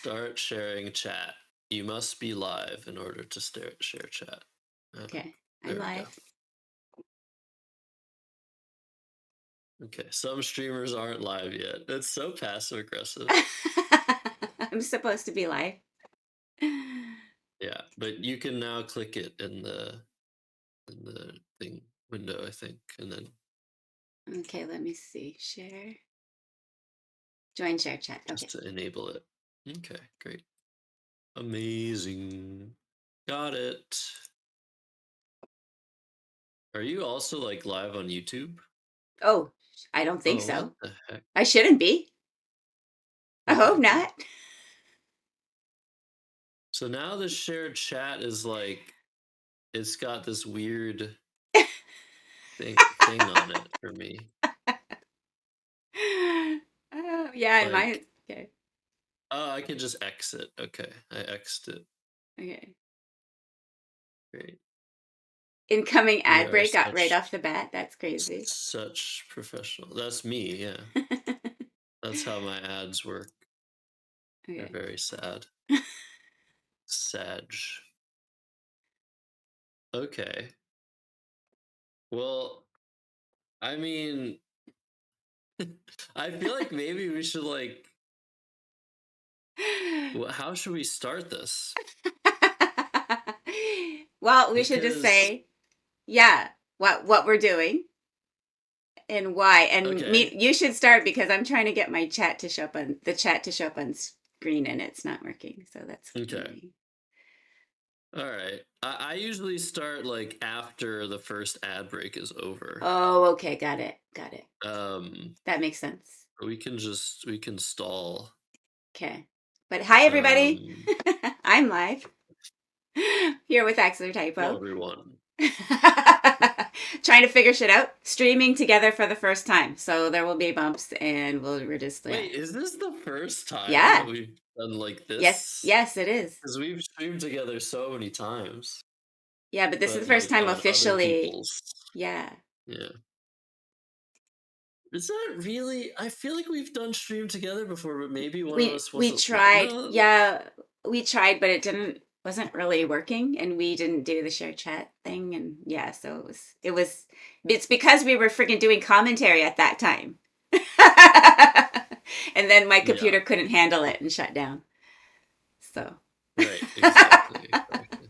Start sharing chat. You must be live in order to share chat. Okay, There I'm we go. live. Okay, some streamers aren't live yet. It's so passive aggressive. I'm supposed to be live. Yeah, but you can now click it in the thing window, I think, and then Okay, let me see. Share. Join share chat. just Okay. to enable it. Okay, great. Amazing. Got it. Are you also like live on YouTube? Oh, I don't think Oh, what so. the heck? I shouldn't be. I hope Okay, good. not. So now the shared chat is like it's got this weird thing on it for me. Oh, yeah, I Like, might. Okay. oh, I can just exit. Okay, I exited it. Okay. Great. Incoming We ad are break got right off the bat. That's crazy. such professional. That's me. Yeah, that's how my ads work. They're Okay. very sad. Sag. Okay. Well, I mean, I feel like maybe we should like. How should we start this? Well, we should just Because say, yeah, what we're doing and why. And okay, you should start because I'm trying to get my chat to show up on screen and it's not working. So that's okay. annoying. All right. I usually start like after the first ad break is over. Oh, okay, got it. Got it. Um, That makes sense. we can stall. Okay. But hi everybody. Um, I'm live here with hello axcertypo. everyone. Trying to figure shit out. Streaming together for the first time. So there will be bumps and we're just yeah. Wait, is this the first time that Yeah. we've done like Yes, this? yes, it is. Because we've streamed together so many times, Yeah, but this is the but first like time on other officially. people's. Yeah. Yeah. Is that really? I feel like we've done stream together before, but maybe one of us We wasn't. tried. No. Yeah, we tried, but it wasn't really working and we didn't do the share chat thing and yeah, so it's because we were freaking doing commentary at that time. And then my Yeah. computer couldn't handle it and shut down. So Right. Exactly. Exactly.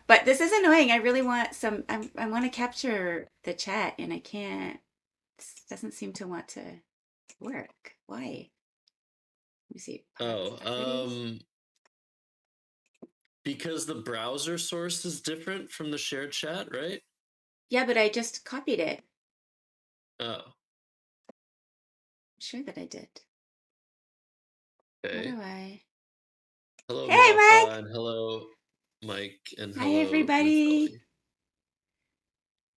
but this is annoying. I really want I want to capture the chat and I can't. This doesn't seem to want to work. Why? Let me see. Oh, Properties. because the browser source is different from the shared chat, right? Yeah, but I just copied it. Oh, I'm sure that I did. How okay. do I? Hello, Hey, Martha, Mike. and hello, Mike, and Hi, hello, everybody.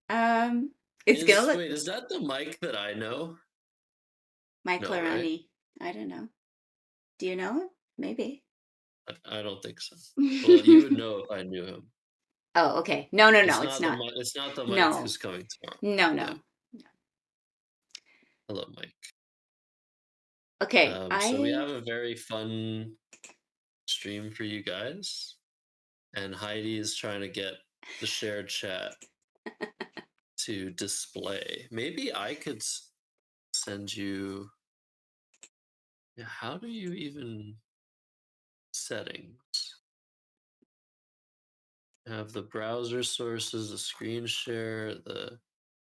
Natalie. Um, it's Is Gil, wait, is that the Mike that I know? Mike No, right? Clarani. I don't know. Do you know him? Maybe. I don't think so. Well, you would know if I knew him. Oh, okay. No, no, no. It's It's not the not. It's not the Mike No, who's coming tomorrow. no, Yeah. no. Hello, Mike. Okay, So we have a very fun stream for you guys, and Heidi is trying to get the shared chat to display. Maybe I could send you. Yeah, how do you even settings? Have the browser sources, the screen share, but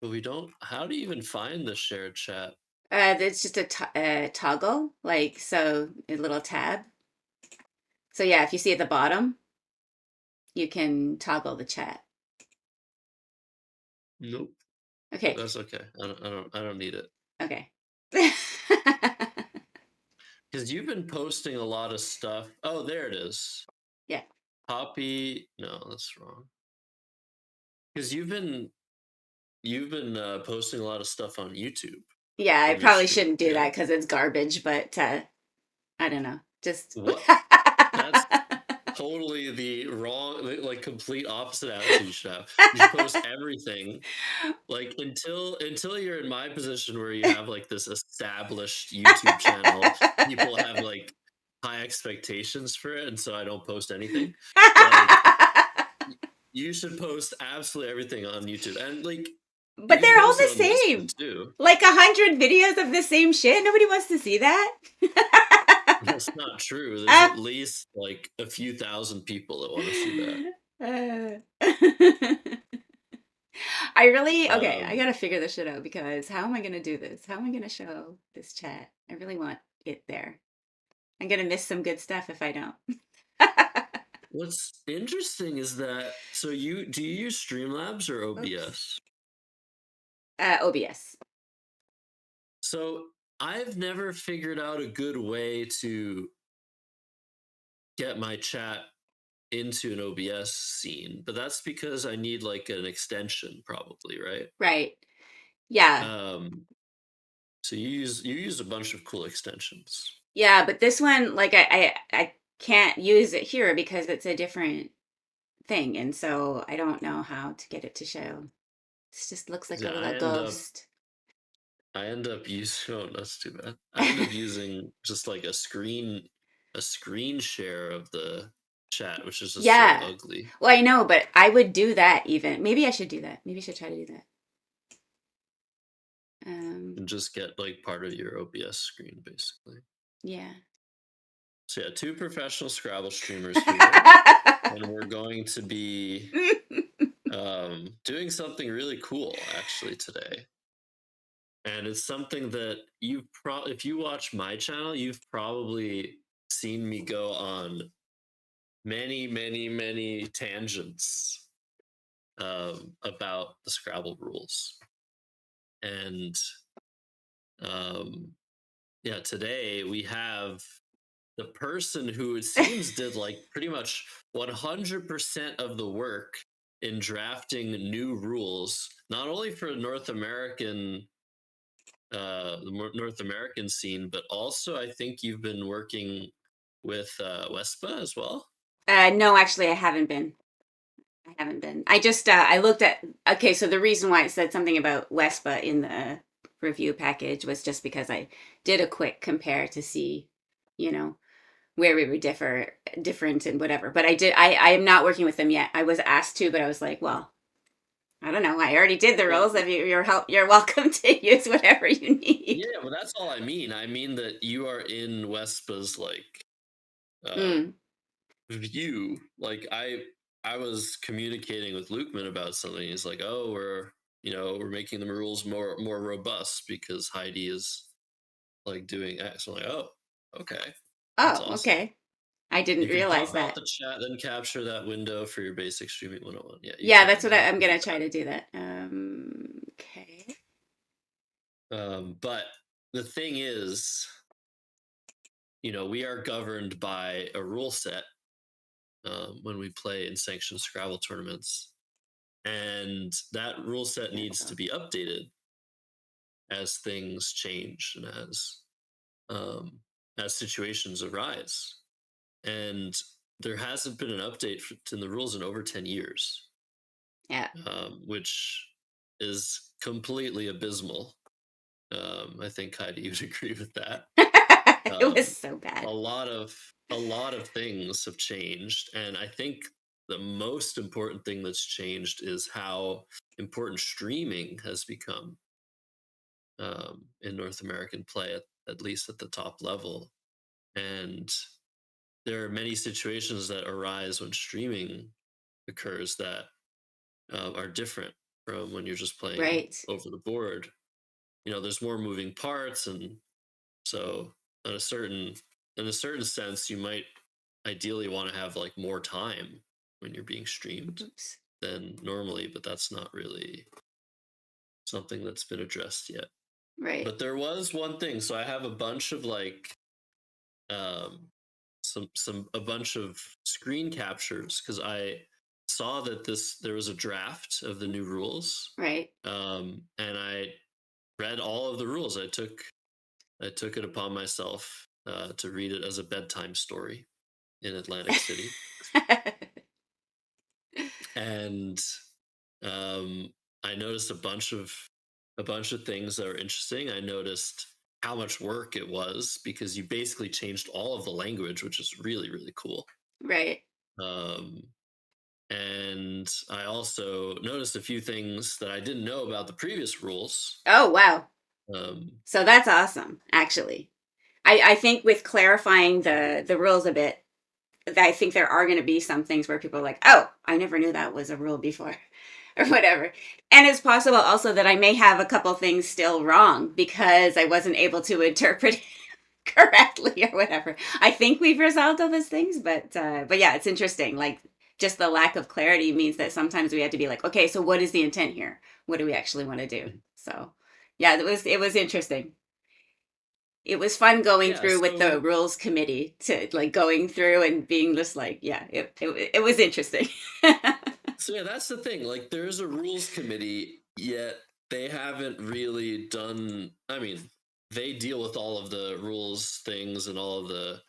we don't. How do you even find the shared chat? it's just a toggle, like so, a little tab. So yeah, if you see at the bottom, you can toggle the chat. Nope. But Okay, that's okay. I don't need it. okay. Because you've been posting a lot of stuff. Oh, there it is. Yeah. Copy. No, that's wrong. Because you've been posting a lot of stuff on YouTube Yeah, I from your probably stream. shouldn't do Yeah. that because it's garbage, but I don't know. Just What? That's totally the wrong, like complete opposite attitude you should have. You should post everything. Like until you're in my position where you have like this established YouTube channel, people have like high expectations for it, and so I don't post anything. Like, you should post absolutely everything on YouTube, and like you But can they're all post it the on LinkedIn same. too. Like 100 videos of the same shit. Nobody wants to see that. That's not true. There's at least like a few thousand people that want to see that. Uh, I really, okay, I Um, gotta figure this shit out because how am I gonna do this? How am I gonna show this chat? I really want it there. I'm gonna miss some good stuff if I don't. what's interesting is that so you do you use Streamlabs or Oops. OBS? OBS. So I've never figured out a good way to get my chat into an OBS scene, but that's because I need like an extension, probably, right? Right. Yeah. Um, so you use a bunch of cool extensions. Yeah, but this one, like I can't use it here because it's a different thing, and so I don't know how to get it to show. It just looks like a Yeah, little ghost. I end up using oh that's too bad. I end up using just like a screen share of the chat, which is just so Yeah. ugly. Well, I know, but I would do that even. Maybe I should do that. Maybe I should try to do that. And just get like part of your OBS screen basically. Yeah. So yeah, two professional Scrabble streamers here, and we're going to be doing something really cool actually today. And it's something that if you watch my channel, you've probably seen me go on many tangents about the Scrabble rules. And um, yeah, today we have the person who it seems did like pretty much 100% of the work in drafting new rules, not only for the North American scene, but also I think you've been working with Wespa as well. No, actually, I haven't been. I haven't been. I just I looked at. Okay, so the reason why it said something about Wespa in the review package was just because I did a quick compare to see, you know, where we were different and whatever. But I am not working with them yet. I was asked to, but I was like, well, I don't know. I already did the Well, rules. If you're help, you're welcome to use whatever you need. yeah, well, that's all I mean. I mean that you are in Wespa's like uh, Mm. view. Like I was communicating with Lukeman about something. He's like, "Oh, we're making the rules more robust because Heidi is like doing X." I'm like, "Oh, okay, that's Oh, awesome." okay. I didn't You can realize pop out that. the chat, then capture that window for your basic streaming 101. Yeah, you Yeah, can. that's what You I'm can do gonna try to do that. Okay. that. But the thing is, we are governed by a rule set when we play in sanctioned Scrabble tournaments, and that rule set Here we needs to go. be updated as things change and um, as situations arise. And there hasn't been an update to the rules in over 10 years, Yeah. which is completely abysmal. I think Heidi would agree with that. It was Um, so a bad. lot of a lot of things have changed, and I think the most important thing that's changed is how important streaming has become in North American play, at least at the top level. And there are many situations that arise when streaming occurs that are different from when you're just playing Right. over the board. There's more moving parts, and so in a certain sense, you might ideally want to have like more time when you're being streamed Oops. than normally, but that's not really something that's been addressed yet. Right. But there was one thing. So I have a bunch of like um some a bunch of screen captures because I saw that there was a draft of the new rules. Right. And I read all of the rules. I took it upon myself to read it as a bedtime story in Atlantic City. And um, I noticed a bunch of things that were interesting. I noticed how much work it was because you basically changed all of the language, which is really, really cool. Right. Um, and I also noticed a few things that I didn't know about the previous rules. Oh, wow. Um, So that's awesome, actually. I think with clarifying the rules a bit, I think there are going to be some things where people are like, oh, I never knew that was a rule before, or whatever. And it's possible also that I may have a couple things still wrong because I wasn't able to interpret correctly or whatever. I think we've resolved all those things, but yeah, it's interesting. Like just the lack of clarity means that sometimes we have to be like, okay, so what is the intent here? What do we actually want to do? So yeah, it was interesting. It was fun going yeah, through with the so rules committee to like going through and being just like, yeah, it was interesting. so yeah, that's the thing. Like, there's a rules committee, yet they haven't really done. I mean, they deal with all of the rules things and all of the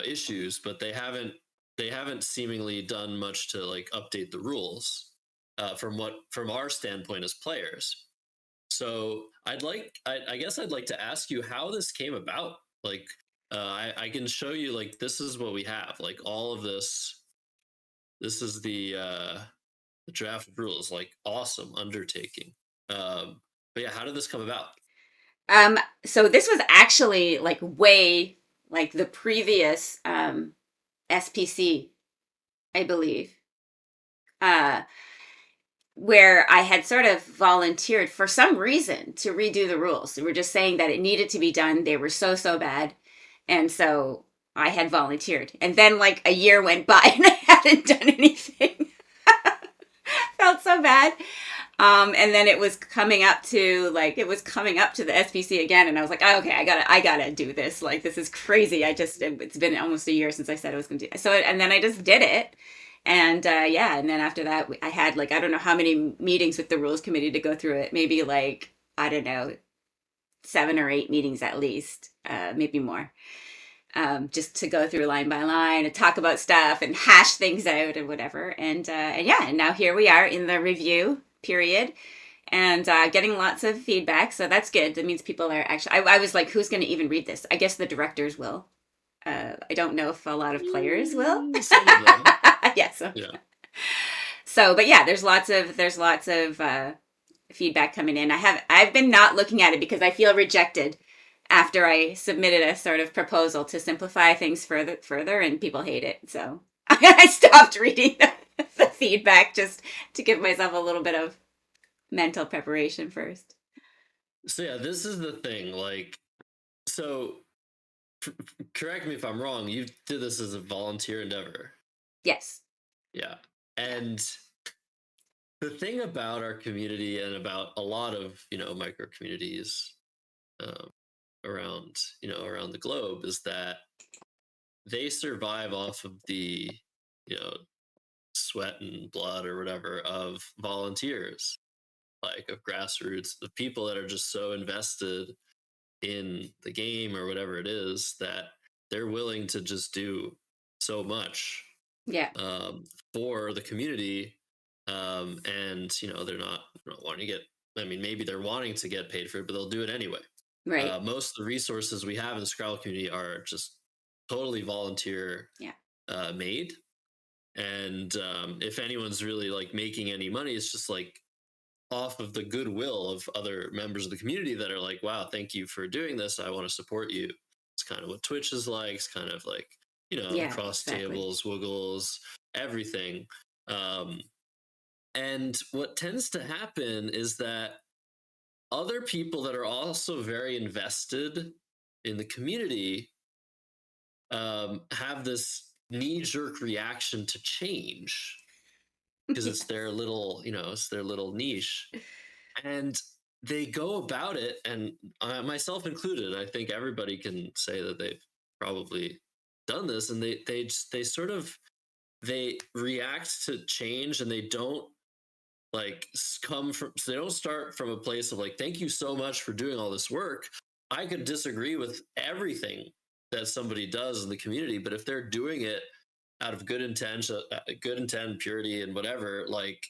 issues, but they haven't seemingly done much to like update the rules from our standpoint as players. So I guess I'd like to ask you how this came about. Like, I can show you like this is what we have. Like all of this. This is the draft rules. Like awesome undertaking. But yeah, how did this come about? So this was actually like way like the previous SPC, I believe. Uh, where I had sort of volunteered for some reason to redo the rules. They were just saying that it needed to be done. They were so, so bad. And so I had volunteered. And then like a year went by and I hadn't done anything. Felt so bad. And then it was coming up to the SPC again, and I was like, oh, okay, I gotta do this. Like, this is crazy. It's been almost a year since I said I was gonna do it. So, and then I just did it, and yeah, and then after that, I had like I don't know how many meetings with the rules committee to go through it. Maybe like I don't know 7 or 8 meetings at least, maybe more. Just to go through line by line and talk about stuff and hash things out and whatever. And yeah, and now here we are in the review period and getting lots of feedback. So that's good. That means people are actually. I was like, who's going to even read this? I guess the directors will. I don't know if a lot of players will. Some of them. Yeah. So, Yeah. but yeah, there's lots of feedback coming in. I've been not looking at it because I feel rejected after I submitted a sort of proposal to simplify things further, and people hate it. So I stopped reading the feedback just to give myself a little bit of mental preparation first. So yeah, this is the thing. Like, so correct me if I'm wrong. You did this as a volunteer endeavor. Yes. Yeah. And the thing about our community and about a lot of micro communities um, around the globe is that they survive off of the you know sweat and blood or whatever of volunteers, like of grassroots, the people that are just so invested in the game or whatever it is that they're willing to just do so much Yeah. um, for the community. And they're not wanting to get. I mean, maybe they're wanting to get paid for it, but they'll do it anyway. Right. Most of the resources we have in the Scrabble community are just totally volunteer Yeah. made. And if anyone's really like making any money, it's just like off of the goodwill of other members of the community that are like, wow, thank you for doing this. I want to support you. It's kind of what Twitch is like. It's kind of like, Yeah. across Exactly. tables, Woogles, everything. Um, and what tends to happen is that other people that are also very invested in the community have this knee jerk reaction to change because it's Yes. their little niche, and they go about it, and myself included. I think everybody can say that they've probably done this, and they sort of they react to change, and they don't like come from so they don't start from a place of like thank you so much for doing all this work. I could disagree with everything that somebody does in the community, but if they're doing it out of good intent, purity, and whatever, like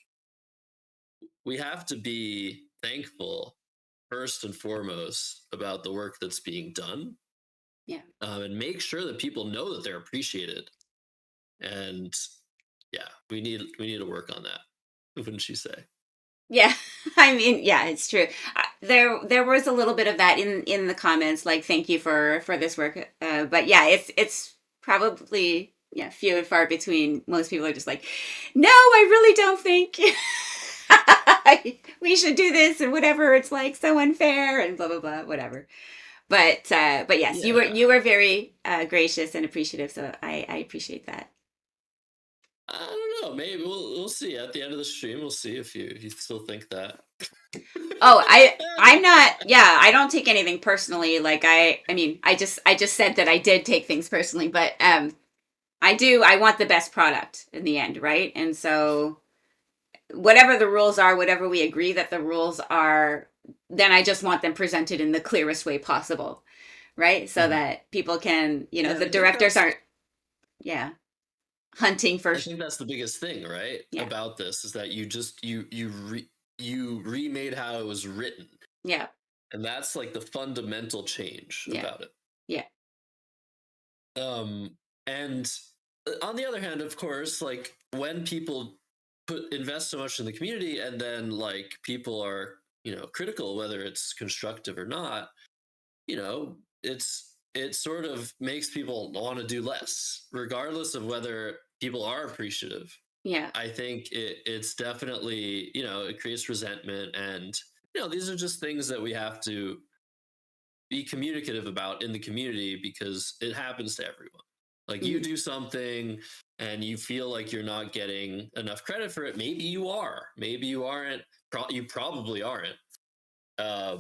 we have to be thankful first and foremost about the work that's being done, Yeah. and make sure that people know that they're appreciated. And yeah, we need to work on that. Wouldn't you say? Yeah, I mean, yeah, it's true. There was a little bit of that in the comments, like thank you for this work. But yeah, it's probably yeah few and far between. Most people are just like, no, I really don't think we should do this and whatever. It's like so unfair and blah blah blah, whatever. But yes, Yeah. you were very gracious and appreciative, so I appreciate that. I don't know. Maybe we'll see at the end of the stream. We'll see if you still think that. Oh, I'm not, yeah, I don't take anything personally. Like I mean, I just said that I did take things personally, but I want the best product in the end, right? And so whatever the rules are, whatever we agree that the rules are, then I just want them presented in the clearest way possible, right? So Mhm. that people can, you know, Yeah, the directors aren't, yeah, hunting for, I think that's the biggest thing, right? yeah, About this is that you remade how it was written, yeah, and that's like the fundamental change yeah, about it. yeah, And on the other hand, of course, like when people invest so much in the community, and then like people are critical, whether it's constructive or not, it sort of makes people want to do less, regardless of whether people are appreciative. yeah, I think it's definitely it creates resentment, and these are just things that we have to be communicative about in the community, because it happens to everyone. Like you mhm. do something and you feel like you're not getting enough credit for it. Maybe you are. Maybe you aren't. You probably aren't. Um,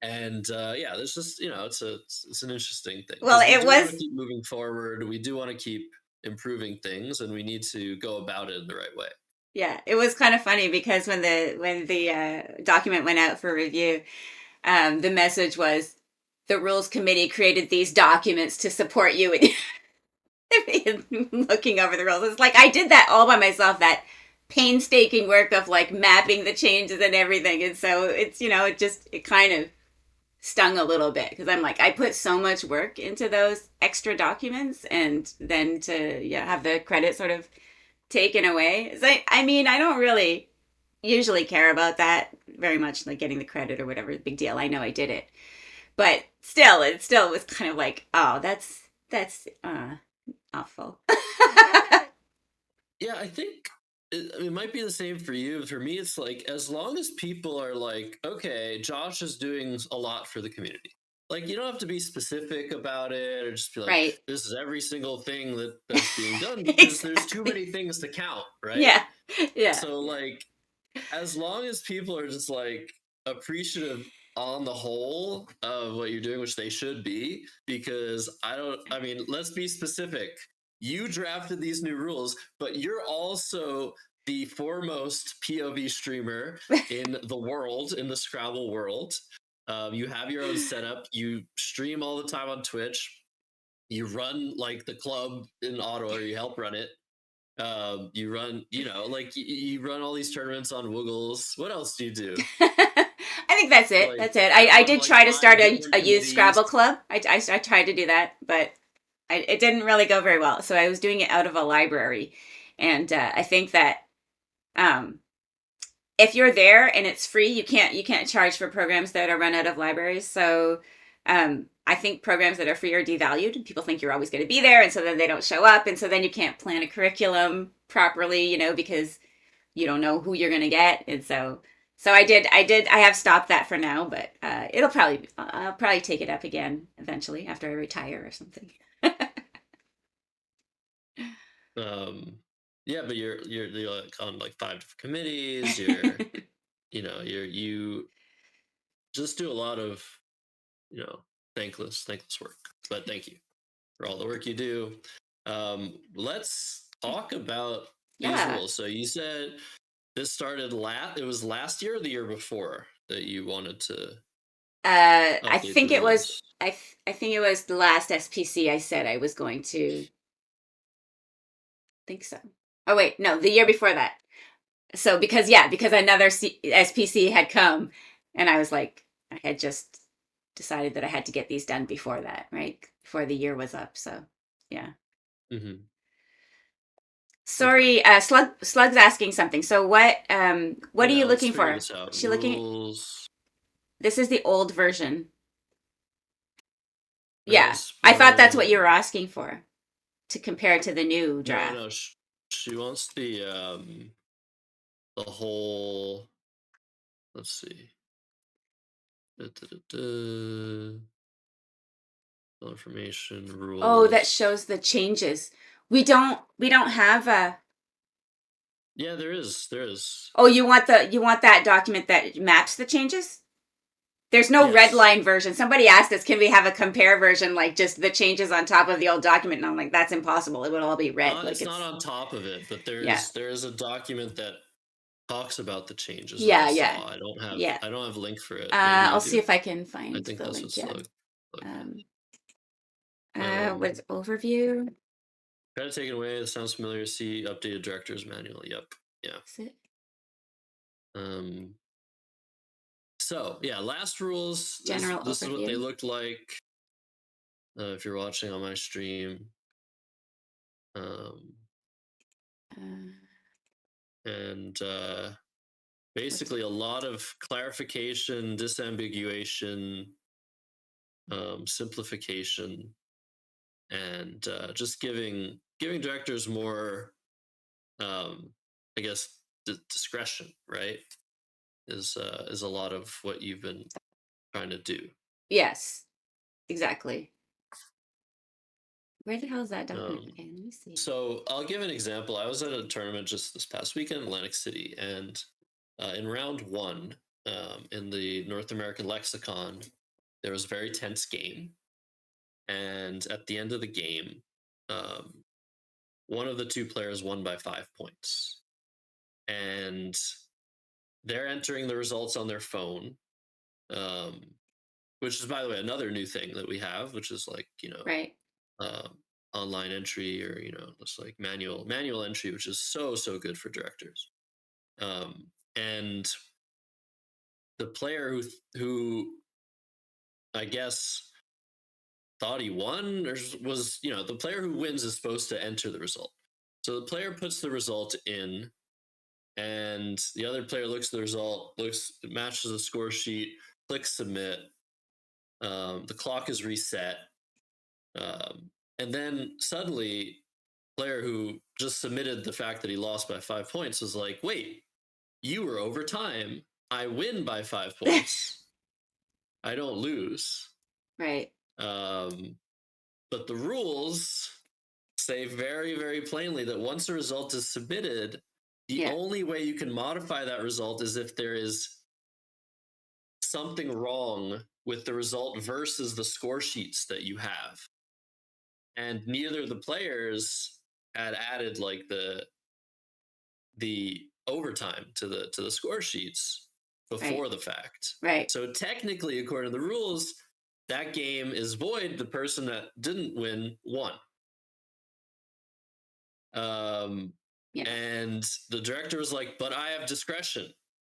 and yeah, there's just it's an interesting thing, Well, because we it do want to was keep moving forward. We do want to keep improving things, and we need to go about it in the right way. yeah, it was kind of funny because when the document went out for review, the message was the rules committee created these documents to support you in looking over the rules. It's like I did that all by myself. That painstaking work of like mapping the changes and everything, and so it's it kind of stung a little bit because I'm like I put so much work into those extra documents, and then to yeah have the credit sort of taken away. It's like, I mean, I don't really usually care about that very much, like getting the credit or whatever. Big deal. I know I did it, but still, it still was kind of like, oh, that's awful. Yeah, I think it might be the same for you. For me, it's like as long as people are like, okay, Josh is doing a lot for the community. Like you don't have to be specific about it, or just be like, Right. this is every single thing that's being done, because there's too Exactly. many things to count, right? Yeah. Yeah. So like as long as people are just like appreciative on the whole of what you're doing, which they should be, because I mean, let's be specific. You drafted these new rules, but you're also the foremost POV streamer in the world, in the Scrabble world. You have your own setup. You stream all the time on Twitch. You run like the club in Ottawa, or you help run it. You run, like you run all these tournaments on Woogles. What else do you do? I think that's it. Like That's it. I on did like try to start 5 different a youth committees. Scrabble club. I tried to do that, but it didn't really go very well. So I was doing it out of a library. And I think that um, if you're there and it's free, you can't charge for programs that are run out of libraries. So I think programs that are free are devalued. People think you're always going to be there, and so then they don't show up, and so then you can't plan a curriculum properly, because you don't know who you're going to get, and so I have stopped that for now, but I'll probably take it up again eventually after I retire or something. Um, yeah, but you're like on like 5 different committees. You just do a lot of you know thankless work. But thank you for all the work you do. Let's talk about these Yeah. rules. So you said this started it was last year or the year before that you wanted to I update the think it was rules. I think it was the last SPC I said I was going to think so. Oh wait, no, the year before that. So because another SPC had come, and I was like, I had just decided that I had to get these done before that, right? Before the year was up. So, yeah. Hmm. Okay. Sorry, Slug's asking something. So what are Yeah, you let's looking figure for? this out. She looking Rules. This is the old version. Yeah. I thought that's what you were Wespa. asking for to compare to the new No, draft. no. She wants the whole. Let's see. Da-da-da-da. Information Oh, that rules. shows the changes. We don't have a Yeah, there is. There is. Oh, you want that document that maps the changes? There's no red Yes. line version. Somebody asked us, can we have a compare version, like just the changes on top of the old document? And I'm like, that's impossible. It would all be red. Like It's not it's on top of it, but yeah. there is a document that talks about the changes that I Yeah, yeah. saw. Yeah. I don't have a link for it. Maybe you I'll see do. if I can I find think the that's what link. Yeah. Slug Um, has. what's overview? Try to take it away. That sounds familiar. See updated director's manual. Yep. Yeah. Is it? Um. So yeah, last rules. General This is what they overview. looked like. If you're watching on my stream. Um. Uh, And what's basically a lot of clarification, disambiguation, simplification, and just giving directors more, um, I guess, discretion. Right, is a lot of what you've been trying to do. Yes, exactly. Where the hell is that document? Um, Okay, let me see. so I'll give an example. I was at a tournament just this past weekend in Atlantic City, and in round one, in the North American Lexicon, there was a very tense game, and at the end of the game, um, one of the two players won by 5 points, and they're entering the results on their phone, um, which is, by the way, another new thing that we have, which is like Right. um, online entry, or just like manual entry, which is so good for directors. And the player who I guess thought he won, or was, the player who wins is supposed to enter the result. So the player puts the result in, and the other player looks at the result, matches the score sheet, clicks submit. The clock is reset, and then suddenly, player who just submitted the fact that he lost by 5 points was like, "Wait, you were overtime. I win by 5 points. I don't lose." Right. Um, but the rules say very plainly that once a result is submitted, the Yeah. only way you can modify that result is if there is something wrong with the result versus the score sheets that you have. And neither of the players had added like the overtime to the score sheets Right. before the fact. Right. So technically, according to the rules, that game is void. The person that didn't win won. Um, Yeah. and the director was like, "But I have discretion."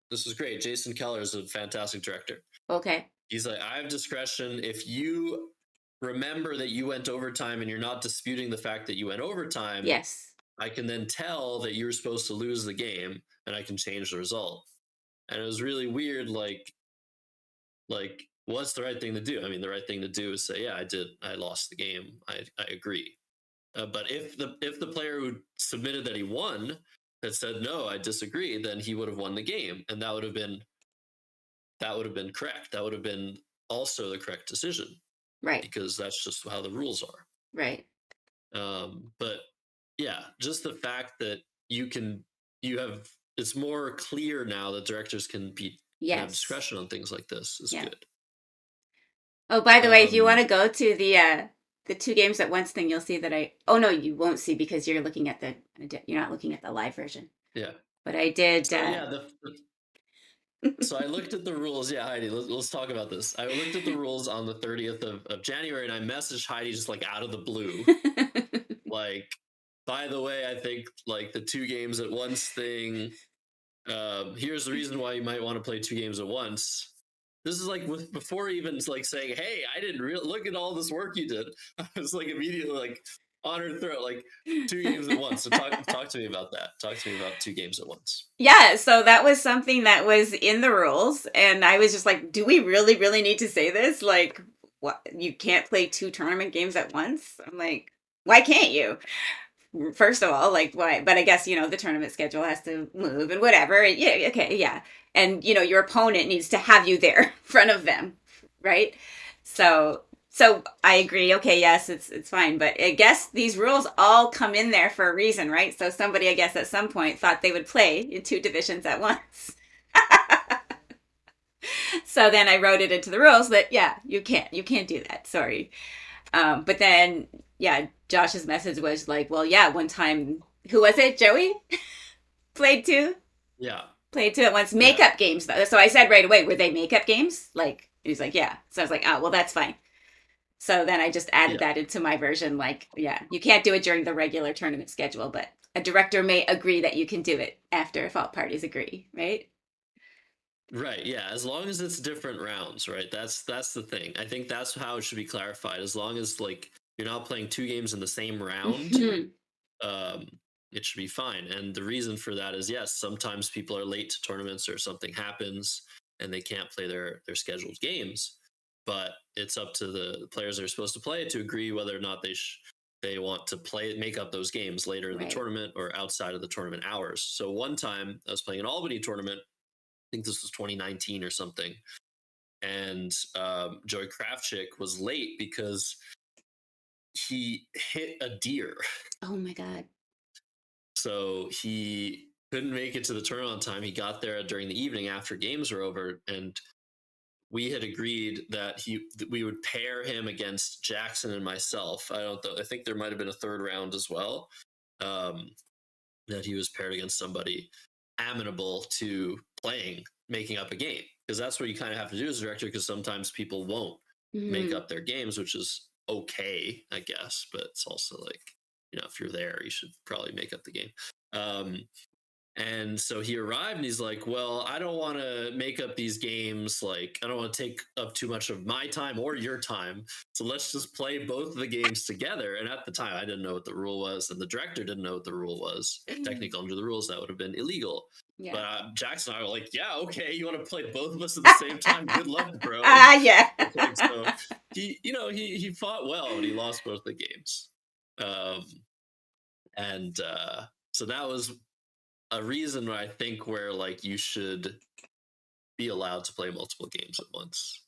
This was great. Jason Keller is a fantastic director. Okay. He's like, "I have discretion. If you remember that you went overtime and you're not disputing the fact that you went overtime, Yes. I can then tell that you're supposed to lose the game, and I can change the result." And it was really weird. Like, what's the right thing to do? I mean, the right thing to do is say, "Yeah, I lost the game. I agree." But if the player who submitted that he won had said, "No, I disagree," then he would have won the game, and that would have been correct. That would have been also the correct decision, Right. because that's just how the rules are. Right. But yeah, just the fact that you have it's more clear now that directors can have Yes. discretion on things like this is Yeah. good. Oh, by the way, if you want Um, to go to the two games at once thing, you'll see that I. Oh no, you won't see because you're looking at you're not looking at the live version. yeah. But I did. So yeah, so I looked at the rules. Yeah, Heidi, let's talk about this. I looked at the rules on the 30th of January, and I messaged Heidi just like out of the blue, like, by the way, I think like the two games at once thing. Here's the reason why you might want to play two games at once. This is like before even like saying, "Hey, I didn't look at all this work you did." I was like immediately like on her throat, like 2 games at once. So talk to me about that. Talk to me about 2 games at once. Yeah, so that was something that was in the rules, and I was just like, do we really, really need to say this? Like, what, you can't play 2 tournament games at once? I'm like, why can't you? First of all, like, why? But I guess, the tournament schedule has to move and whatever. Yeah, okay, yeah. And, your opponent needs to have you there in front of them, right? So I agree. Okay, yes, it's fine, but I guess these rules all come in there for a reason, right? So somebody, I guess, at some point thought they would play in 2 divisions at once. So then I wrote it into the rules that yeah, you can't do that. Sorry. But then yeah, Josh's message was like, well, yeah, one time, who was it? Joey played two, Yeah, played two at once. yeah, Makeup games though. So I said right away, were they makeup games? Like he's like, yeah. So I was like, oh, well, that's fine. So then I just added yeah. that into my version. Like, yeah, you can't do it during the regular tournament schedule, but a director may agree that you can do it after if all parties agree, right? Right. Yeah. As long as it's different rounds, right? That's the thing. I think that's how it should be clarified. As long as like you're not playing 2 games in the same round, Mhm. um, it should be fine. And the reason for that is yes, sometimes people are late to tournaments or something happens and they can't play their scheduled games. But it's up to the players that are supposed to play to agree whether or not they want to make up those games later in the Right. tournament or outside of the tournament hours. So one time I was playing an Albany tournament. I think this was 2019 or something, and Joey Kravchik was late because he hit a deer. Oh my God. So he couldn't make it to the tournament on time. He got there during the evening after games were over, and we had agreed that we would pair him against Jackson and myself. I don't know. I think there might have been a third round as well. Um, that he was paired against somebody amenable to playing, making up a game, because that's what you kind of have to do as a director. Because sometimes people won't make Mhm. up their games, which is okay, I guess. But it's also like, if you're there, you should probably make up the game. Um, and so he arrived and he's like, well, I don't want to make up these games. Like, I don't want to take up too much of my time or your time. So let's just play both of the games together. And at the time, I didn't know what the rule was. And the director didn't know what the rule was. Technically, under the rules, that would have been illegal. Yeah. But Jackson and I were like, yeah, okay. You want to play both of us at the same time? Good luck, bro. Ah, yeah. Like, so he fought well and he lost both the games. Um, and so that was a reason I think where like you should be allowed to play multiple games at once.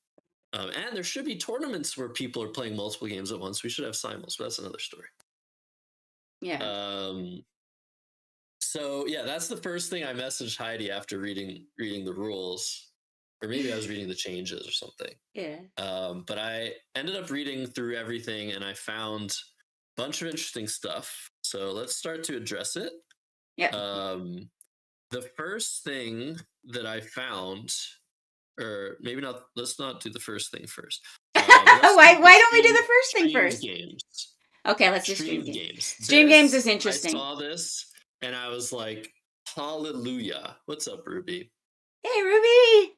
And there should be tournaments where people are playing multiple games at once. We should have simuls, but that's another story. Yeah. Um, so yeah, that's the first thing I messaged Heidi after reading the rules, or maybe I was reading the changes or something. Yeah. But I ended up reading through everything and I found a bunch of interesting stuff. So let's start to address it. Yeah. Um, the first thing that I found, or maybe not, let's not do the first thing first. Let's do Why don't we do the first thing streamed first? games. Okay, let's do stream Streamed games. games. Stream games is I interesting. saw this and I was like, hallelujah. What's up, Ruby? Hey, Ruby.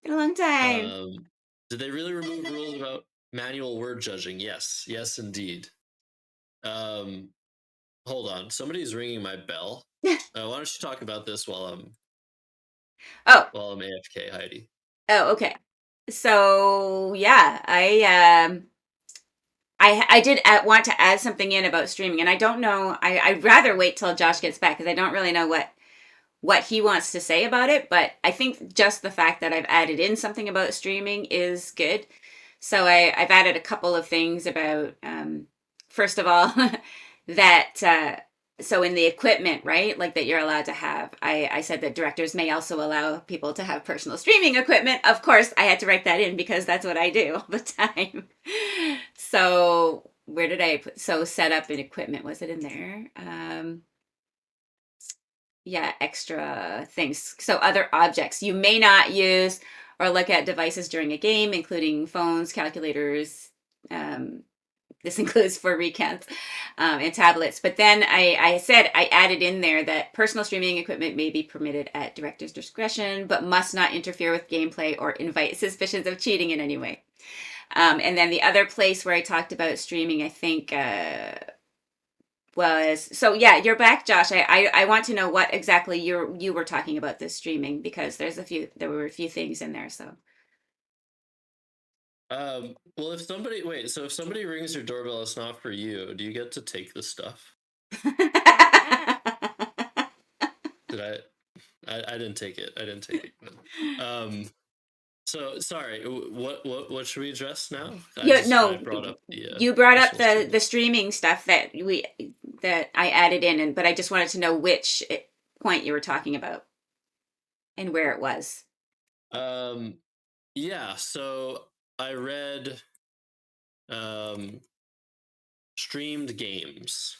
Been a long time. Did they really remove rules about manual word judging? Yes. Yes, indeed. Um, hold on. Somebody's ringing my bell. Why don't you talk about this Oh. while I'm AFK, Heidi? Oh, okay. So yeah, I did want to add something in about streaming, and I don't know. I'd rather wait till Josh gets back because I don't really know what he wants to say about it. But I think just the fact that I've added in something about streaming is good. So I've added a couple of things about, first of all, that, so in the equipment, right, like that you're allowed to have, I said that directors may also allow people to have personal streaming equipment. Of course, I had to write that in because that's what I do all the time. So where did I put, so set up in equipment, was it in there? Yeah, extra things. So other objects you may not use or look at devices during a game, including phones, calculators, um, this includes for recounts and tablets. But then I said I added in there that personal streaming equipment may be permitted at director's discretion, but must not interfere with gameplay or invite suspicions of cheating in any way. And then the other place where I talked about streaming, I think, was so yeah. You're back, Josh. I want to know what exactly you were talking about this streaming because there were a few things in there. So Well, so if somebody rings your doorbell, it's not for you. Do you get to take the stuff? Did I didn't take it. I didn't take it. So sorry. What should we address now? I no, brought up the you brought up personal the streaming. streaming stuff that I added in, but I just wanted to know which point you were talking about and where it was. Um, yeah. So I read um, streamed games.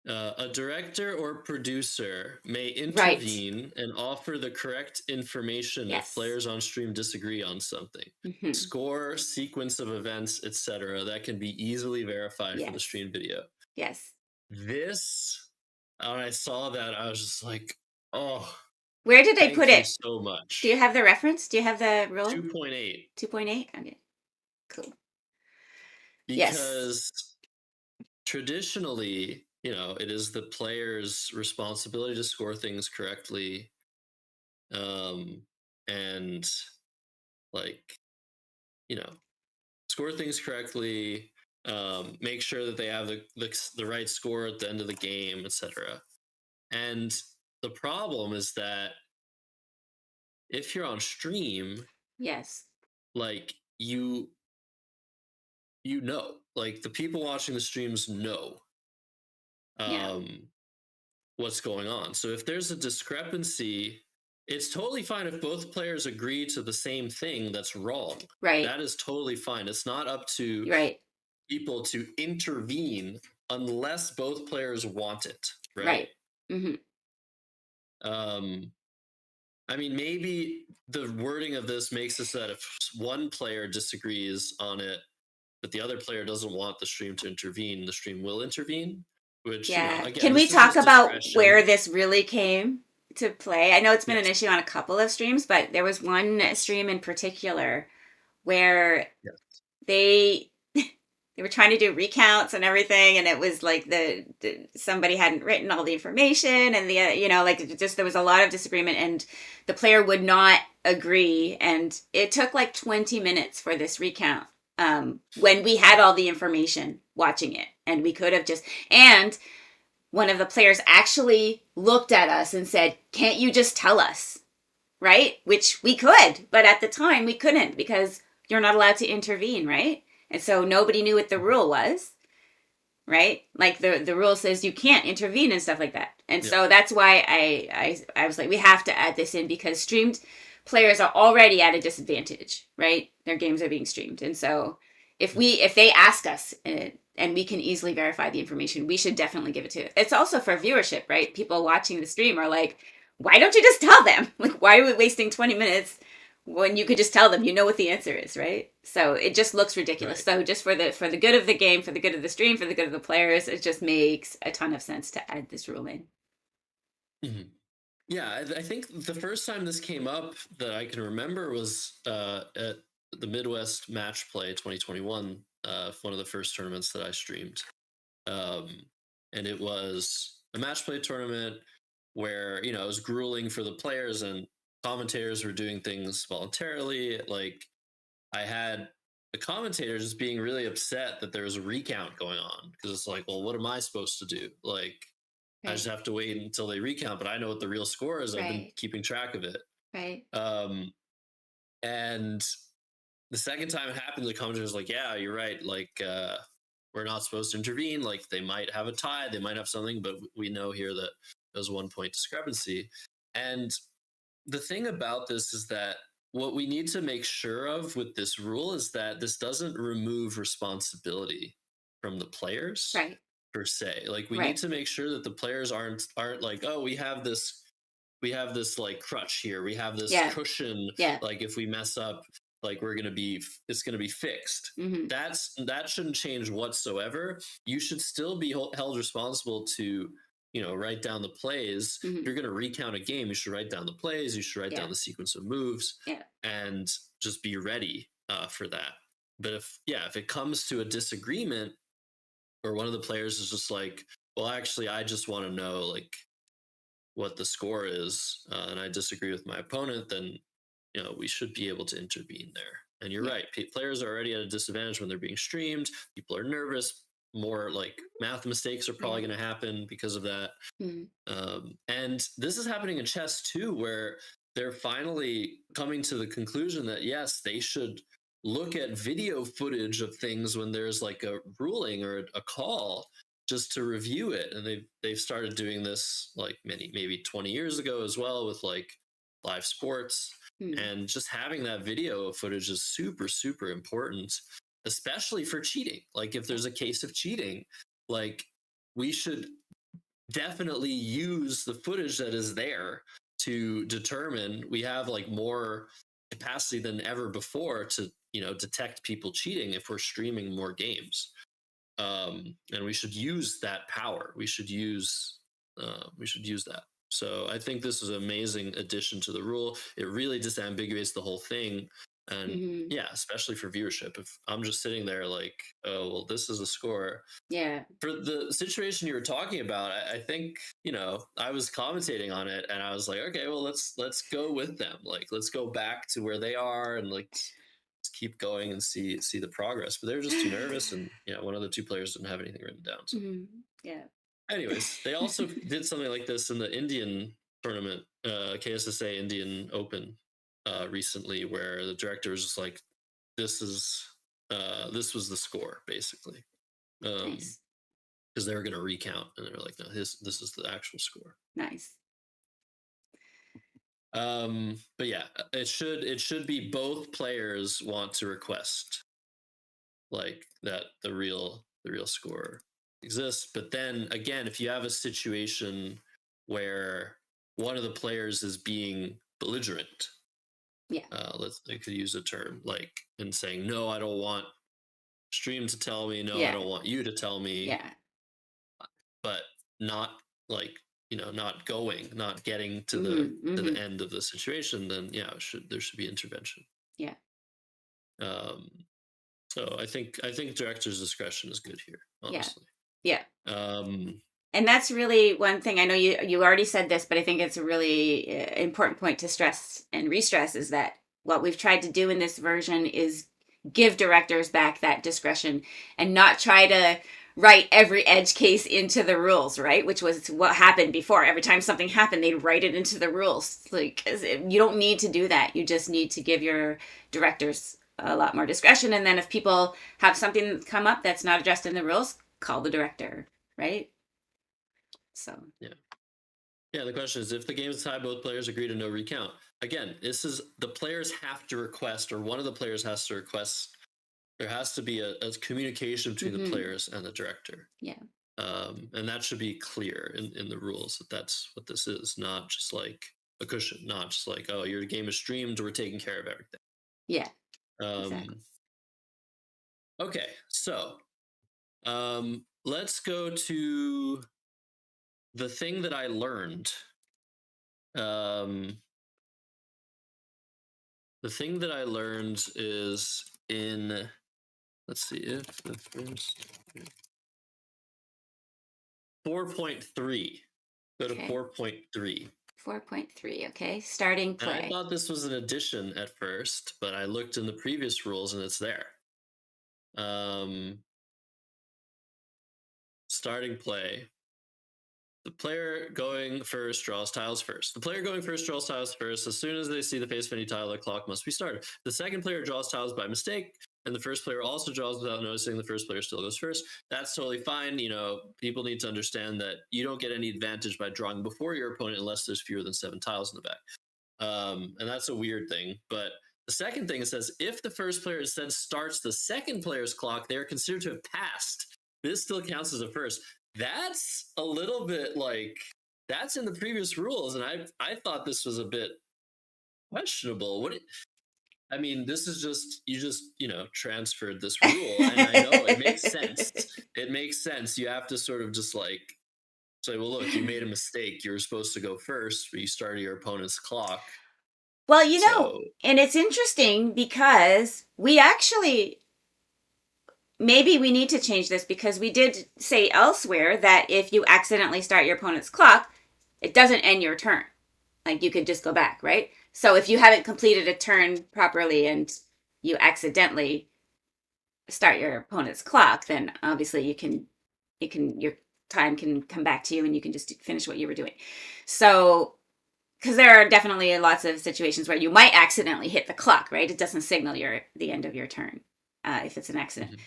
A director or producer may Right. intervene and offer the correct information if Yes. players on stream disagree on something. Hmm. Score, sequence of events, etc. That can be easily verified from the Yes. stream video. Yes. This, when I saw that, I was just like, oh, Where did they put thank you it? so Do you much. have the reference? Do you have the rule? 2.8. 2.8? Okay. Cool. Yes. Because traditionally, it is the player's responsibility to score things correctly, and like you know score things correctly, make sure that they have the right score at the end of the game, etc. And the problem is that if you're on stream, Yes. like like the people watching the streams know Yeah. um what's going on. So if there's a discrepancy, it's totally fine if both players agree to the same thing that's wrong. Right. That is totally fine. It's not up to Right. people to intervene unless both players want it, right? Right. Hmm. Um, I mean, maybe the wording of this makes it so that if one player disagrees on it, but the other player doesn't want the stream to intervene, the stream will intervene. Which, Yeah. again, Can we this is talk just about where discretion. this really came to play? I know it's been an Yes. issue on a couple of streams, but there was one stream in particular where Yes. they they were trying to do recounts and everything, and it was like somebody hadn't written all the information, and like just there was a lot of disagreement, and the player would not agree, and it took like 20 minutes for this recount, when we had all the information watching it, and we could have just and one of the players actually looked at us and said, "Can't you just tell us?" Right? Which we could, but at the time we couldn't because you're not allowed to intervene, right? And so nobody knew what the rule was, right? Like the rule says you can't intervene and stuff like that. And Yeah. so that's why I was like, we have to add this in because streamed players are already at a disadvantage, right? Their games are being streamed, and so if they ask us and we can easily verify the information, we should definitely give it to. It's also for viewership, right? People watching the stream are like, why don't you just tell them? Like, why are we wasting 20 minutes when you could just tell them you know what the answer is, right? So it just looks ridiculous. Right. So just for the good of the game, for the good of the stream, for the good of the players, it just makes a ton of sense to add this rule in. Mhm. Yeah, I think the first time this came up that I can remember was at the Midwest Match Play 2021, one of the first tournaments that I streamed. Um, and it was a match play tournament where, it was grueling for the players and commentators were doing things voluntarily. Like, I had the commentators being really upset that there was a recount going on because it's like, well, what am I supposed to do? Like, I just Right, have to wait until they recount, but I know what the real score is. I've been right, keeping track of it. right. Um, and the second time it happened, the commentator was like, "Yeah, you're right. Like, we're not supposed to intervene. Like, they might have a tie, they might have something, but we know here that there's 1 point discrepancy." And the thing about this is that what we need to make sure of with this rule is that this doesn't remove responsibility from the players Right, per se. Like, we need right. to make sure that the players aren't like, oh, we have this like crutch here, we have this Yeah, cushion, yeah, like if we mess up, like it's gonna be fixed. Hmm. That shouldn't change whatsoever. You should still be held responsible to, write down the plays. If Hmm. you're gonna recount a game, you should write down the plays. You should write Yeah. down the sequence of moves, Yeah. and just be ready for that. But if it comes to a disagreement, or one of the players is just like, well, actually, I just want to know like what the score is, and I disagree with my opponent, then we should be able to intervene there. And you're Yeah. right, players are already at a disadvantage when they're being streamed. People are nervous. More like math mistakes are probably Yeah. going to happen because of that. Hmm. And this is happening in chess too, where they're finally coming to the conclusion that yes, they should look at video footage of things when there's like a ruling or a call, just to review it. And they've started doing this like maybe 20 years ago as well, with like live sports. Hmm. And just having that video footage is super, super important, especially for cheating. Like if Yeah. there's a case of cheating, like we should definitely use the footage that is there to determine. We have like more capacity than ever before to detect people cheating if we're streaming more games. And we should use that power. We should use that. So I think this is an amazing addition to the rule. It really disambiguates the whole thing. And Hmm. yeah, especially for viewership. If I'm just sitting there like, oh well, this is a score. Yeah. For the situation you were talking about, I think I was commentating on it, and I was like, okay, well, let's go with them. Like, let's go back to where they are, and like let's keep going and see the progress. But they were just too nervous, and one of the two players didn't have anything written down. So, Hmm. Yeah. anyways, they also did something like this in the Indian tournament, KSSA Indian Open, recently, where the director was just like, this was the score basically. Um, Nice. because they were going to recount, and they were like, no, this is the actual score. Nice. But yeah, it should be both players want to request like that the real score exists. But then again, if you have a situation where one of the players is being belligerent, Yeah. I could use a term like, and saying, no, I don't want stream to tell me, no, I Yeah. don't want you to tell me, Yeah. but not like not getting to Hmm. the Hmm. end of the situation, then yeah, there should be intervention. Yeah. um so I think director's discretion is good here, Yeah. honestly. Yeah. um And that's really one thing. I know you already said this, but I think it's a really important point to stress and re-stress is that what we've tried to do in this version is give directors back that discretion and not try to write every edge case into the rules, right? Which was what happened before. Every time something happened, they'd write it into the rules. Like, you don't need to do that. You just need to give your directors a lot more discretion. And then if people have something come up that's not addressed in the rules, call the director, right? So, yeah, yeah, the question is, if the game's tied, both players agree to no recount. Again, this is the players have to request, or one of the players has to request. There has to be a communication between the hmm, players and the director. yeah, And that should be clear in the rules, that that's what this is, not just like a cushion, not just like, oh, your game is streamed, we're taking care of everything. yeah, exactly. um okay, so let's go to the thing that I learned. um the thing that I learned is in, let's see, if the first 4.3, go to Okay. 4.3. 4.3. Okay. Starting And I play. thought this was an addition at first, but I looked in the previous rules and it's there. Um, Starting play. The player going first draws tiles first. The player going first draws tiles first. As soon as they see the face of any tile, the clock must be started. The second player draws tiles by mistake, and the first player also draws without noticing. The first player still goes first. That's totally fine. People need to understand that you don't get any advantage by drawing before your opponent unless there's fewer than 7 tiles in the back. And that's a weird thing. But the second thing, it says, if the first player instead starts the second player's clock, they are considered to have passed. This still counts as a first. That's a little bit like, that's in the previous rules, and I thought this was a bit questionable. I mean, this is just you just, transferred this rule, and I know it makes sense. It makes sense. You have to sort of just like say, well, look, you made a mistake. You were supposed to go first, but you started your opponent's clock. Well, So, and it's interesting because we actually, maybe we need to change this because we did say elsewhere that if you accidentally start your opponent's clock, it doesn't end your turn. Like you could just go back, right? So if you haven't completed a turn properly and you accidentally start your opponent's clock, then obviously your time can come back to you and you can just finish what you were doing. So because there are definitely lots of situations where you might accidentally hit the clock, right? It doesn't signal the end of your turn if it's an accident. mhm,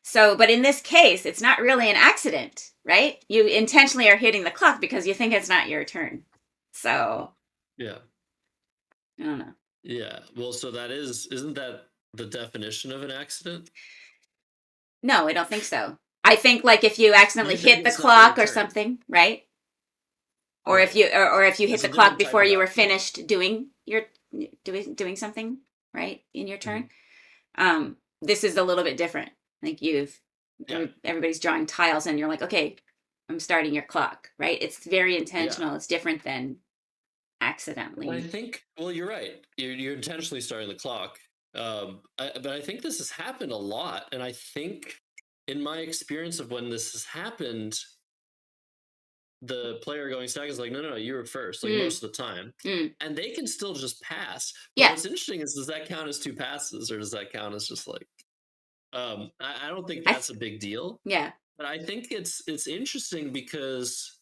So, but in this case, it's not really an accident, right? You intentionally are hitting the clock because you think it's not your turn. So, yeah. I don't know. Yeah. Well, so isn't that the definition of an accident? No, I don't think so. I think like if you accidentally You think hit the it's not your clock or turn. something, right? Or if Right. you hit It's the a clock different type before of you were accident. finished doing something, right? In your turn. Mhm. This is a little bit different. Like Yeah. everybody's drawing tiles and you're like, okay, I'm starting your clock, right? It's very Yeah. intentional. It's different than I accidentally. think, well, you're right. You're intentionally starting the clock. But I think this has happened a lot. And I think, in my experience of when this has happened, the player going second is like, no, no, no, you were first, like Mm, most of the time. mm. And they can still just pass. But Yeah. what's interesting is, does that count as two passes, or does that count as just like, I don't think I that's a big deal. yeah. But I think it's interesting because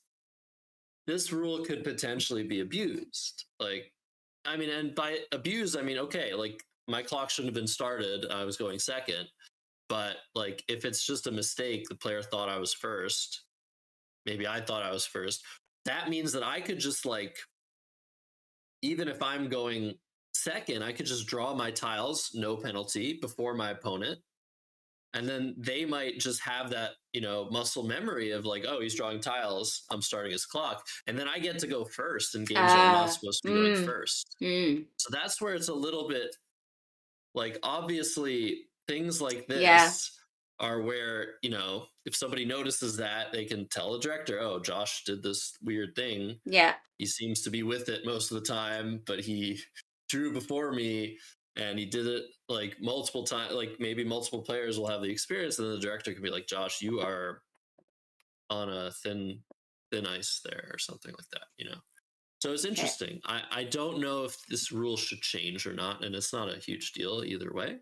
this rule could potentially be abused. Like, I mean, and by abused, I mean, okay, like my clock shouldn't have been started. I was going second. But like, if it's just a mistake, the player thought I was first. Maybe I thought I was first. That means that I could just like, even if I'm going second, I could just draw my tiles, no penalty, before my opponent. And then they might just have that, muscle memory of like, oh, he's drawing tiles, I'm starting his clock. And then I get to go first in games where I'm not supposed to be going Mm, first. mm. So that's where it's a little bit like, obviously, things like Yeah. this are where, if somebody notices that, they can tell the director, oh, Josh did this weird thing. Yeah. He seems to be with it most of the time, but he drew before me, and he did it like multiple times. Like, maybe multiple players will have the experience, and then the director can be like, Josh, you are on a thin ice there, or something like that. So it's Okay. interesting. I don't know if this rule should change or not, and it's not a huge deal either way.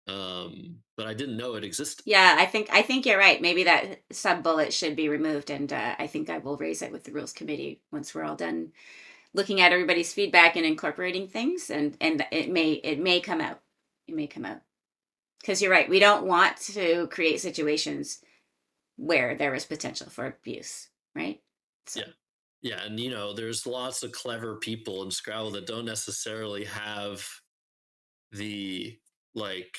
But I didn't know it existed. Yeah, I think you're right. Maybe that sub bullet should be removed, and I think I will raise it with the rules committee once we're all done looking at everybody's feedback and incorporating things, and it may come out. It may come out because you're right. We don't want to create situations where there is potential for abuse, right? So Yeah. Yeah, and there's lots of clever people in Scrabble that don't necessarily have the like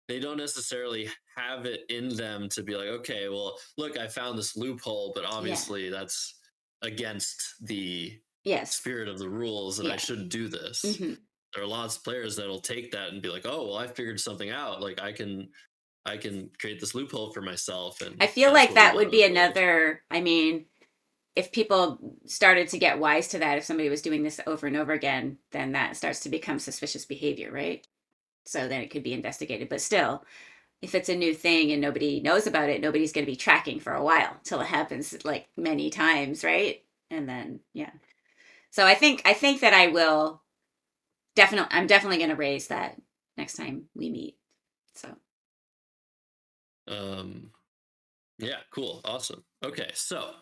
they don't necessarily have it in them to be like, okay, well, look, I found this loophole, but yeah, obviously that's against the yes, spirit of the rules, and I yeah. shouldn't do this. Hmm. There are lots of players that'll take that and be like, oh, well, I figured something out. Like, I can create this loophole for myself, I and feel that's like what we that want would to be avoid. another. I mean, if people started to get wise to that, if somebody was doing this over and over again, then that starts to become suspicious behavior, right? So then it could be investigated. But still, if it's a new thing and nobody knows about it, nobody's going to be tracking for a while till it happens like many times, right? And then yeah. So I think that I'm definitely going to raise that next time we meet. So Um, yeah, cool, awesome. Okay, so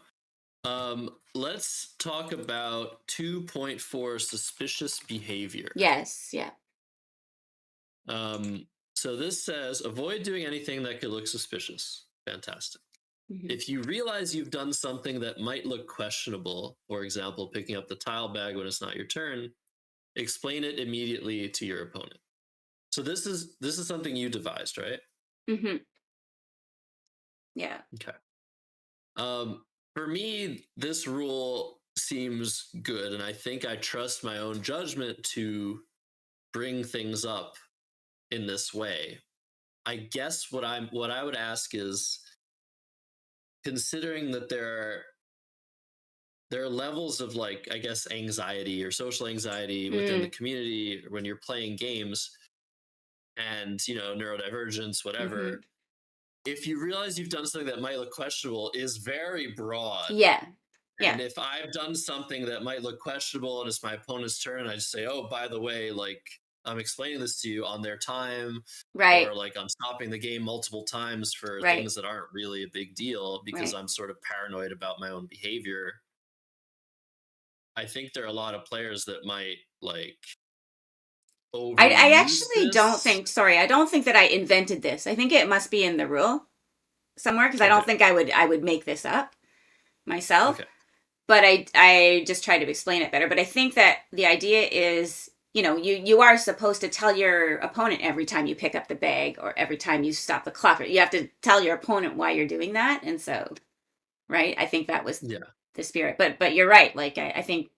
let's talk about 2.4 suspicious behavior. yes, yeah. So this says avoid doing anything that could look suspicious. Fantastic. Hmm. If you realize you've done something that might look questionable, for example, picking up the tile bag when it's not your turn, explain it immediately to your opponent. So this is something you devised, right? Hmm. Yeah. Okay. For me, this rule seems good, and I think I trust my own judgment to bring things up in this way. I guess what I would ask is, considering that there are levels of, like, I guess, anxiety or social anxiety within the Mm, community when you're playing games, and neurodivergence, hmm. whatever. If you realize you've done something that might look questionable, is very broad. Yeah. And Yeah. if I've done something that might look questionable and it's my opponent's turn, I just say, oh, by the way, like, I'm explaining this to you on their time, Right. or like I'm stopping the game multiple times for Right. things that aren't really a big deal because Right. I'm sort of paranoid about my own behavior. I think there are a lot of players that might, like, I overuse actually don't this. think, sorry, I don't think that I invented this. I think it must be in the rule somewhere because I don't Okay. think I would make this up myself. Okay. But I just try to explain it better. But I think that the idea is, you are supposed to tell your opponent every time you pick up the bag or every time you stop the clock. You have to tell your opponent why you're doing that. And so, right, I think that was Yeah. the spirit. But you're right. Like I think,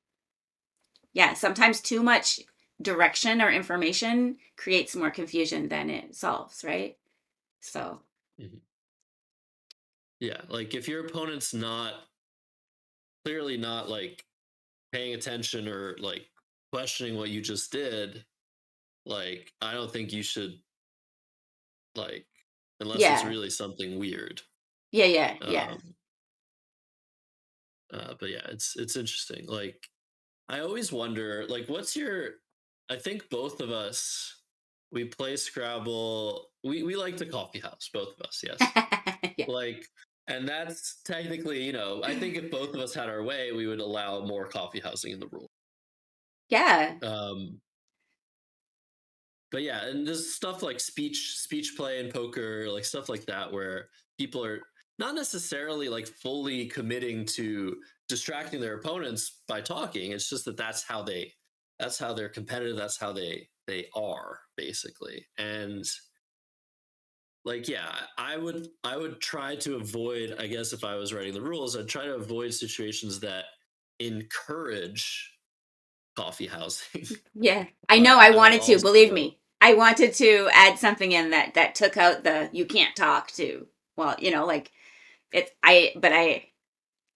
yeah, sometimes too much direction or information creates more confusion than it solves, right? So, Mhm. Yeah. Like, if your opponent's not clearly not, like, paying attention or, like, questioning what you just did, like, I don't think you should, like, unless it's yeah. really something weird. Yeah, yeah, yeah. Um, but yeah, it's interesting. Like, I always wonder, like, what's your? I think both of us, we play Scrabble. We like the coffee house, both of us. Yes, Yeah. like, and that's technically, I think if both of us had our way, we would allow more coffee housing in the rule. Yeah. Um, but yeah, and there's stuff like speech play and poker, like stuff like that, where people are not necessarily, like, fully committing to distracting their opponents by talking. It's just that that's how they're competitive, that's how they are, basically. And, like, yeah, I would try to avoid, I guess, if I was writing the rules, I'd try to avoid situations that encourage coffee housing. Yeah. I know But I I would wanted to, believe also, me. I wanted to add something in that took out the you can't talk to. Well, like it's but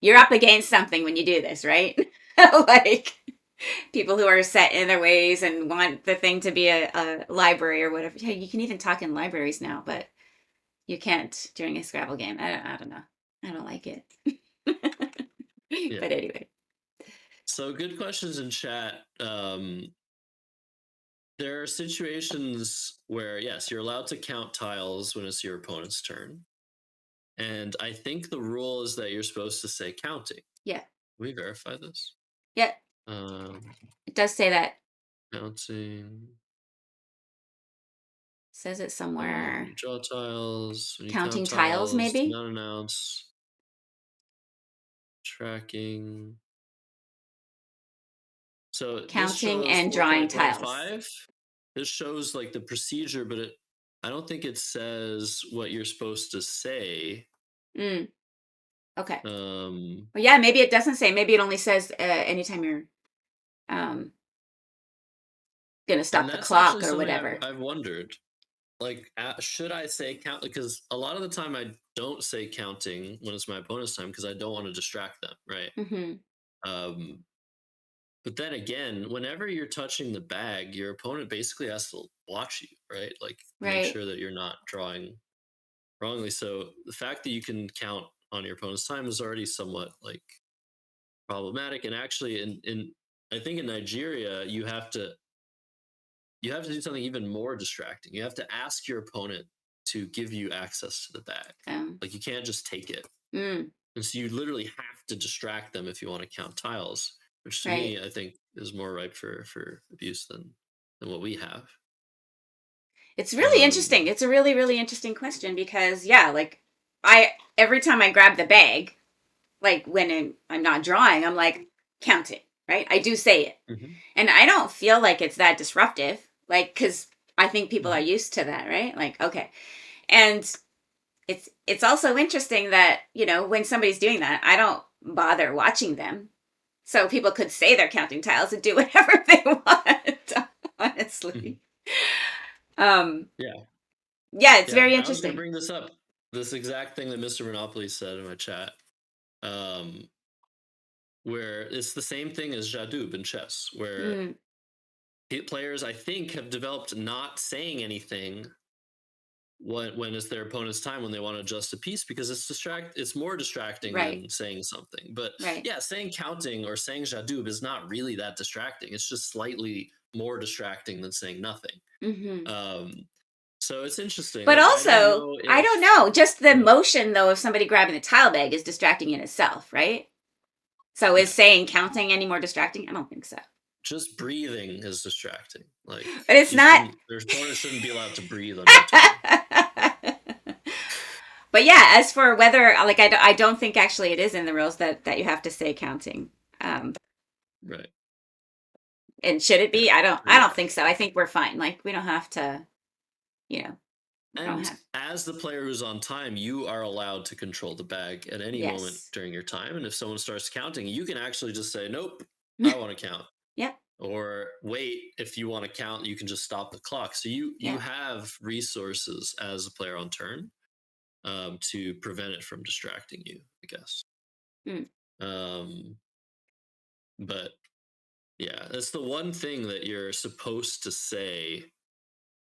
you're up against something when you do this, right? Like people who are set in their ways and want the thing to be a library or whatever. Yeah, you can even talk in libraries now, but you can't during a Scrabble game. I don't know. I don't like it. yeah. But anyway. So, good questions in chat. There are situations where, yes, you're allowed to count tiles when it's your opponent's turn. And I think the rule is that you're supposed to say counting. Yeah. Can we verify this? Yeah. Um, It does say that. Counting. Says it somewhere. Draw tiles. When you count Counting tiles, tiles, do maybe? not announce. Tracking. So this Counting shows and drawing tiles. 4.15. This shows, like, the procedure, but I don't think it says what you're supposed to say. Mm, okay. Um, Well, yeah, maybe it doesn't say. Maybe it only says anytime you're um, gonna and stop the that's clock actually or something whatever. I've wondered. Like, should I say count? Because a lot of the time I don't say counting when it's my opponent's time because I don't want to distract them, right? Hmm. Um, but then again, whenever you're touching the bag, your opponent basically has to watch you, right? Like, make Right. sure that you're not drawing wrongly. So the fact that you can count on your opponent's time is already somewhat, like, problematic. And actually, in I think in Nigeria, you have to do something even more distracting. You have to ask your opponent to give you access to the bag. Um, Like, you can't just take it. mm, And so you literally have to distract them if you want to count tiles, which to right. me, I think, is more ripe for abuse than what we have. It's really interesting. Um, It's a really, really interesting question because yeah, like I every time I grab the bag, like when I'm not drawing, I'm like count it, right? I do say it, mhm, and I don't feel like it's that disruptive, like because I think people are mhm. used to that, right? Like okay, and it's also interesting that when somebody's doing that, I don't bother watching them, so people could say they're counting tiles and do whatever they want. honestly. Mhm. Um, Yeah. yeah, it's Yeah. very I was going to interesting. bring this up. This exact thing that Mr. Monopoly said in my chat. Um, where it's the same thing as Jadub in chess, where Mm, players, I think, have developed not saying anything when it's their opponent's time when they want to adjust a piece because it's more distracting right, than saying something. But right. yeah, saying counting or saying Jadub is not really that distracting. It's just slightly more distracting than saying nothing. Hmm. Um, so it's interesting. But Like I don't also, know I don't if know, just the yeah, motion though of somebody grabbing the tile bag is distracting in itself, right? So is yeah, saying counting any more distracting? I don't think so. just breathing is distracting. Like But it's you not. shouldn't. Their opponent shouldn't be allowed to breathe on your turn. But yeah, as for whether, like, I don't think actually it is in the rules that you have to say counting. Right. And should it Yeah. be? I Yeah. don't think so. I think we're fine. Like, we don't have to, you know, we don't And have. as the player who's on time, you are allowed to control the bag at any moment Yes. during your time. And if someone starts counting, you can actually just say, nope, I want to count. Yep. Or wait, if you want to count, you can just stop the clock. So you Yep. have resources as a player on turn to prevent it from distracting you, I guess. Mm. Um, but yeah, that's the one thing that you're supposed to say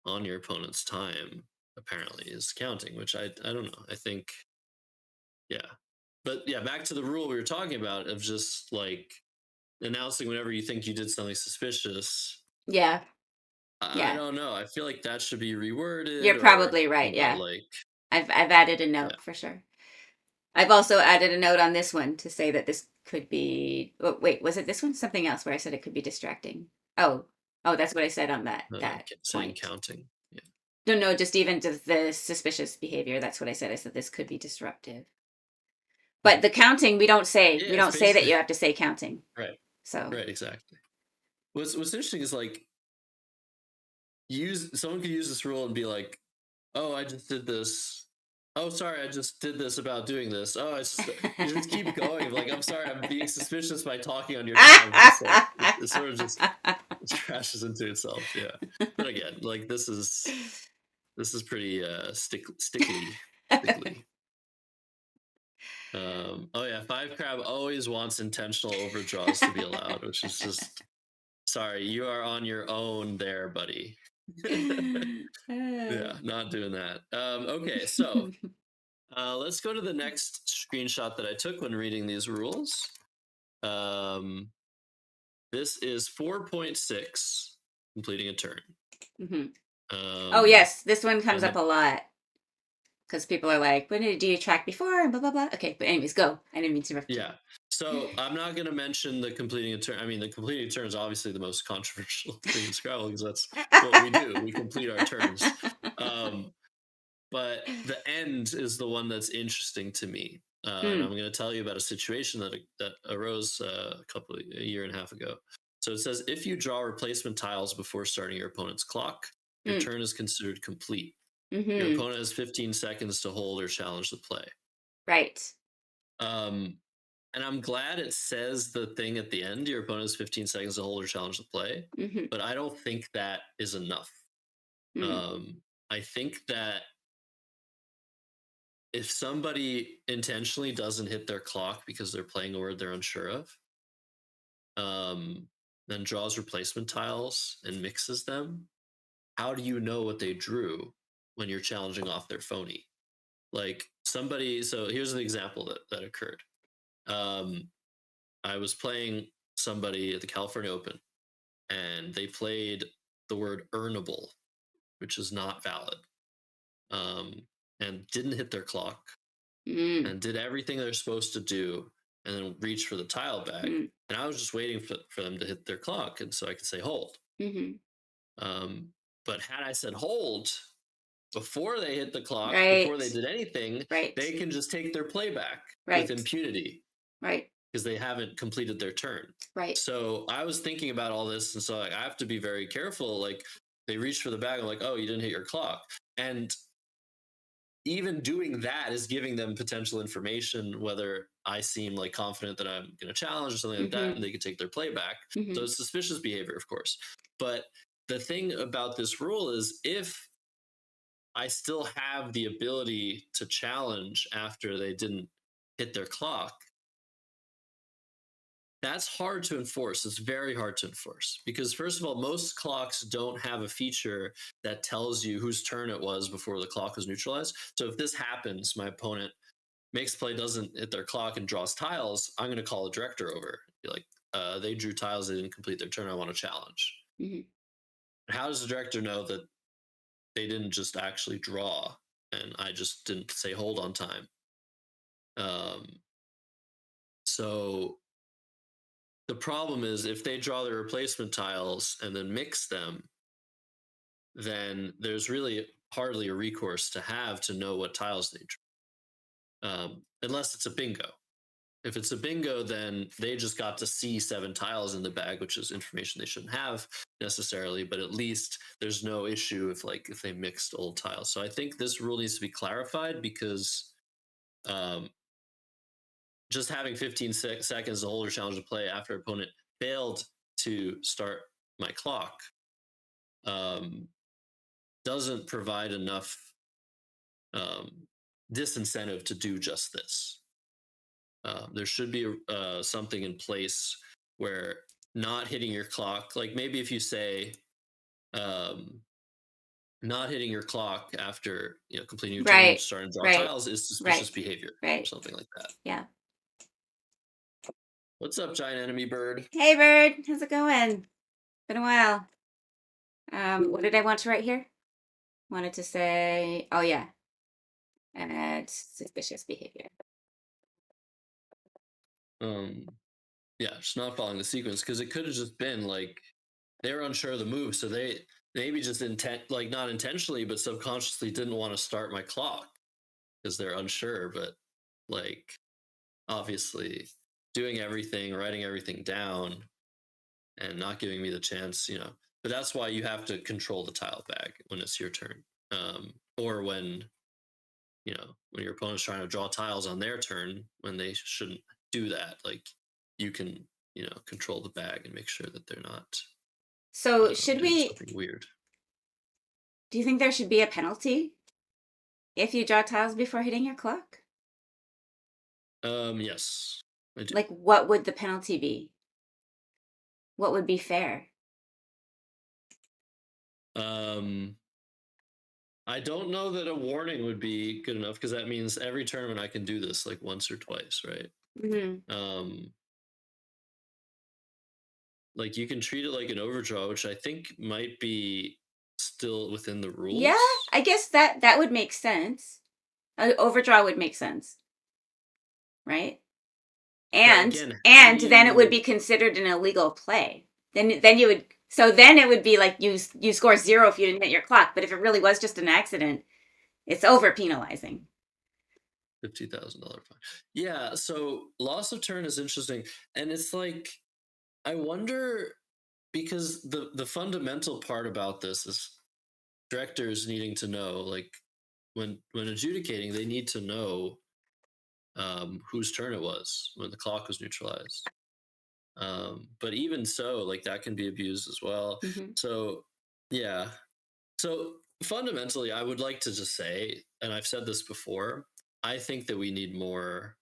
on your opponent's time, apparently, is counting, which I don't know. I think yeah. But yeah, back to the rule we were talking about of just like announcing whenever you think you did something suspicious. Yeah. I Yeah. don't know. I feel like that should be reworded You're or, probably right. you know, Yeah. like, I've added a yeah, note for sure. I've also added a note on this one to say that this could be. Oh, wait, was it this one? Something else where I said it could be distracting. Oh, oh, that's what I said on that saying point. counting. Yeah. No, no, just even just the suspicious behavior. That's what I said. I said this could be disruptive. But Mhm. the counting, we don't say. Yeah, We it's don't say that basically, you have to say counting. right, So. right, exactly. What's interesting is like, someone could use this rule and be like, oh, I just did this. Oh, sorry, I just did this about doing this. Oh, it's just you just keep going. Like, I'm sorry, I'm being suspicious by talking on your time, but it's like it sort of just it crashes into itself. Yeah, but again, like this is pretty stickly. Oh yeah, five crab always wants intentional overdraws to be allowed, which is just sorry, you are on your own there, buddy. Yeah, not doing that. Okay, so let's go to the next screenshot that I took when reading these rules. Um, this is 4.6, completing a turn. Mhm. Oh Um, yes, this one comes and up the a lot because people are like, "When did you track before?" And blah blah blah. Okay, but anyways, go. I didn't mean to interrupt you. yeah, so I'm not going to mention the completing a turn. I mean, the completing a turn is obviously the most controversial thing in Scrabble because that's what we do. We complete our turns. Um, but the end is the one that's interesting to me. And I'm Mm, going to tell you about a situation that arose a year and a half ago. So it says if you draw replacement tiles before starting your opponent's clock, your mm, turn is considered complete. Your mm-hmm. opponent has 15 seconds to hold or challenge the play. Right. Um, and I'm glad it says the thing at the end. Your opponent has 15 seconds to hold or challenge the play, Mm-hmm. but I don't think that is enough. Mm, I think that if somebody intentionally doesn't hit their clock because they're playing a word they're unsure of, um, then draws replacement tiles and mixes them, how do you know what they drew when you're challenging off their phony? Like somebody, so here's an example that occurred. Um, I was playing somebody at the California Open and they played the word earnable, which is not valid, um, and didn't hit their clock mm, and did everything they're supposed to do and then reached for the tile bag. mm, And I was just waiting for them to hit their clock and so I could say hold. mm-hmm. Um, but had I said hold before they hit the clock, before Right. they did anything, Right. they can just take their playback with Right. impunity Right. because they haven't completed their turn. Right. So I was thinking about all this, and so like, I have to be very careful. Like they reached for the bag, I'm like, oh, you didn't hit your clock, and even doing that is giving them potential information, whether I seem like confident that I'm going to challenge or something like that, Mm-hmm. and they could take their playback. Mm-hmm. So it's suspicious behavior, of course. But the thing about this rule is if I still have the ability to challenge after they didn't hit their clock, that's hard to enforce. It's very hard to enforce because, first of all, most clocks don't have a feature that tells you whose turn it was before the clock was neutralized. So if this happens, my opponent makes play, doesn't hit their clock, and draws tiles, I'm going to call the director over. Be like, they drew tiles, they didn't complete their turn. I want to challenge. Mm-hmm. How does the director know that they didn't just actually draw and I just didn't say hold on time? Um, so the problem is if they draw their replacement tiles and then mix them, then there's really hardly a recourse to have to know what tiles they drew, unless it's a bingo. If it's a bingo, then they just got to see 7 tiles in the bag, which is information they shouldn't have necessarily, but at least there's no issue if they mixed old tiles. So I think this rule needs to be clarified because um, just having 15 seconds to hold or challenge to play after opponent failed to start my clock doesn't provide enough um, disincentive to do just this. There should be something in place where not hitting your clock, like maybe if you say um, not hitting your clock after completing your turn, Right. starting to draw Right. tiles is suspicious Right. behavior or Right. something like that. Yeah. What's up, giant enemy bird? Hey, Bird. How's it going? Been a while. What did I want to write here? Wanted to say, oh yeah, suspicious behavior. Um, yeah, just not following the sequence because it could have just been like they were unsure of the move, so they maybe just not intentionally, but subconsciously didn't want to start my clock because they're unsure. But like obviously doing everything, writing everything down, and not giving me the chance, But that's why you have to control the tile bag when it's your turn, or when your opponent's trying to draw tiles on their turn when they shouldn't do that. Like you can, control the bag and make sure that they're not So should doing we, something weird. do you think there should be a penalty if you draw tiles before hitting your clock? Yes, I do. Like, what would the penalty be? What would be fair? Um, I don't know that a warning would be good enough because that means every tournament I can do this like once or twice, right? Mm-hmm. Like you can treat it like an overdraw, which I think might be still within the Yeah, rules. I guess that would make sense. Overdraw would make sense, right? But And again, how do then it would be you considered an illegal play. Then you would, so then it would be like you score 0 if you didn't hit your clock. But if it really was just an accident, it's over penalizing. $50,000 fine? Yeah, so loss of turn is interesting, and it's like I wonder because the fundamental part about this is directors needing to know, like when adjudicating, they need to know whose turn it was when the clock was neutralized. But even so, like that can be abused as well. Mm-hmm. So yeah, so fundamentally, I would like to just say, and I've said this before, I think that we need more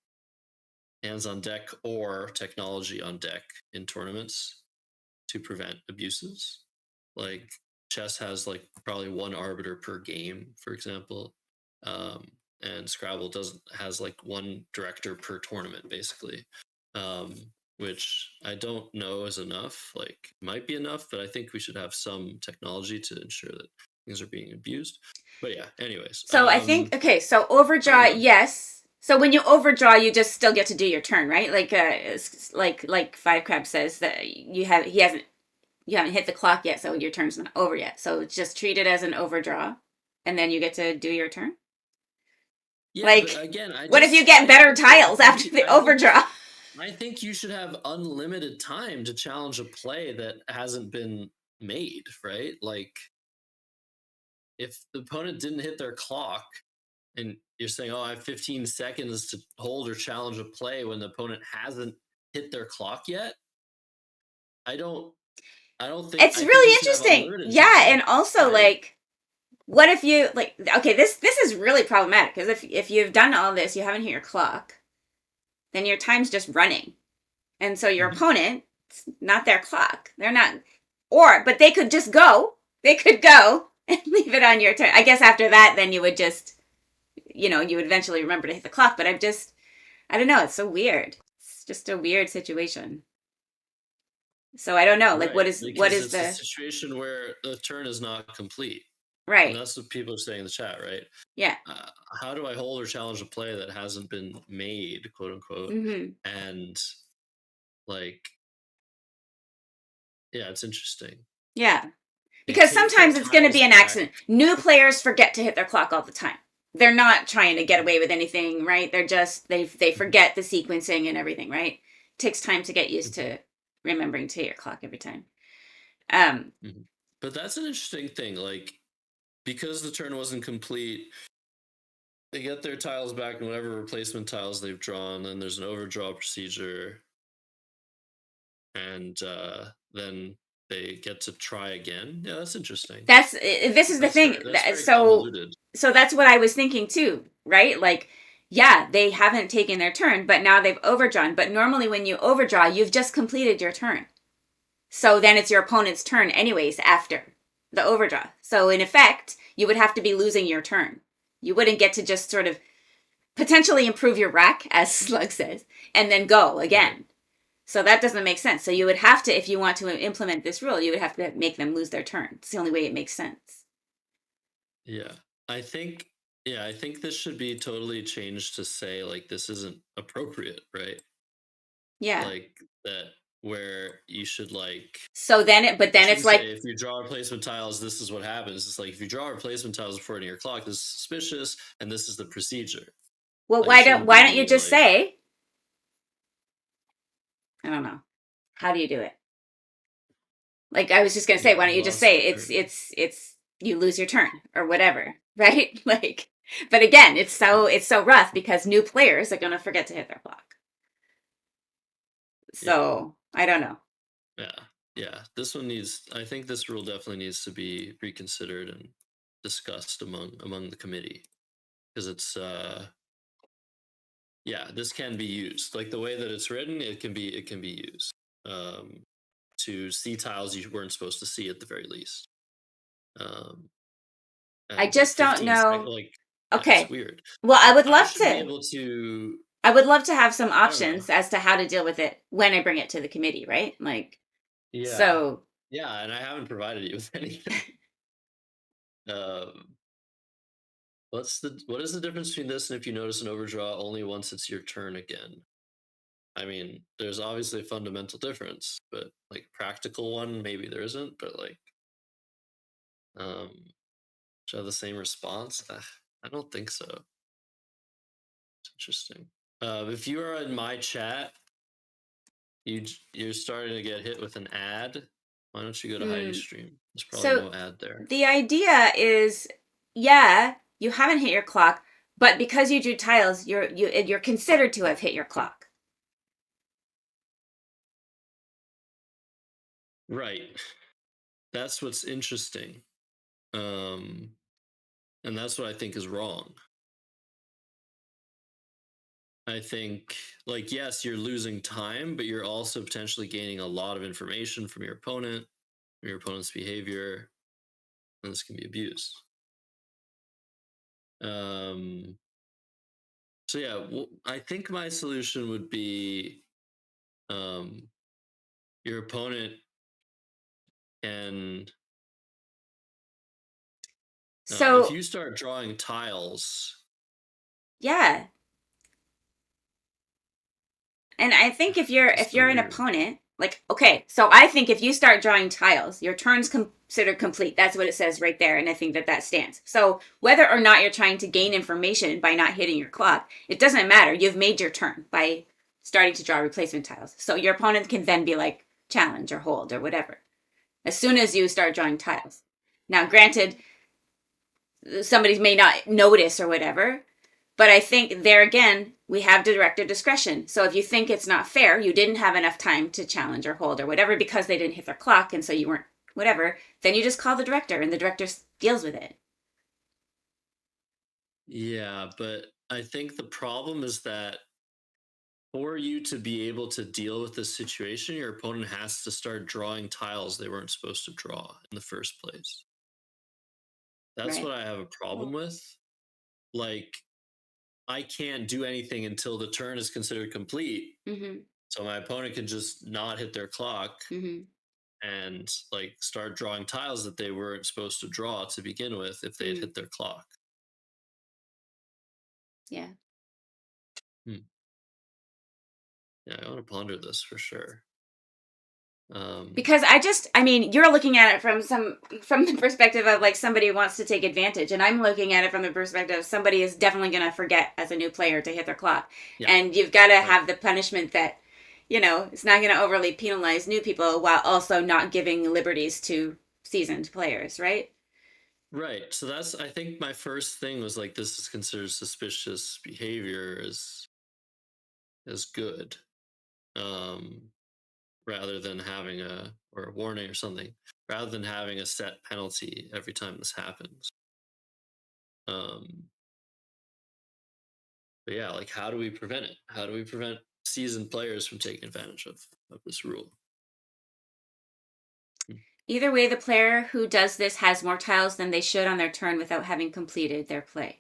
hands on deck or technology on deck in tournaments to prevent abuses. Like chess has like probably one arbiter per game, for example, um, and Scrabble doesn't has like one director per tournament, basically, um, which I don't know is enough. Like might be enough, but I think we should have some technology to ensure that things are being abused. But yeah, anyways, So I think, okay, so I don't overdraw, know. yes. So when you overdraw, you just still get to do your turn, right? Like like Five Crab says that you haven't hit the clock yet, so your turn's not over yet. So just treat it as an overdraw, and then you get to do your turn. Yeah, but Like, again, what if you get I better think that tiles after the I think overdraw? I think you should have unlimited time to challenge a play that hasn't been made, right? Like if the opponent didn't hit their clock and you're saying, "Oh, I have 15 seconds to hold or challenge a play when the opponent hasn't hit their clock yet." I don't I don't think It's I think you really should have interesting. unlimited Yeah, time, and also right? like what if you like okay, this is really problematic because if you've done all this, you haven't hit your clock, then your time's just running. And so your Mhm. opponent, it's not their clock. They're not or but they could just go. They could go and leave it on your turn. I guess after that then you would just you would eventually remember to hit the clock, but I don't know, it's so weird. It's just a weird situation. So I don't know. Like Right, what because is it's a the situation where the turn is not complete, and right. that's what people are saying in the chat, right? Yeah. Uh, how do I hold or challenge a play that hasn't been made, quote unquote? Mhm. And like, yeah, it's interesting. Yeah. They Because take their sometimes it's going to tiles be an back. accident. New players forget to hit their clock all the time. They're not trying to get away with anything, right? They're just they Mhm, forget the sequencing and everything, right? It takes time to get used mhm, to remembering to hit your clock every time. Um, mhm. But that's an interesting thing. Like, because the turn wasn't complete, they get their tiles back and whatever replacement tiles they've drawn, and there's an overdraw procedure, and then they get to try again. Yeah, that's interesting. this is the thing. That's very So convoluted. that's what I was thinking too, right? Like, yeah, they haven't taken their turn, but now they've overdrawn. But normally, when you overdraw, you've just completed your turn. So then it's your opponent's turn, anyways, after the overdraw. So in effect, you would have to be losing your turn. You wouldn't get to just sort of potentially improve your rack, as Slug says, and then go Right. again. So that doesn't make sense. So you would have to, if you want to implement this rule, you would have to make them lose their turn. It's the only way it makes sense. Yeah. I think I think this should be totally changed to say like this isn't appropriate, right? Yeah. Like that where you should like So then you then it's shouldn't say like, if you draw replacement tiles, this is what happens. It's like if you draw replacement tiles before hitting your clock, this is suspicious and this is the procedure. well, Like it shouldn't why don't you be just like say, I don't know, how do you do it? Like I was just gonna say, why I don't you just lost say my turn. it's you lose your turn or whatever, right? Like, but again, it's so rough because new players are gonna forget to hit their clock. Yeah. So I don't know. Yeah. Yeah. This one needs I think this rule definitely needs to be reconsidered and discussed among the committee because it's yeah, this can be used. Like the way that it's written, it can be used um, to see tiles you weren't supposed to see at the very least. Um, I and like just don't 15 seconds, know. like yeah, it's Okay. weird. Well, I should be able to. I would love to have some I don't know. options as to how to deal with it when I bring it to the committee, right? Like, Yeah, so yeah, and I haven't provided you with anything. Um, what is the difference between this and if you notice an overdraw only once it's your turn again? I mean, there's obviously a fundamental difference, but like practical one, maybe there isn't. But like, um, should have the same response? I don't think so. It's interesting. If you are in my chat, you're starting to get hit with an ad. Why don't you go to Heidi's hmm. stream? There's probably So no ad there. the idea is, yeah, you haven't hit your clock, but because you drew tiles, you're considered to have hit your clock. Right. That's what's interesting. Um, and that's what I think is wrong. I think, like, yes, you're losing time, but you're also potentially gaining a lot of information from your opponent's behavior, and this can be abused. Um, so yeah, I think my solution would be um, your opponent can if So you start drawing tiles. yeah, and I think It's if so you're an weird. opponent, like okay, so I think if you start drawing tiles, your turn's considered complete. That's what it says right there, and I think that that stands. So whether or not you're trying to gain information by not hitting your clock, it doesn't matter. You've made your turn by starting to draw replacement tiles. So your opponent can then be like challenge or hold or whatever as soon as you start drawing tiles. Now, granted, somebody may not notice or whatever, But I think there again, we have director discretion. So if you think it's not fair, you didn't have enough time to challenge or hold or whatever because they didn't hit their clock and so you weren't whatever, then you just call the director and the director deals with it. Yeah, but I think the problem is that for you to be able to deal with this situation, your opponent has to start drawing tiles they weren't supposed to draw in the first place. That's Right. what I have a problem Well, with. Like, I can't do anything until the turn is considered complete. mm-hmm. So my opponent can just not hit their clock Mm-hmm. and like start drawing tiles that they weren't supposed to draw to begin with if they had Mm-hmm. hit their clock. Yeah. Hmm. Yeah, I want to ponder this for sure. Um, Because I mean, you're looking at it from the perspective of like somebody who wants to take advantage, and I'm looking at it from the perspective of somebody is definitely going to forget as a new player to hit their clock, yeah, and you've got to right. have the punishment that, it's not going to overly penalize new people while also not giving liberties to seasoned players, right? Right. So that's I think my first thing was like this is considered suspicious behavior is good. Um rather than having a warning or something, rather than having a set penalty every time this happens. Um but yeah, like how do we prevent it? How do we prevent seasoned players from taking advantage of this rule? Hmm. Either way, the player who does this has more tiles than they should on their turn without having completed their play.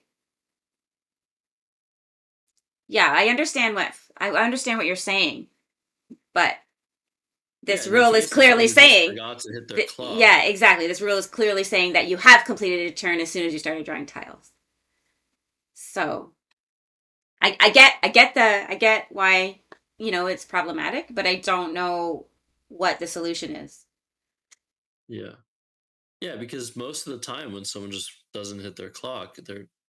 Yeah, I understand what you're saying, but Yeah, this in the rule is case of clearly someone who just saying forgot to hit their that, clock, yeah, exactly. This rule is clearly saying that you have completed a turn as soon as you started drawing tiles. So I get why it's problematic, but I don't know what the solution is. yeah. Yeah, because most of the time when someone just doesn't hit their clock,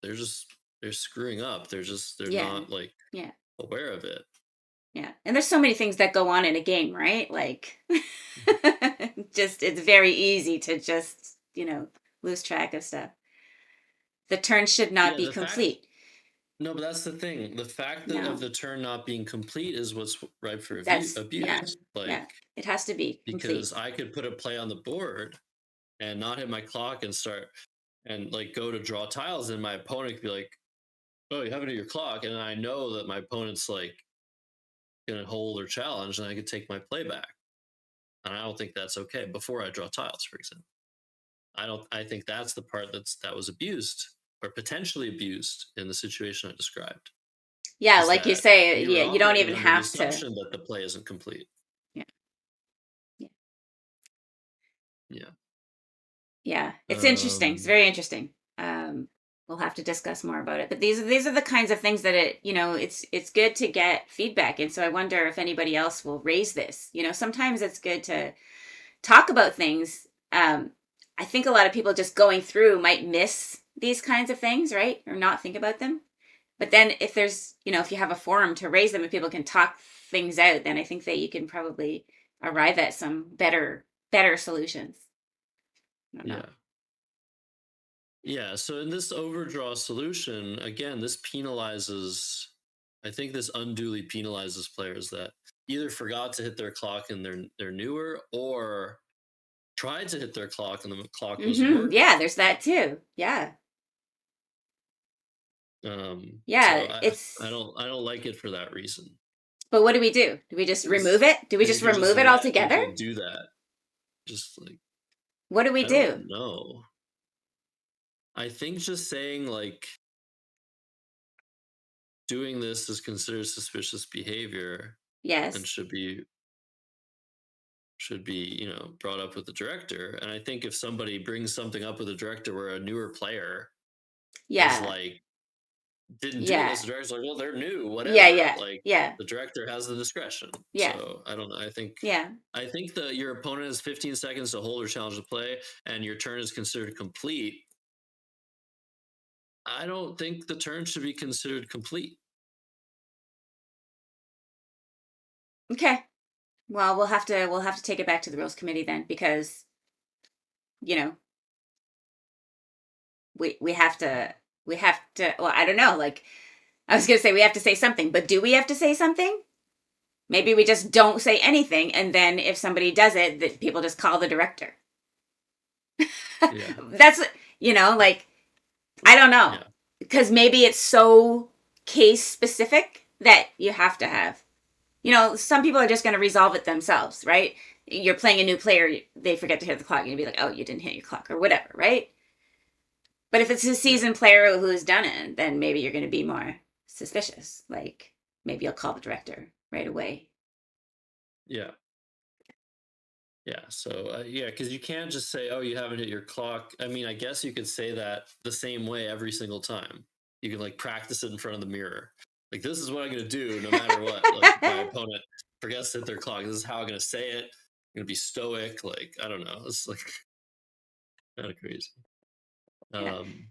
they're screwing up. They're Yeah, not like yeah, aware of it. yeah. And there's so many things that go on in a game, right? Like, Mhm. just it's very easy to just lose track of stuff. The turn should not Yeah, be the fact complete. no, but that's the thing. The fact that of No, the turn not being complete is what's ripe for yeah, abuse. yeah. Like It has to be because complete. I could put a play on the board and not hit my clock and start and like go to draw tiles, and my opponent could be like, "Oh, you haven't hit your clock," and I know that my opponent's like gonna hold or challenge, and I could take my play back. And I don't think that's okay before I draw tiles, for example. I don't. I think that's the part that was abused or potentially abused in the situation I described. Yeah, Is like you that say, we were yeah, you don't operating even under the have to. assumption that the play isn't complete. Yeah, yeah, Yeah. yeah. It's interesting. It's Um. very interesting. We'll have to discuss more about it. But these are the kinds of things that it's good to get feedback. And so I wonder if anybody else will raise this. Sometimes it's good to talk about things. I think a lot of people just going through might miss these kinds of things, right? Or not think about them. But then if you have a forum to raise them and people can talk things out, then I think that you can probably arrive at some better solutions. I don't know. Yeah. Yeah. So in this overdraw solution, again, this penalizes. I think this unduly penalizes players that either forgot to hit their clock and they're newer, or tried to hit their clock and the clock wasn't working. Yeah, there's that too. Yeah. So Yeah, I don't like it for that reason. but what do we do? Do we just remove Because it? Do we you just can just remove it let altogether? people do that. Just like What do we I do? don't know. I think just saying like doing this is considered suspicious behavior and Yes. should be brought up with the director. And I think if somebody brings something up with the director where a newer player is Yeah. like didn't do Yeah. this, the director's like, well, they're new, Yeah, whatever. yeah. Like Yeah. the director has the discretion. Yeah. So I don't know. Yeah. I think that your opponent has 15 seconds to hold or challenge the play, and your turn is considered complete. I don't think the turn should be considered complete. Okay. Well, we'll have to take it back to the rules committee then because, you know, we have to well, I don't know, like I was going to say we have to say something, but do we have to say something? Maybe we just don't say anything, and then if somebody does it, that people just call the director. Yeah. That's, like, I don't know. Yeah. Because maybe it's so case specific that you have to have. Some people are just going to resolve it themselves, right? You're playing a new player, they forget to hit the clock, and you'll be like, oh, you didn't hit your clock, or whatever, right? But if it's a Yeah. seasoned player who's done it, then maybe you're going to be more suspicious. Like, maybe you'll call the director right away. Yeah. Yeah. So yeah, because you can't just say, "Oh, you haven't hit your clock." I mean, I guess you could say that the same way every single time. You can like practice it in front of the mirror. Like, this is what I'm gonna do, no matter what. Like, if my opponent forgets to hit their clock, this is how I'm gonna say it. I'm gonna be stoic. Like, I don't know. It's like kind of crazy. Yeah. Um,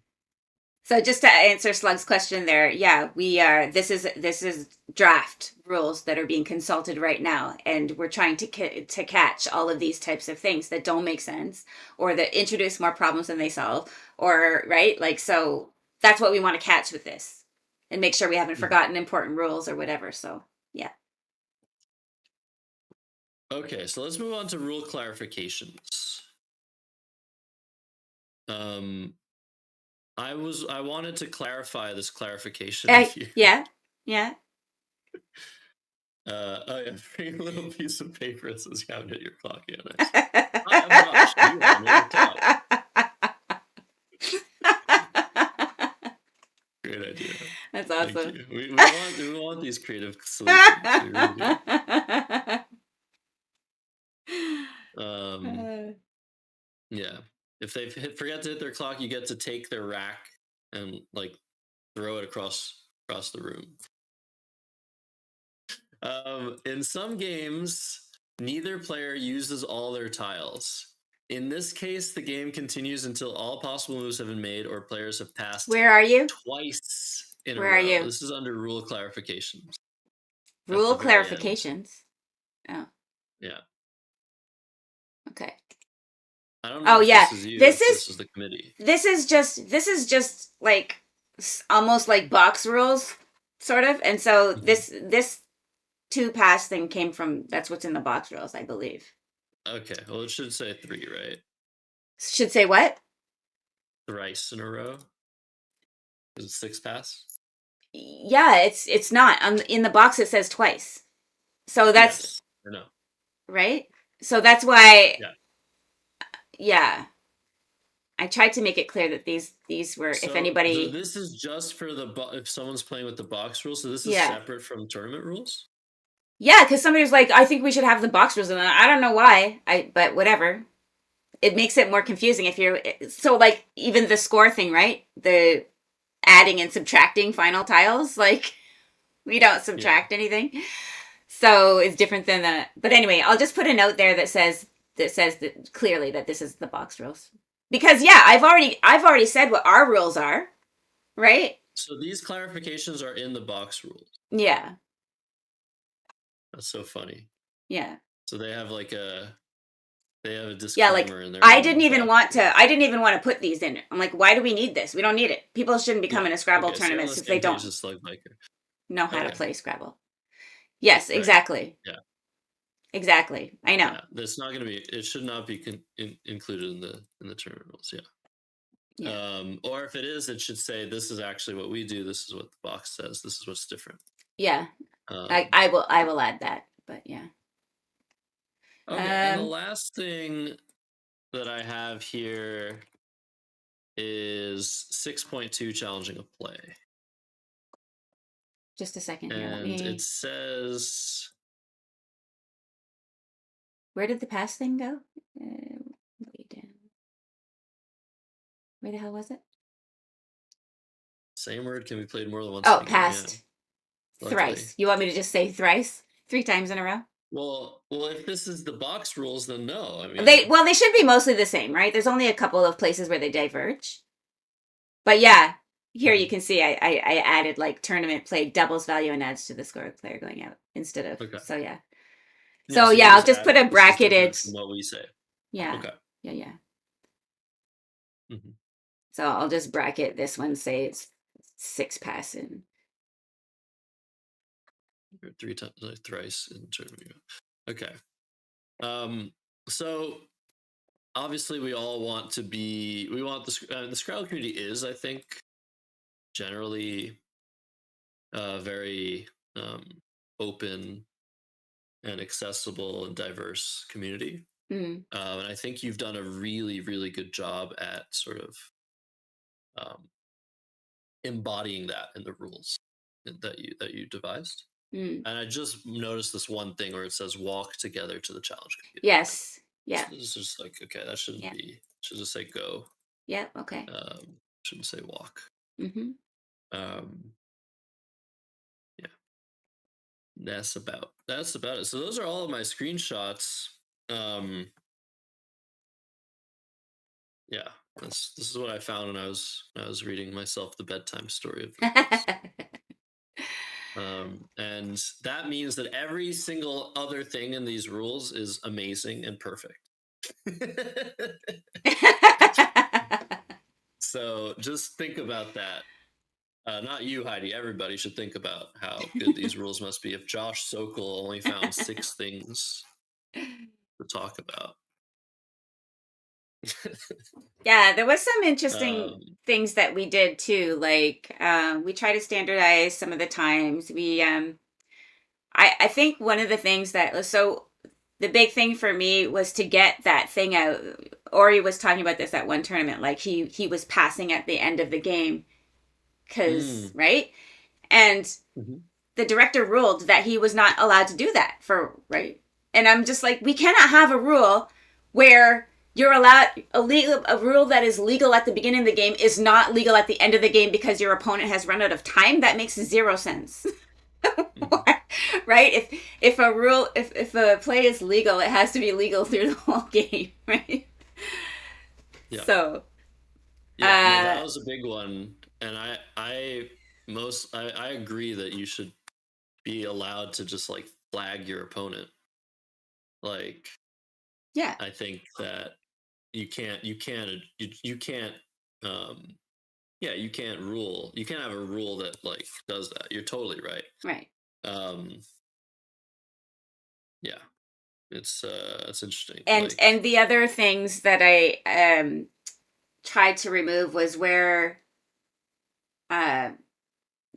So just to answer Slug's question there, yeah, we are. This is draft rules that are being consulted right now, and we're trying to catch all of these types of things that don't make sense or that introduce more problems than they solve, or right, like so. That's what we want to catch with this, and make sure we haven't mhm. forgotten important rules or whatever. So yeah. Okay, so let's move on to rule clarifications. Um, I wanted to clarify this clarification with you. Yeah, yeah. Oh yeah, bring a little piece of paper that says you haven't hit your clock yet. Nice. Hi, I'm Josh. You haven't hit your clock. Great idea. That's Thank awesome. you. We want these creative solutions. We really do. Um, yeah. If they forget to hit their clock, you get to take their rack and like throw it across the room. In some games, neither player uses all their tiles. In this case, the game continues until all possible moves have been made or players have passed Where are you? twice in a Where are row. you? This is under rule clarifications at the Rule very end. clarifications. Oh, Yeah. okay. I don't know Oh if yeah. this is you, This if this is is the committee. this is just like almost like box rules, sort of. And so Mhm. this two pass thing came from that's what's in the box rules, I believe. Okay. Well, it should say 3, right? Should say what? Thrice in a row. Is it 6 pass? Yeah, it's not. In the box it says twice. So that's Yes. Or no? right. So that's why, Yeah. yeah. I tried to make it clear that these were, if So anybody, this is just for if someone's playing with the box rules. So this is yeah, separate from tournament rules. yeah, because somebody was like, I think we should have the box rules, and I don't know why, but whatever. It makes it more confusing if you're so like even the score thing, right? The adding and subtracting final tiles, like we don't Yeah. subtract anything, so it's different than the. But anyway, I'll just put a note there that says clearly that this is the box rules because yeah, I've already said what our rules are, right? So these clarifications are in the box rules. Yeah, That's so funny. yeah. So they have a Yeah, like disclaimer in their own box. I didn't even want to put these in. I'm like, why do we need this? We don't need it. People shouldn't be Yeah. coming to Scrabble Okay. So you're on the tournaments if they same page don't as Slug Biker. know how to Okay. play Scrabble. Yes, Right. exactly. Yeah. Exactly. I know. Yeah. That's not going to be. It should not be included in the tournament rules. Yeah. Yeah. Or if it is, it should say this is actually what we do. This is what the box says. This is what's different. Yeah. I, Um, I will I will add that. But yeah. okay, and the Um last thing that I have here is 6.2 challenging a play. just a second here. Let And it me says Where did the pass thing go? Way down. Where the hell was it? same word can be played more than once in Oh, a game. Yeah, passed. luckily. Thrice. You want me to just say thrice? 3 times in a row? Well, if this is the box rules, then no. I They mean, well, they should be mostly the same, right? There's only a couple of places where they diverge. But yeah, here you mhm. can see I added like tournament play doubles value and adds to the score of player going out instead of Okay. so yeah. Yeah, So so yeah, you I'll just just put added a this is different bracketed from what we say. yeah. Okay. Yeah, yeah. Hmm. So I'll just bracket this one, say it's 6 pass in or 3 times, like thrice in tournament. Okay. Um, so obviously we all want to be. We want the Scrabble community is, I think, generally very open and accessible and diverse community. Mm. And I think you've done a really, really good job at sort of um, embodying that in the rules that you devised. Mm. And I just noticed this one thing where it says "walk together to the challenge computer." Yes. Yeah. So it's just like, okay, that shouldn't Yeah. be. Should just say go. Yeah. Okay. Shouldn't say walk. Mm-hmm. Um, yeah, that's about it. So those are all of my screenshots. Um, yeah, this is what I found when I was reading myself the bedtime story of the rules. And that means that every single other thing in these rules is amazing and perfect. So just think about that. Not you, Heidi. Everybody should think about how good these rules must be. If Josh Sokol only found 6 things to talk about. Yeah, there was some interesting um, things that we did too. Like we try to standardize some of the times. I think one of the things that so the big thing for me was to get that thing out. Ori was talking about this at one tournament. Like he was passing at the end of the game because mm, right, and mhm. the director ruled that he was not allowed to do that for right. And I'm just like, we cannot have a rule where you're allowed a rule that is legal at the beginning of the game is not legal at the end of the game because your opponent has run out of time. That makes zero sense. Mhm. Right? If a play is legal, it has to be legal through the whole game, right? Yeah, So, yeah. No, uh that was a big one, and I agree that you should be allowed to just like flag your opponent. Like, yeah, I think that you can't um yeah, you can't have a rule that like does that. You're totally right. right. um yeah, it's interesting, like. And the other things that I tried to remove was where uh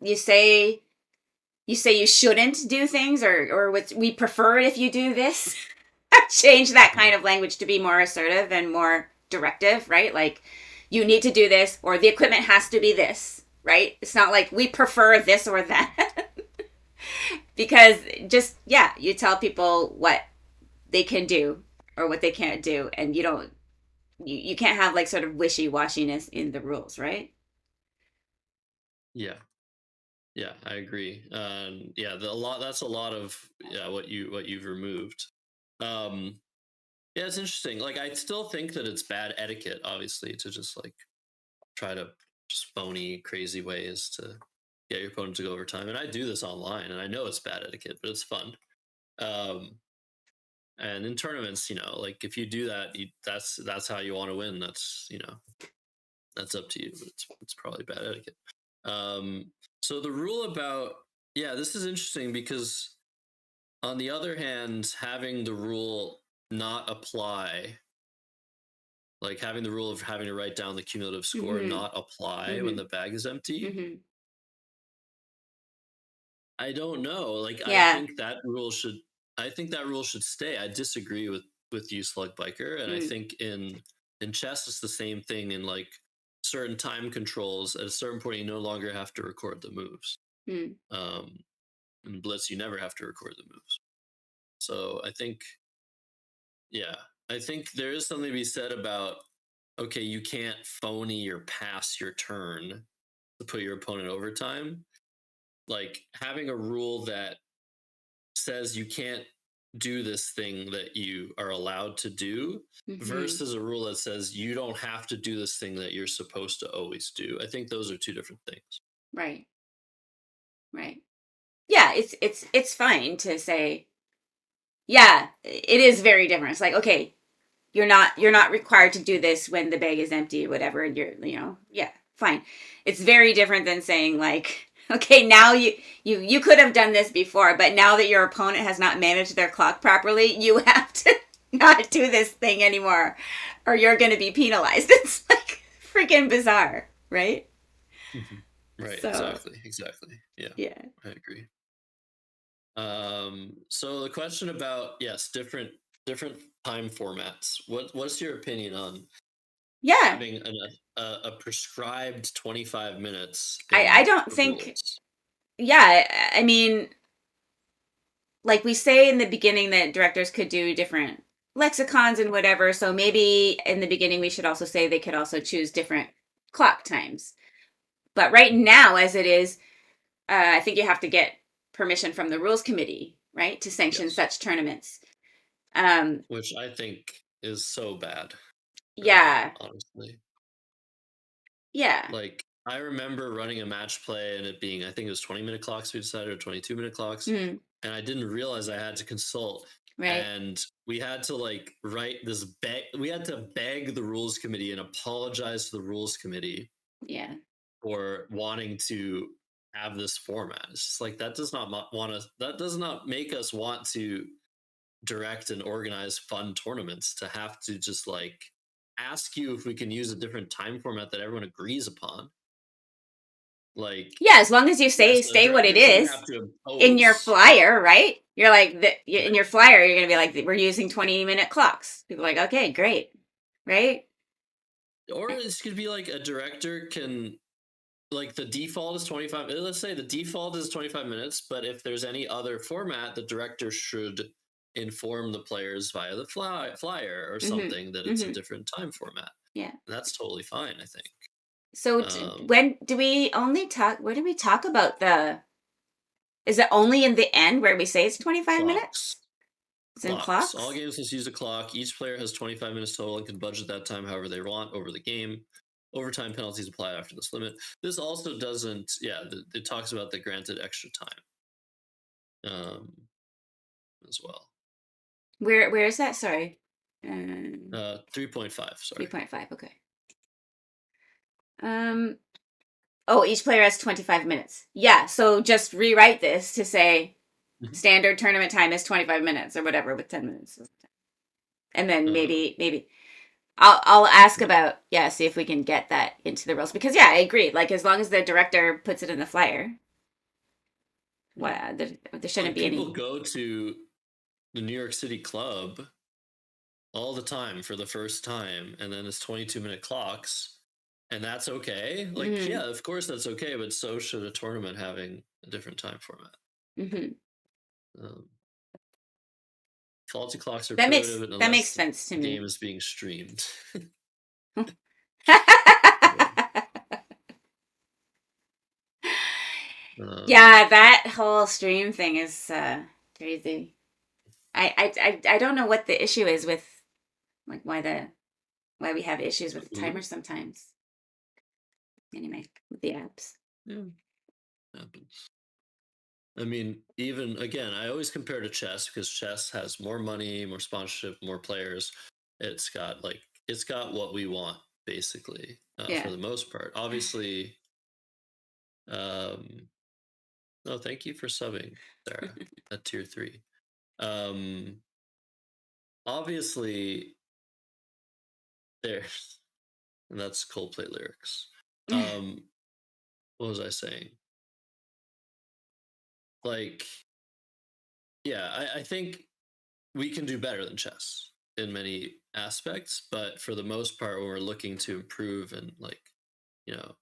you say you shouldn't do things or what we prefer it if you do this. Change that kind of language to be more assertive and more directive, right? Like you need to do this or the equipment has to be this, right? It's not like we prefer this or that. Because just yeah, you tell people what they can do or what they can't do and you can't have like sort of wishy-washiness in the rules, right? Yeah, yeah, I agree. Yeah, that's a lot of, yeah, what you've removed. um yeah, it's interesting. Like, I still think that it's bad etiquette, obviously, to just like try to just phony crazy ways to get your opponent to go over time, and I do this online, and I know it's bad etiquette, but it's fun. um and in tournaments, like, if you do that, that's how you want to win. That's up to you, but it's probably bad etiquette. um so the rule about, yeah, this is interesting because, on the other hand, having the rule not apply, like having the rule of having to write down the cumulative score Mm-hmm. not apply when Mm-hmm. the bag is empty, Mm-hmm. I don't know. Like, Yeah. I think that rule should stay. I disagree with you, Slug Biker, and I Mm. think in chess it's the same thing. In like certain time controls, at a certain point you no longer have to record the moves. Mm. Um, in Blitz, you never have to record the moves. So I think, yeah, I think there is something to be said about, okay, you can't phony or pass your turn to put your opponent overtime. Like, having a rule that says you can't do this thing that you are allowed to do Mm-hmm. versus a rule that says you don't have to do this thing that you're supposed to always do. I think those are two different things. Right. Right. Yeah, it's fine to say, yeah, it is very different. It's like, okay, you're not required to do this when the bag is empty or whatever, and yeah, fine. It's very different than saying like Okay, now you could have done this before, but now that your opponent has not managed their clock properly, you have to not do this thing anymore, or you're going to be penalized. It's like freaking bizarre, right? Mhm. Right, So exactly. Yeah, yeah, I agree. So the question about, yes, different time formats. What's your opinion on yeah. having a prescribed 25 minutes I in don't the think. rules? Yeah, I mean, like we say in the beginning that directors could do different lexicons and whatever. So maybe in the beginning we should also say they could also choose different clock times. But right Mhm. now, as it is, I think you have to get permission from the rules committee, right, to sanction Yes, such tournaments. Um, which I think is so bad for the game, yeah, honestly. yeah, Like, I remember running a match play and it being, I think it was 20-minute clocks we decided, or 22-minute clocks, mm, and I didn't realize I had to consult, right, and we had to like write this we had to beg the rules committee and apologize to the rules committee yeah, for wanting to have this format. It's just like, that does not want to, that does not make us want to direct and organize fun tournaments, to have to just like ask you if we can use a different time format that everyone agrees upon. Like, yeah. As long as you yes, say the say what it director shouldn't is have to in your impose. Yeah, flyer, right? You're like in right. your flyer, you're gonna be like, we're using 20-minute clocks. People are like, okay, great, right? Or this could be like, a director can, like, the default is 25. Let's say the default is 25 minutes, but if there's any other format, the director should inform the players via the flyer or Mm-hmm. something that it's a Mm-hmm. different time format. Yeah. That's totally fine, I think. So Um, when do we only talk? Where do we talk about the? Is it only in the end where we say it's 25 minutes? clocks. It's in Clocks. All clocks. games must use a clock. Each player has 25 minutes total and can budget that time however they want over the game. Overtime penalties apply after this limit. This also doesn't, yeah, it talks about the granted extra time, as well. Where is that? Sorry. 3.5, sorry. 3.5. Okay. Um. Oh, each player has 25 minutes. Yeah. So just rewrite this to say Mhm. standard tournament time is 25 minutes or whatever with 10 minutes. And then Um, maybe I'll ask yeah. about, yeah, see if we can get that into the rules, because yeah, I agree. Like as long as the director puts it in the flyer, Yeah. what there shouldn't Like, be people any. go to the New York City club all the time for the first time, and then it's 22-minute clocks, and that's okay. Like, Mm-hmm. yeah, of course that's okay, but so should a tournament having a different time format. Mm-hmm. Um, Faulty clocks are That prohibited makes unless sense to the game me. is being streamed. um, Yeah, that whole stream thing is crazy. I don't know what the issue is with, like, why we have issues with the timer Hulu? sometimes. Anyway, with the apps. Yeah, happens. I mean, even again, I always compare to chess because chess has more money, more sponsorship, more players. It's got what we want, basically, for Yeah. the most part. Obviously, um, no, thank you for subbing, Sarah, at tier 3. Um, Obviously, there's, and that's Coldplay lyrics. Um, what was I saying? Like, yeah, I think we can do better than chess in many aspects, but for the most part, when we're looking to improve and, like, you know,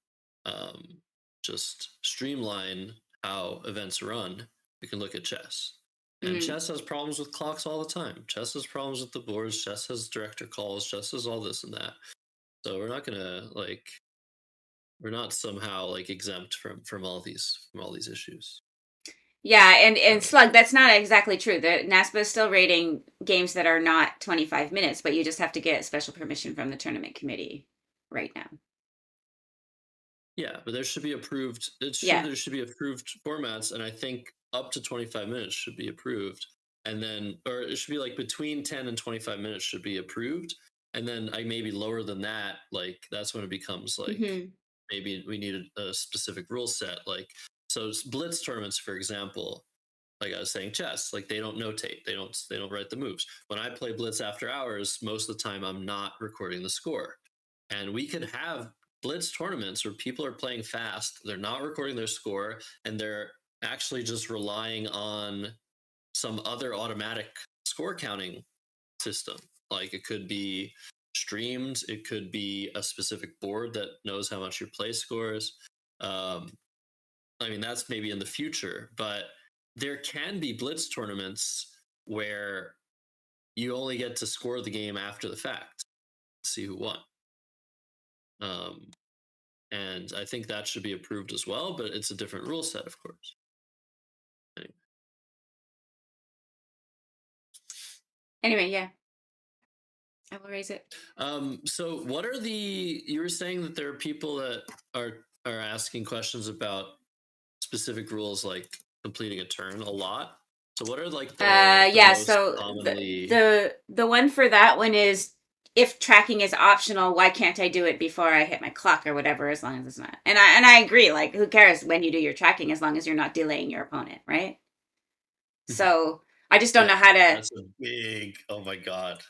um, just streamline how events run, we can look at chess. And Mm. chess has problems with clocks all the time. Chess has problems with the boards. Chess has director calls. Chess has all this and that. So we're not gonna, like, we're not somehow like exempt from all these issues. Yeah, and Um, Slug, that's not exactly true. The NASPA is still rating games that are not 25 minutes, but you just have to get special permission from the tournament committee right now. Yeah, but there should be approved. It's true, Yeah. there should be approved formats, and I think up to 25 minutes should be approved, and then, or it should be like between 10 and 25 minutes should be approved, and then I maybe lower than that. Like, that's when it becomes like, Hmm. maybe we need a specific rule set. Like, So blitz tournaments, for example, like I was saying, chess, like they don't notate, they don't write the moves. When I play blitz after hours, most of the time I'm not recording the score. And we could have blitz tournaments where people are playing fast, they're not recording their score, and they're actually just relying on some other automatic score counting system. Like it could be streamed, it could be a specific board that knows how much your play scores. Um, I mean, that's maybe in the future, but there can be blitz tournaments where you only get to score the game after the fact, see who won. Um, and I think that should be approved as well, but it's a different rule set, of course. Anyway. Anyway, yeah, I will raise it. So what are the? You were saying that there are people that are asking questions about specific rules, like completing a turn a lot. So what are like the Yeah, most so commonly? the one for that one is, if tracking is optional, why can't I do it before I hit my clock or whatever, as long as it's not. And I agree, like who cares when you do your tracking as long as you're not delaying your opponent, right? So I just don't Yeah, know how to. that's a big. Oh my god,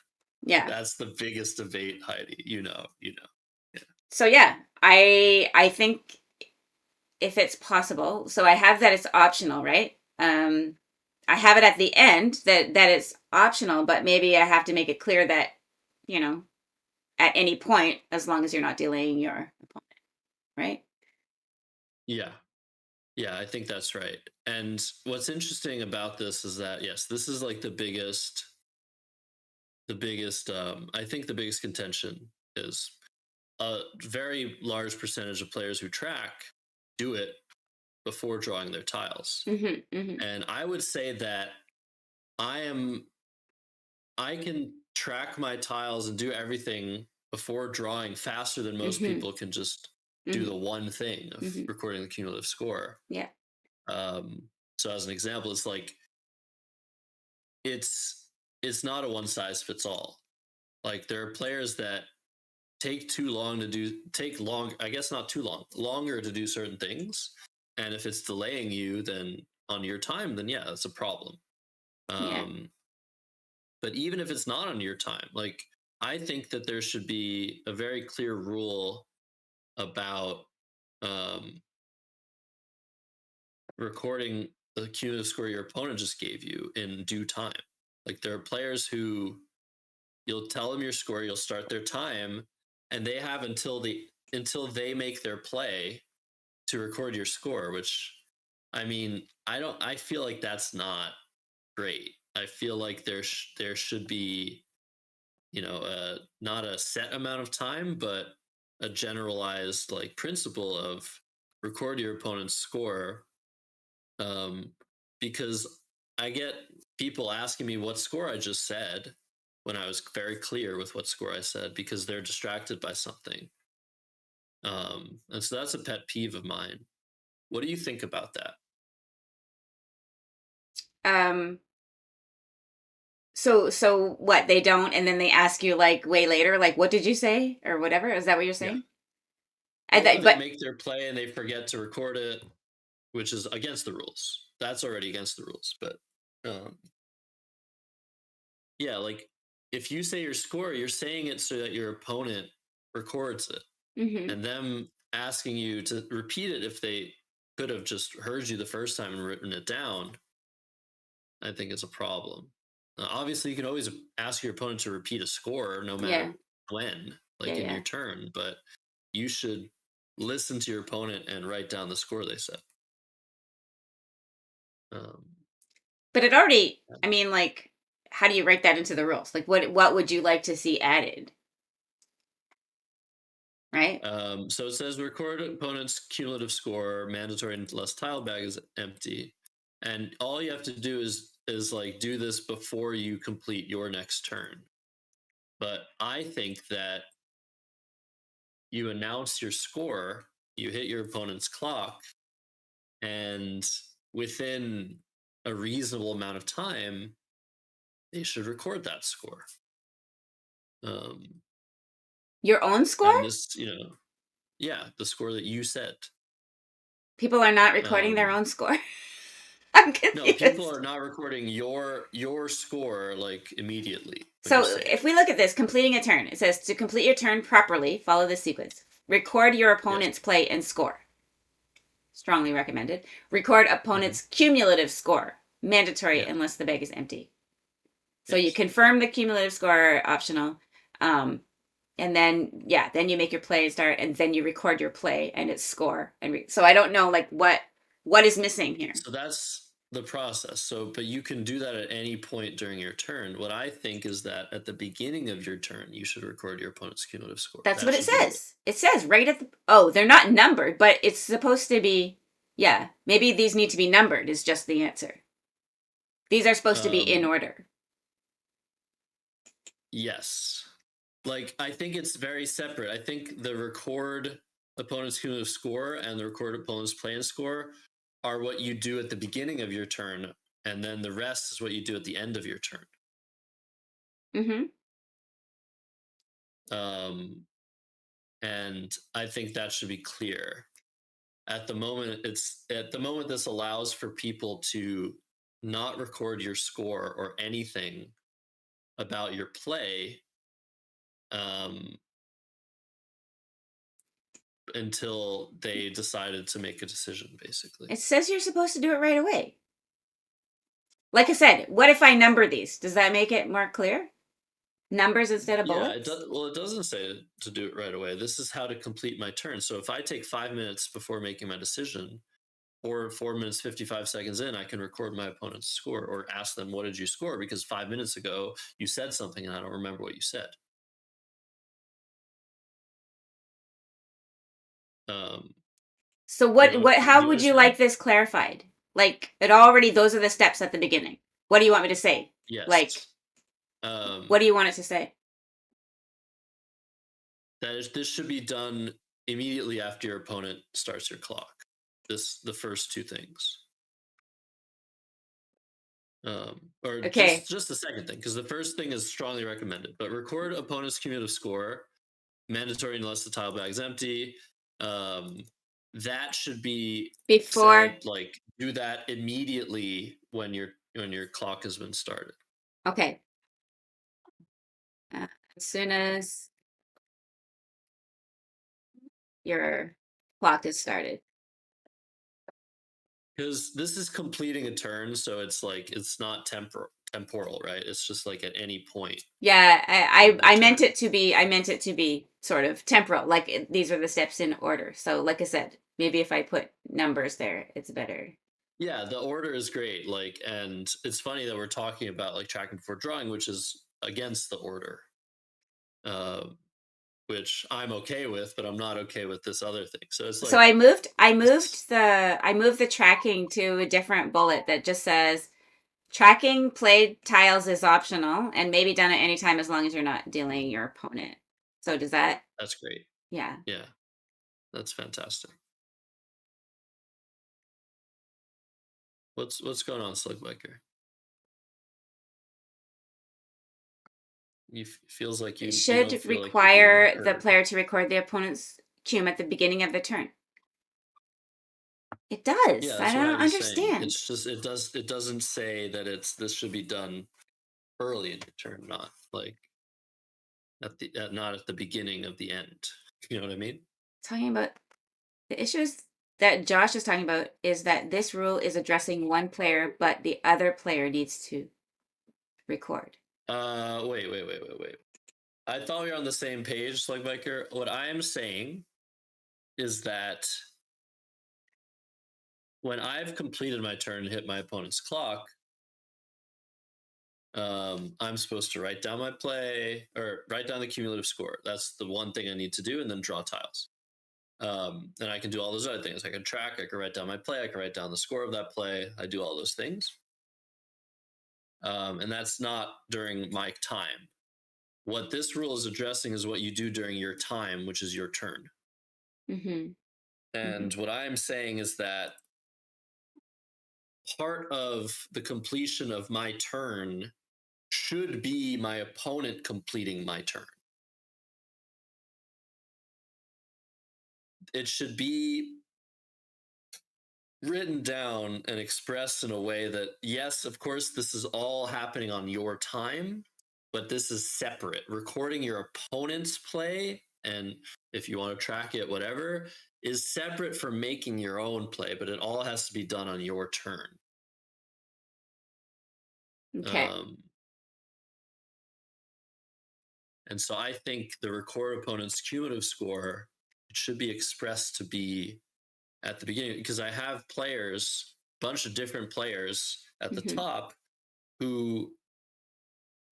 Yeah. that's the biggest debate, Heidi. You know. Yeah. So yeah, I think if it's possible. So I have that it's optional, right? I have it at the end that it's optional, but maybe I have to make it clear that, you know, at any point, as long as you're not delaying your opponent, right? Yeah, yeah, I think that's right. And what's interesting about this is that yes, this is like the biggest. I think the biggest contention is a very large percentage of players who track do it before drawing their tiles. Mm-hmm. Mm-hmm. And I would say that I am I can track my tiles and do everything before drawing faster than most Mm-hmm. people can just do Mm-hmm. the one thing of Mm-hmm. recording the cumulative score. Yeah. Um, so as an example, it's like it's it's not a one size fits all. Like there are players that take long, I guess not too long, longer to do certain things. And if it's delaying you then on your time, then yeah, that's a problem. Yeah. Um, but even if it's not on your time, like I think that there should be a very clear rule about um, recording the cumulative score your opponent just gave you in due time. Like there are players who you'll tell them your score, you'll start their time, and they have until they make their play to record your score. Which, I mean, I feel like that's not great. I feel like there should be, not a set amount of time, but a generalized like principle of record your opponent's score. Um, because I get people asking me what score I just said when I was very clear with what score I said because they're distracted by something. And so that's a pet peeve of mine. What do you think about that? Um. So what, they don't, and then they ask you like way later, like what did you say or whatever? Is that what you're Yeah. saying? Or they But make their play and they forget to record it, which is against the rules. That's already against the rules. But um, yeah, like if you say your score, you're saying it so that your opponent records it. mm-hmm. And them asking you to repeat it if they could have just heard you the first time and written it down, I think is a problem. Obviously, you can always ask your opponent to repeat a score no matter Yeah. when, Yeah. like in Yeah. your turn, but you should listen to your opponent and write down the score they said. Um, But it already, I mean, like, how do you write that into the rules? Like, what would you like to see added? Right? so it says record opponent's cumulative score, mandatory unless tile bag is empty. And all you have to do is like do this before you complete your next turn. But I think that you announce your score, you hit your opponent's clock, and within a reasonable amount of time, they should record that score. Um, Your own score? and this, yeah, the score that you set. People are not recording their Um, own score. I'm no, people confused. are not recording your score like immediately when you So say if it. we look at this, completing a turn, it says to complete your turn properly, follow this sequence. Record your Yes. opponent's play and score. Strongly recommended. Record Hmm. opponent's cumulative score. Mandatory Yeah. unless the bag is empty. So you Yes. confirm the cumulative score, optional. Um, and then, yeah, then you make your play start and then you record your play and its score. So I don't know like what is missing here. So that's the process. So, but you can do that at any point during your turn. What I think is that at the beginning of your turn, you should record your opponent's cumulative score. That's That what it should be the rule. says. It says right at the. Oh, they're not numbered, but it's supposed to be. Yeah, maybe these need to be numbered, is just the answer. These are supposed to be in Um, order. yes. Like, I think it's very separate. I think the record opponent's cumulative score and the record opponent's play and score are what you do at the beginning of your turn, and then the rest is what you do at the end of your turn. Mm-hmm. Um, and I think that should be clear. At the moment this allows for people to not record your score or anything about your play, um, until they decided to make a decision, basically. It says you're supposed to do it right away. Like I said, what if I number these? Does that make it more clear? Numbers instead of Yeah, it bullets? does. Well, it doesn't say to do it right away. This is how to complete my turn. So if I take 5 minutes before making my decision, or 4 minutes 55 seconds in, I can record my opponent's score or ask them, "What did you score?" Because 5 minutes ago you said something and I don't remember what you said. Um, So you know, do how you would you understand? like this clarified? Like it already those are the steps at the beginning. What do you want me to say? Like Yes. what Um, do you want it to say? this should be done immediately after your opponent starts your clock. The first two things. Or Okay. just the second thing, because the first thing is strongly recommended. But record opponent's cumulative score, mandatory unless the tile bag's empty. Um, that should be Before said like do that immediately when your clock has been started. okay. As soon as your clock is started. Because this is completing a turn, so it's like it's not temporal, right? It's just like at any point Yeah, in the I meant turn. it to be sort of temporal. Like these are the steps in order. So like I said, maybe if I put numbers there, it's better. Yeah, the order is great. Like, and it's funny that we're talking about like tracking before drawing, which is against the order, uh, which I'm okay with, but I'm not okay with this other thing. So it's So like, it's, I moved the tracking to a different bullet that just says tracking played tiles is optional and may be done at any time as long as you're not dealing your opponent. So does that that's great. yeah. Yeah, that's fantastic. What's going on, Slugbiker? Feels like you don't Should feel like you're being require the heard. player to record the opponent's cum at the beginning of the turn. It does. Yeah, I that's what I don't was saying. understand. It's just it doesn't say that this should be done early in your turn, not like not at the beginning of the end. You know what I mean? Talking about the issues that Josh is talking about is that this rule is addressing one player, but the other player needs to record. Wait. I thought we were on the same page, Slugbiker. What I am saying is that when I've completed my turn and hit my opponent's clock, I'm supposed to write down my play or write down the cumulative score. That's the one thing I need to do, and then draw tiles. And I can do all those other things. I can track, I can write down my play, I can write down the score of that play. I do all those things. And that's not during my time. What this rule is addressing is what you do during your time, which is your turn. Mm-hmm. Mm-hmm. And what I'm saying is that part of the completion of my turn should be my opponent completing my turn. It should be written down and expressed in a way that, yes, of course, this is all happening on your time, but this is separate. Recording your opponent's play, and if you want to track it, whatever, is separate from making your own play, but it all has to be done on your turn. Okay. Um, and so I think the record opponent's cumulative score should be expressed to be at the beginning, because I have players, bunch of different players at the Hmm. top who,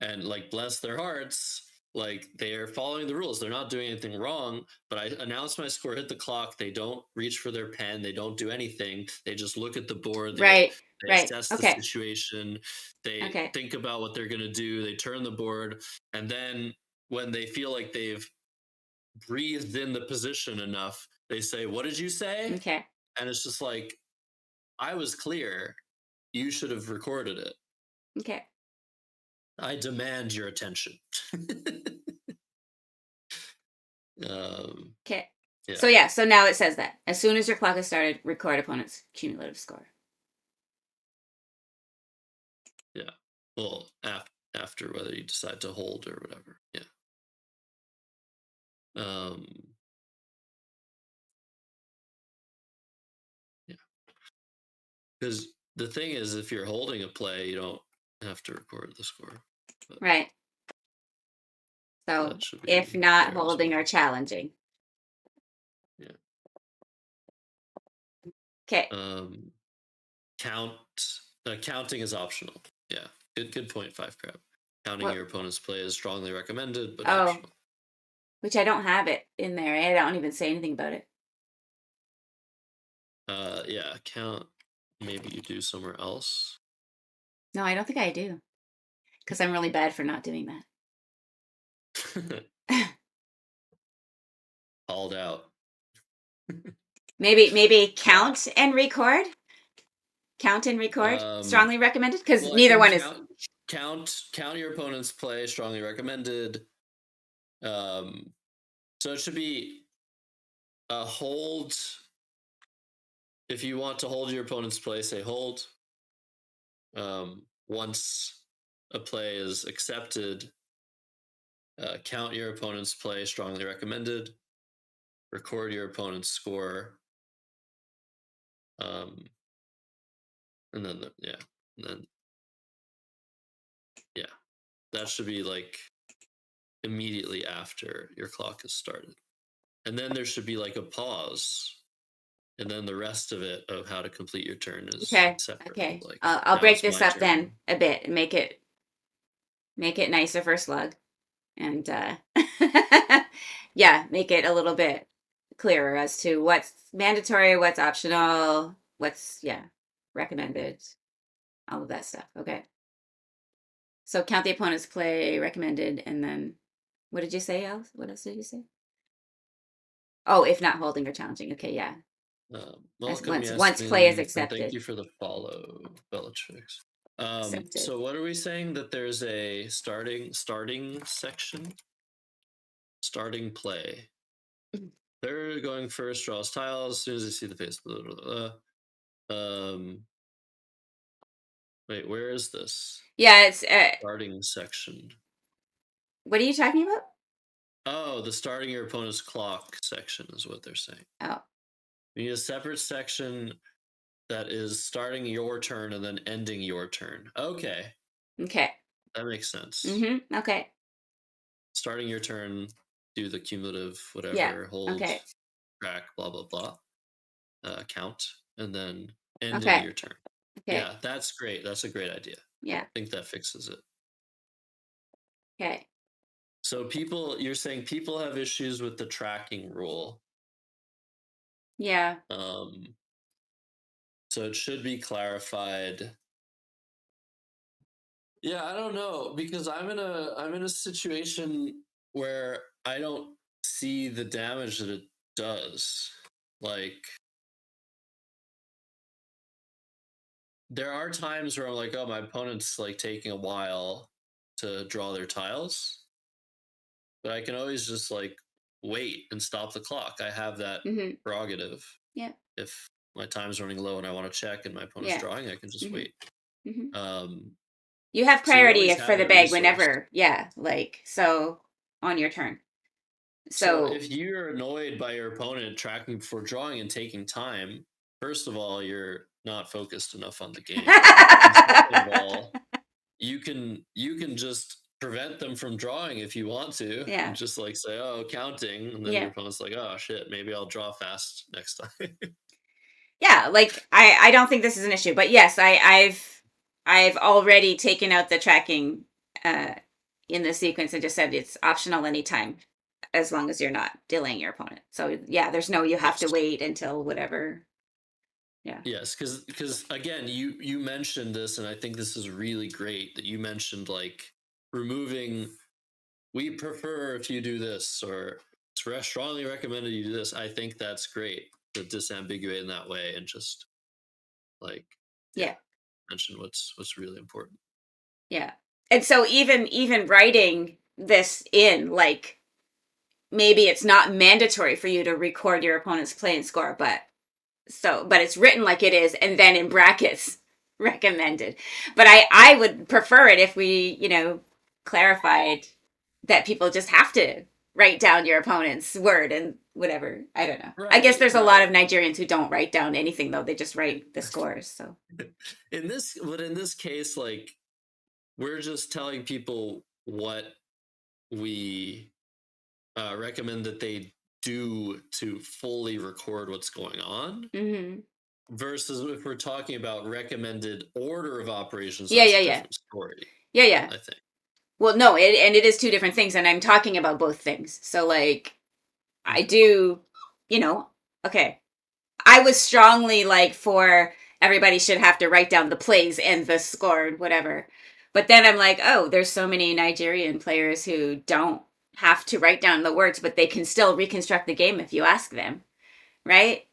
and like bless their hearts, like they're following the rules, they're not doing anything wrong, but I announce my score, hit the clock, they don't reach for their pen, they don't do anything, they just look at the board, Right. they Right. assess the Okay. situation, they Okay. think about what they're going to do, they turn the board, and then when they feel like they've breathed in the position enough, they say, "What did you say?" Okay. And it's just like, I was clear, you should have recorded it. Okay. I demand your attention. Okay. Yeah, So yeah, so now it says that as soon as your clock is started, record opponent's cumulative score. yeah. Well, after whether you decide to hold or whatever. Yeah. Um, yeah. Because the thing is, if you're holding a play, you don't have to record the score. But Right. So that should if be not there as holding or well. challenging. Yeah. Okay. Um, count. Counting is optional. Yeah. Good point, Five Crab. Counting What? your opponent's play is strongly recommended, but Oh, optional. which I don't have it in there. I don't even say anything about it. Yeah. Count. Maybe you do somewhere else. No, I don't think I do. Because I'm really bad for not doing that. Called out. Maybe Yeah. count and record. Count and record. Um, Strongly recommended. Because well, I neither think one is. count your opponent's play. Strongly recommended. Um, so it should be a hold. If you want to hold your opponent's play, say hold. Once a play is accepted, count your opponent's play. Strongly recommended. Record your opponent's score. Um, and then yeah, and then yeah, that should be like immediately after your clock has started. And then there should be like a pause. And then the rest of it of how to complete your turn is Okay. separate. Okay. Like, I'll now break it's this my up turn. then a bit and make it nicer for Slug. And yeah, make it a little bit clearer as to what's mandatory, what's optional, what's recommended, all of that stuff. Okay. So count the opponent's play, recommended, and then what did you say else? What else did you say? Oh, if not holding or challenging. Okay, yeah. As Welcome, once play is Yasmin, and thank accepted. you for the follow, Bellatrix. Accepted. So what are we saying? That there's a starting section, starting play. They're going first, draws tiles as soon as they see the face. Blah, blah, blah, blah. Wait, where is this Yeah, it's starting section? what are you talking about? Oh, the starting your opponent's clock section is what they're saying. Oh, We need a separate section that is starting your turn and then ending your turn. Okay, okay. that makes sense. Mm-hmm. Okay. Starting your turn, do the cumulative Yeah. whatever, hold, Okay. track, blah blah blah, count, and then ending Okay. your turn. Okay. Yeah, that's great. That's a great idea. Yeah. I think that fixes it. Okay. So you're saying people have issues with the tracking rule. Yeah. Um, so it should be clarified. Yeah, I don't know, because I'm in a situation where I don't see the damage that it does. Like, there are times where I'm like, oh, my opponent's like taking a while to draw their tiles, but I can always just like wait and stop the clock. I have that Mm-hmm. prerogative Yeah. if my time's running low and I want to check and my opponent's Yeah. drawing, I can just hmm wait. hmm Um, You have so you priority always for have the that bag resource. whenever, yeah, like so on your turn. So So if you're annoyed by your opponent tracking before drawing and taking time, first of all, you're not focused enough on the game. And second of all, you can just prevent them from drawing if you want to, and yeah, just like say, "Oh, counting," and then yeah, your opponent's like, "Oh shit, maybe I'll draw fast next time." yeah. Like I don't think this is an issue, but yes, I've already taken out the tracking uh in the sequence and just said it's optional anytime as long as you're not delaying your opponent. So yeah, there's no you have Yes. to wait until whatever. Yeah. Yes, because again, you mentioned this, and I think this is really great that you mentioned like removing. We prefer if you do this, or it's strongly recommended you do this. I think that's great to disambiguate in that way and just like, yeah, Yeah. mention what's really important. Yeah. And so even writing this in like maybe it's not mandatory for you to record your opponent's play and score, but it's written like it is and then in brackets recommended. But I would prefer it if we, clarified that people just have to write down your opponent's word and whatever. I don't know. I guess Right, there's a lot right. of Nigerians who don't write down anything though. They just write the scores. So In this case, like we're just telling people what we recommend that they do to fully record what's going on. hmm Versus if we're talking about recommended order of operations, yeah, that's yeah, a yeah. different story, Yeah, yeah. I think. Well, no, and it is two different things, and I'm talking about both things. So, like, I Okay. do, you know, okay. I was strongly like for everybody should have to write down the plays and the score and whatever. But then I'm like, oh, there's so many Nigerian players who don't have to write down the words, but they can still reconstruct the game if you ask them, right?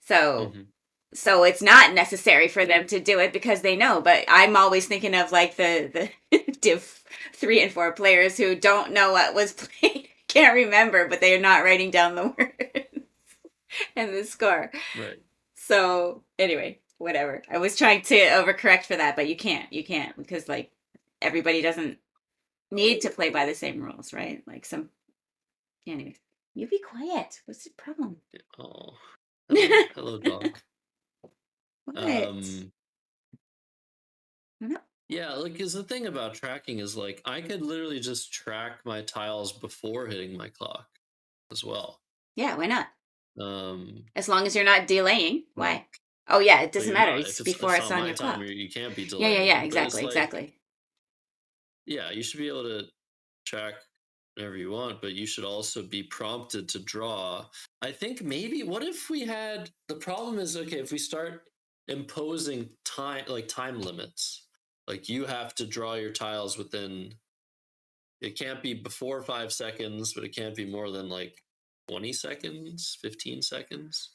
So Hmm. so it's not necessary for them to do it because they know, but I'm always thinking of like the div 3 and 4 players who don't know what was played, can't remember, but they are not writing down the word and the score. Right. So anyway, whatever, I was trying to overcorrect for that, but you can't because like everybody doesn't need to play by the same rules, right? Like some anyway, you be quiet, what's the problem? Oh, hello, dog. What? Um, No. yeah, like, is the thing about tracking is like I could literally just track my tiles before hitting my clock as well. Yeah, why not? Um, As long as you're not delaying. like, Why? Oh yeah, it but doesn't you're matter. not. It's If it's before it's on on my your time, clock. you can't be Yeah, yeah, yeah. delaying. But it's Exactly, like, exactly. yeah, you should be able to track whenever you want, but you should also be prompted to draw. I think maybe what if we had the problem is okay, if we start imposing time limits, like you have to draw your tiles within it can't be before 5 seconds, but it can't be more than like 20 seconds, 15 seconds.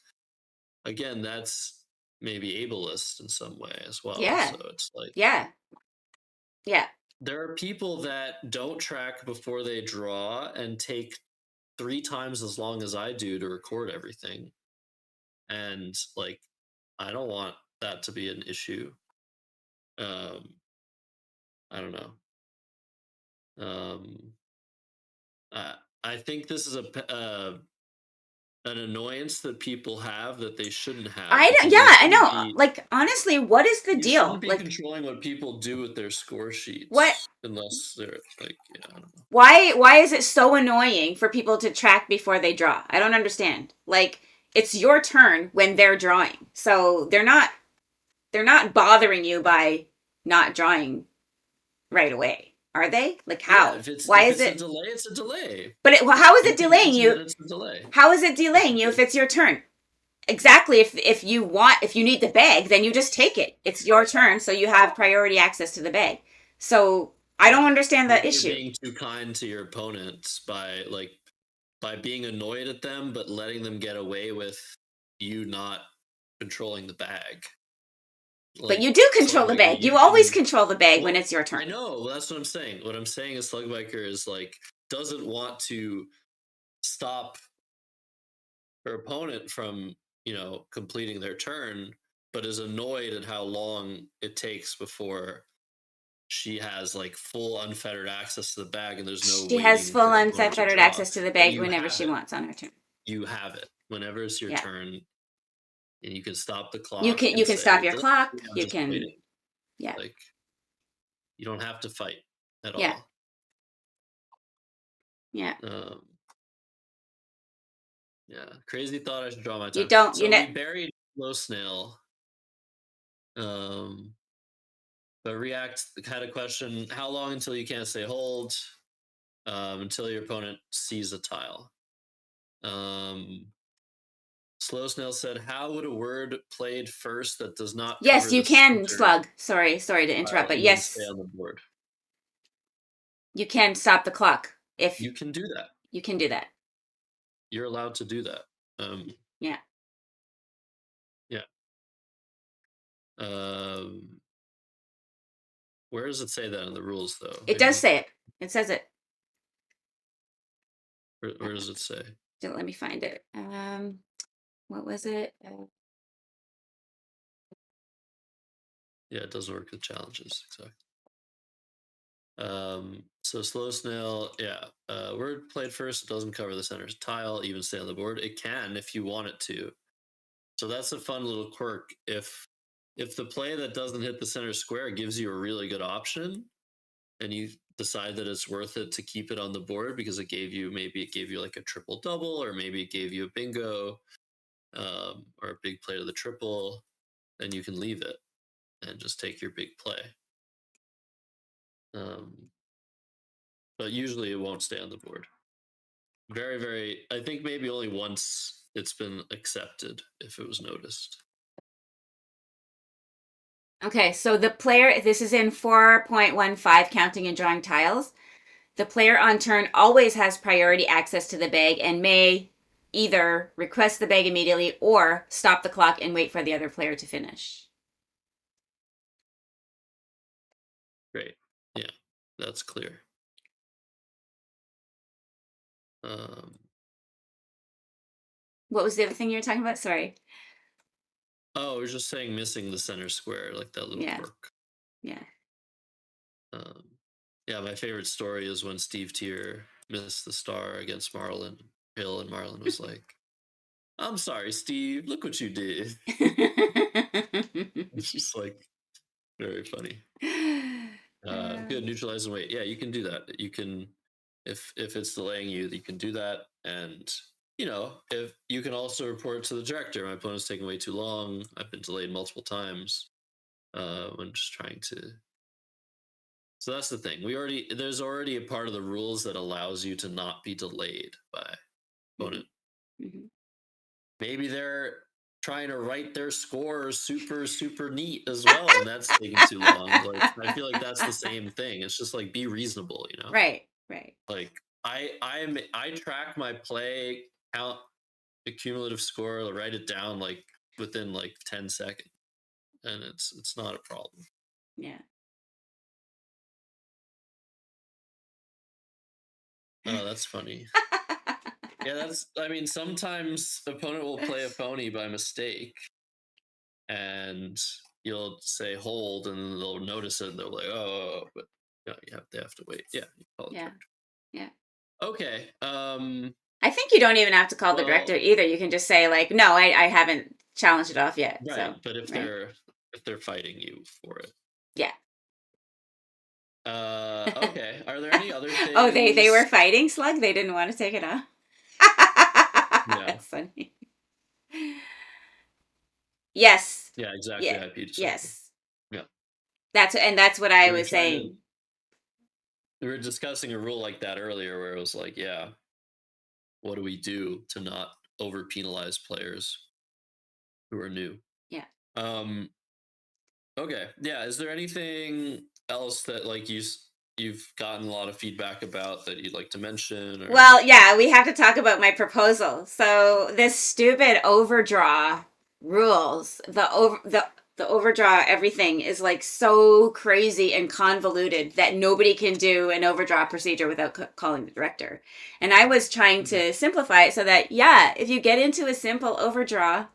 Again, that's maybe ableist in some way as well. Yeah, So it's like yeah, yeah. there are people that don't track before they draw and take 3 times as long as I do to record everything. And like, I don't want that to be an issue. Um, I don't know. Um, I think this is an annoyance that people have that they shouldn't have I don't. because Yeah, I know. Like honestly, what is the you shouldn't deal? be Like controlling what people do with their score what? sheets unless they're like, yeah, I don't know. Why is it so annoying for people to track before they draw? I don't understand. Like it's your turn when they're drawing, so they're not bothering you by not drawing right away, are they? Like Yeah, how? if Why is it's a it? delay, it's a delay. But well, how is You it can delaying mention you? that it's a delay. How is it delaying you if it's your turn? Exactly. If you need the bag, then you just take it. It's your turn, so you have priority access to the bag. So I don't understand the Maybe you're issue. being too kind to your opponents by being annoyed at them, but letting them get away with you not controlling the bag. But Like you do control the Slugbiker, bag. You you always can. control the bag when Well, it's your I turn. know. Well, that's what I'm saying. What I'm saying is Slugbiker is like doesn't want to stop her opponent from completing their turn, but is annoyed at how long it takes before she has like full unfettered access to the bag, and there's no She has waiting full for the opponent to unfettered draw. access to the But bag you whenever have she it. wants on her turn. You have it whenever it's your Yeah. turn, and you can stop the You clock can and stop say, your clock. I'm You just can, waiting. yeah. Like, you don't have to fight at Yeah. all. Yeah. Yeah, crazy thought I should draw my You time. don't, So we buried Slow Snail. But React had a question: how long until you can't say hold? Until your opponent sees a tile. Slow Snail said, "How would a word played first that does not yes, cover you the can center slug. Sorry to interrupt, tile but even stay yes, on the board?" you can stop the clock if You can do that. you can do that. You're allowed to do that. Yeah. Yeah. Where does it say that in the rules, though? It does say it. It says it. Where does it say? Let me find it. What was it? Yeah, it does work with challenges. Exactly. So Slow Snail, yeah. Word played first, it doesn't cover the center tile, even stay on the board. It can if you want it to. So that's a fun little quirk. If the play that doesn't hit the center square gives you a really good option, and you decide that it's worth it to keep it on the board because it gave you like a triple double, or maybe it gave you a bingo, or a big play to the triple, then you can leave it and just take your big play. But usually it won't stay on the board. Very, very, I think maybe only once it's been accepted if it was noticed. Okay, so the player, this is in 4.15, counting and drawing tiles. The player on turn always has priority access to the bag and may either request the bag immediately or stop the clock and wait for the other player to finish. Great. Yeah, that's clear. What was the other thing you were talking about? Sorry. Oh, I was just saying missing the center square, like that little Yeah. quirk. Yeah. Yeah, my favorite story is when Steve Tier missed the star against Marlon Hill, and Marlon was like, "I'm sorry, Steve. Look what you did." It's just like very funny. Good, neutralizing weight. Yeah, you can do that. You can, if it's delaying you, you can do that. And if you can also report to the director, my opponent's taking way too long. I've been delayed multiple times. When just trying to. So that's the thing. There's already a part of the rules that allows you to not be delayed by opponent. Mm-hmm. Maybe they're trying to write their scores super neat as well, and that's taking too long. Like, I feel like that's the same thing. It's just like, be reasonable, Right. Like, I track my play, count the cumulative score, write it down like within like 10 seconds, and it's not a problem. Yeah. Oh, that's funny. Yeah, I mean, sometimes opponent will play a pony by mistake, and you'll say hold, and they'll notice it, and they're like, "Oh," but they have to wait. Yeah, you call it. Yeah. Yeah. Okay. I think you don't even have to call the director Well, either. You can just say like, "No, I haven't challenged it off yet." right, So, but if right? they're fighting you for it. Yeah. Okay. Are there any other Oh, they were things? fighting Slug. They didn't want to take it off. Yeah. That's funny. Yes. Yeah, exactly. Yeah. IP decipher. Yes. Yeah. That's what I We were was trying to. saying. We were discussing a rule like that earlier, where it was like, yeah, what do we do to not over penalize players who are new? Yeah. Um. Okay. Yeah. Is there anything else that like you've gotten a lot of feedback about that you'd like to mention? Or Well, yeah, we have to talk about my proposal. So this stupid overdraw rules, the overdraw everything is like so crazy and convoluted that nobody can do an overdraw procedure without calling the director. And I was trying to simplify it so that, yeah, if you get into a simple overdraw,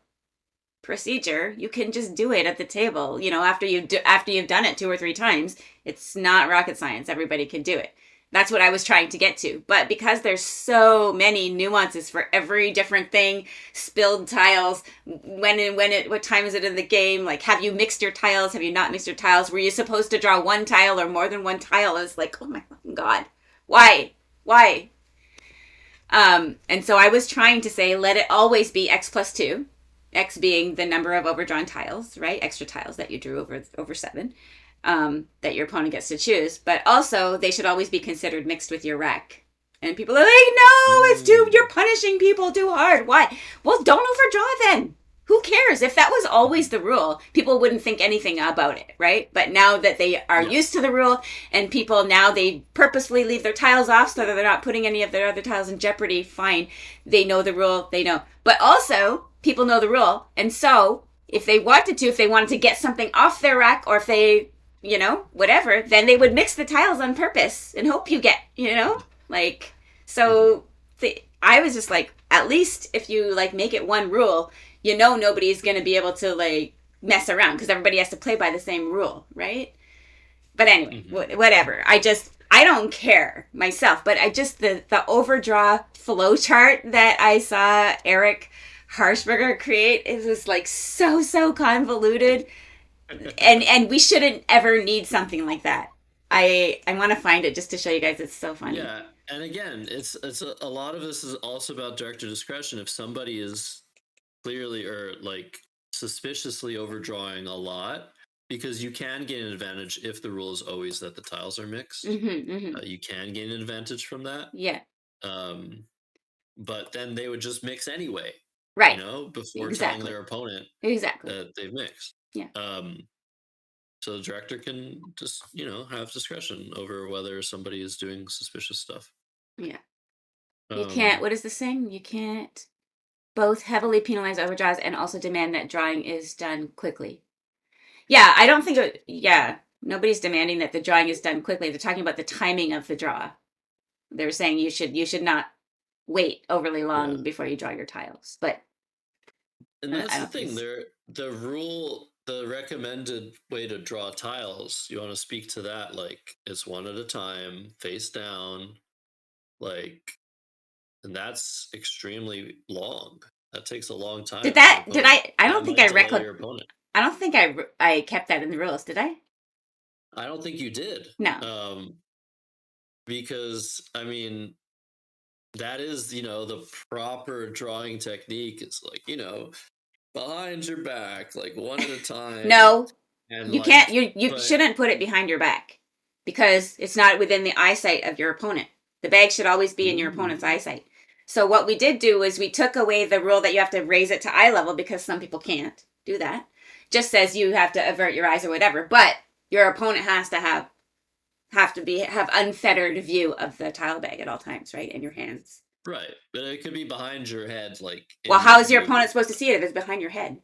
procedure. You can just do it at the table. After you've done it 2 or 3 times, it's not rocket science. Everybody can do it. That's what I was trying to get to. But because there's so many nuances for every different thing, spilled tiles, what time is it in the game? Like, have you mixed your tiles? Have you not mixed your tiles? Were you supposed to draw one tile or more than one tile? It's like, oh my fucking God. Why? Why? And so I was trying to say, let it always be x plus 2, x being the number of overdrawn tiles, right? Extra tiles that you drew over 7, that your opponent gets to choose. But also, they should always be considered mixed with your rec. And people are like, no, you're Mm. punishing people too hard. Why? Well, don't overdraw then. Who cares? If that was always the rule, people wouldn't think anything about it, right? But now that they are Yeah. used to the rule, and people now they purposefully leave their tiles off so that they're not putting any of their other tiles in jeopardy, fine. They know the rule, they know. But also, people know the rule, and so if they wanted to get something off their rack, or if they, whatever, then they would mix the tiles on purpose and hope you get, like, Mhm. so I was just like, at least if you like make it one rule, nobody's going to be able to like mess around because everybody has to play by the same rule, right? But anyway, Mhm. whatever. I don't care myself, but I just the overdraw flow chart that I saw Eric Harshberger create, it was like so convoluted, and we shouldn't ever need something like that. I want to find it just to show you guys. It's so funny. Yeah, and again, it's a lot of this is also about director discretion. If somebody is clearly or like suspiciously overdrawing a lot, because you can gain an advantage if the rule is always that the tiles are mixed. Hmm. You can gain an advantage from that. Yeah. Um, but then they would just mix anyway, Right. before telling Exactly. their opponent Exactly. that they've mixed. Yeah. Um, so the director can just, have discretion over whether somebody is doing suspicious stuff. Yeah. You can't. Um, What is the saying? You can't both heavily penalize overdraws and also demand that drawing is done quickly. Yeah, I don't think it. Yeah, nobody's demanding that the drawing is done quickly. They're talking about the timing of the draw. They're saying you should not wait overly yeah. long before you draw your tiles. But And I that's the don't think thing. it's The recommended way to draw tiles, you want to speak to that like it's one at a time, face down, like, and that's extremely long. That takes a long did time for your that did opponent. I That don't think might I delay record your opponent. I don't think I kept that in the rules. Did I? I don't think you did. No. Um, because I mean, that is, the proper drawing technique is like, behind your back, like one at a time. No, And you can't. like, You but shouldn't put it behind your back because it's not within the eyesight of your opponent. The bag should always be in your opponent's mm, eyesight. So what we did do is we took away the rule that you have to raise it to eye level because some people can't do that. Just says you have to avert your eyes or whatever, but your opponent has to have unfettered view of the tile bag at all times, right? In your hands. right, but it could be behind your head, like Well, in how your is your view. opponent supposed to see it if it's behind your head?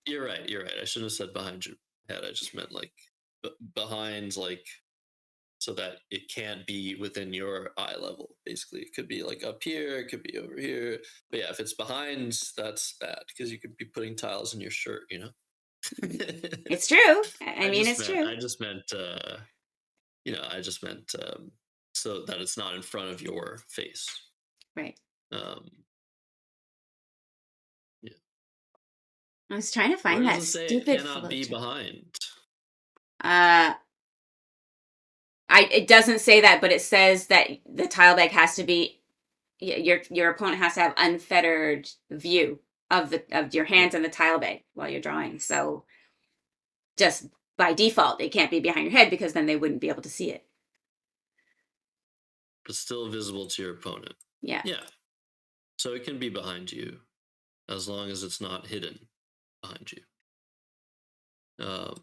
You're right. You're right. I shouldn't have said behind your head. I just meant like behind, like so that it can't be within your eye level. Basically, it could be like up here, it could be over here. But yeah, if it's behind, that's bad because you could be putting tiles in your shirt. It's true. I mean, it's true. I just meant, I just meant so that it's not in front of your face. Right. Um, yeah. I was trying to Where find does that it say it stupid cannot be flowchart. behind? Uh, it doesn't say that, but it says that the tile bag has to be your opponent has to have unfettered view of your Yeah. hands in the tile bag while you're drawing. So just by default, it can't be behind your head because then they wouldn't be able to see it. But still visible to your opponent. Yeah. Yeah. So it can be behind you as long as it's not hidden behind you. Um,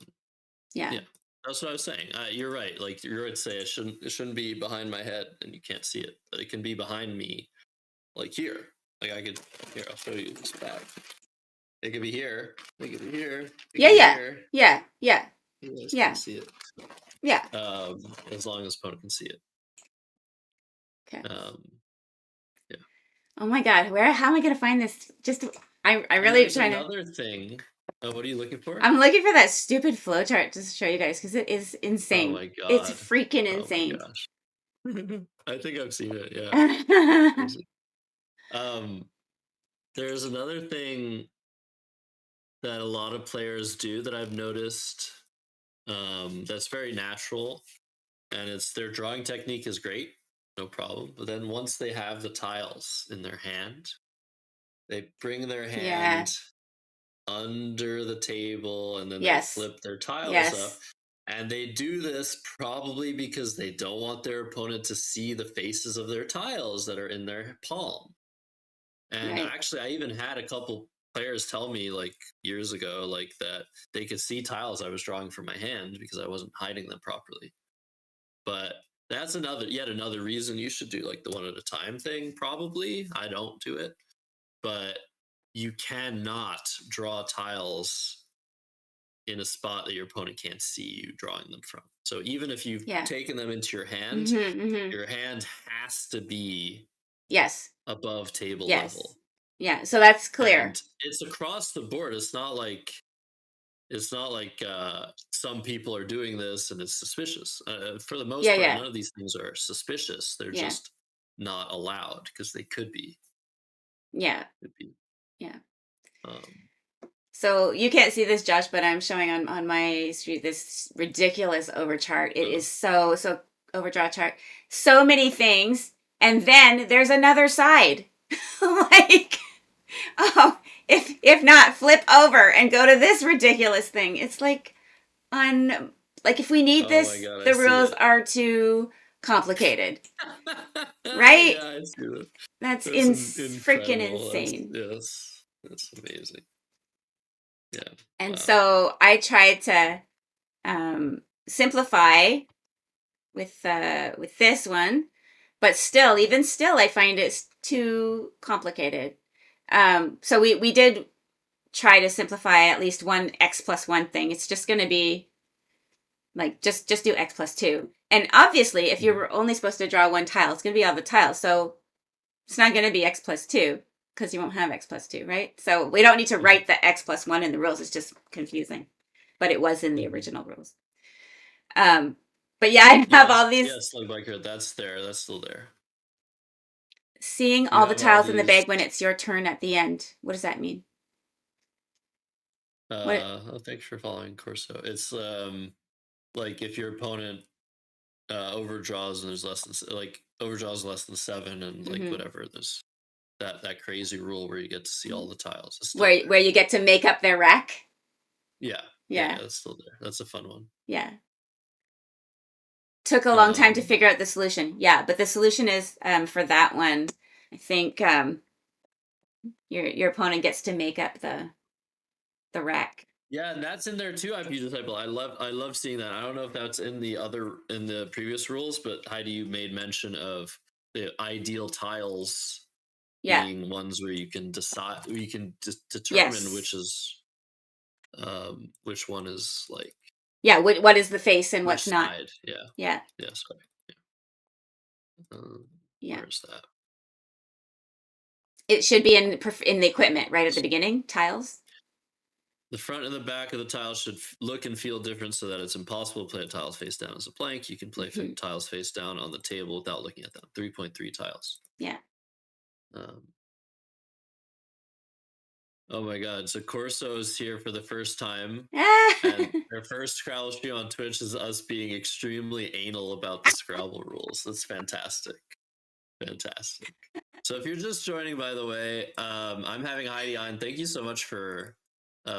Yeah. yeah, that's what I was saying. You're right. Like you would say, it shouldn't be behind my head and you can't see it, but it can be behind me, like here. Like I could here. I'll show you this bag. It could be here. It could be here. It Yeah. could be Yeah. here. Yeah. Yeah. You guys Yeah. can't see it. Yeah. As long as opponent can see it. Okay. Um, yeah. Oh my God. How am I going to find this? I And really there's trying to. another thing. Oh, what are you looking for? I'm looking for that stupid flowchart to show you guys because it is Oh insane. my It's god. freaking Oh my insane. gosh. I think I've seen it. Yeah. Yeah. Crazy. Um, there's another thing that a lot of players do that I've noticed. That's very natural, and it's their drawing technique is great, no problem. But then once they have the tiles in their hand, they bring their hand under the table and then they Yes. flip their tiles up. Yes. And they do this probably because they don't want their opponent to see the faces of their tiles that are in their palm. And Right. actually, I even had a couple players tell me like years ago, like that they could see tiles I was drawing from my hand because I wasn't hiding them properly. But that's yet another reason you should do like the one at a time thing. Probably I don't do it, but you cannot draw tiles in a spot that your opponent can't see you drawing them from. So even if you've Yeah. taken them into Mm-hmm. Mm-hmm. your hand has to be Yes. above table Yes. level. Yeah. So that's clear. And it's across the board. It's not like some people are doing this and it's suspicious. For the most Yeah. part, Yeah. none of these things are suspicious. They're Yeah. just not allowed because they could be. Yeah. Could be. Yeah. Um, So you can't see this, Josh, but I'm showing on my street this ridiculous overchart. It uh, is so overdraw chart. So many things, and then there's another side. Like, oh, if not, flip over and go to this ridiculous thing. It's like if we need oh my this, god, I the see rules it. are too complicated, Yeah, right? I see that. That's That's freaking incredible. insane. That's amazing. Yeah. And Wow. so I tried to simplify with this one, but still, even still, I find it's too complicated. So we did try to simplify at least one x plus one thing. It's just going to be like just do x plus two. And obviously, if Mhm. you're only supposed to draw one tile, it's going to be all the tiles. So it's not going to be x plus two because you won't have x plus two, right? So we don't need to Mhm. write the x plus one in the rules. It's just confusing, but it was in the Mhm. original rules. Um, but yeah, I have Yes, all these yes, like Biker, that's there. That's still there. seeing You all the have all tiles in the these. bag when it's your turn at the end. What does that mean? What? Oh, thanks for following Corso. It's like if your opponent overdraws and there's less than like overdraws less than 7 and like Mm-hmm. whatever. There's that crazy rule where you get to see all the tiles. It's still Where there. you get to make up their rack? Yeah, yeah, Yeah, yeah. That's still there. That's a fun one. yeah. Took a long time to Um, figure out the solution. Yeah, but the solution is for that one. I think your opponent gets to make up the rack. Yeah, and that's in there too. IP disciple. I love seeing that. I don't know if that's in the previous rules, but Heidi, you made mention of the ideal tiles Yeah. being ones where you can decide, you can determine Yes. which one is like Yeah. What is the face and which what's not? side. Yeah, Yeah. yeah. Sorry. Yeah. Where's that? It should be in the equipment right at the beginning. Tiles. The front and the back of the tiles should look and feel different so that it's impossible to play tiles face down as a plank. You can play Hmm. tiles face down on the table without looking at them. 3.3 tiles. Yeah. Um, oh my god. So Corso is here for the first time. And their first Scrabble stream on Twitch is us being extremely anal about the Scrabble rules. That's fantastic. Fantastic. So if you're just joining, by the way, I'm having Heidi on. Thank you so much for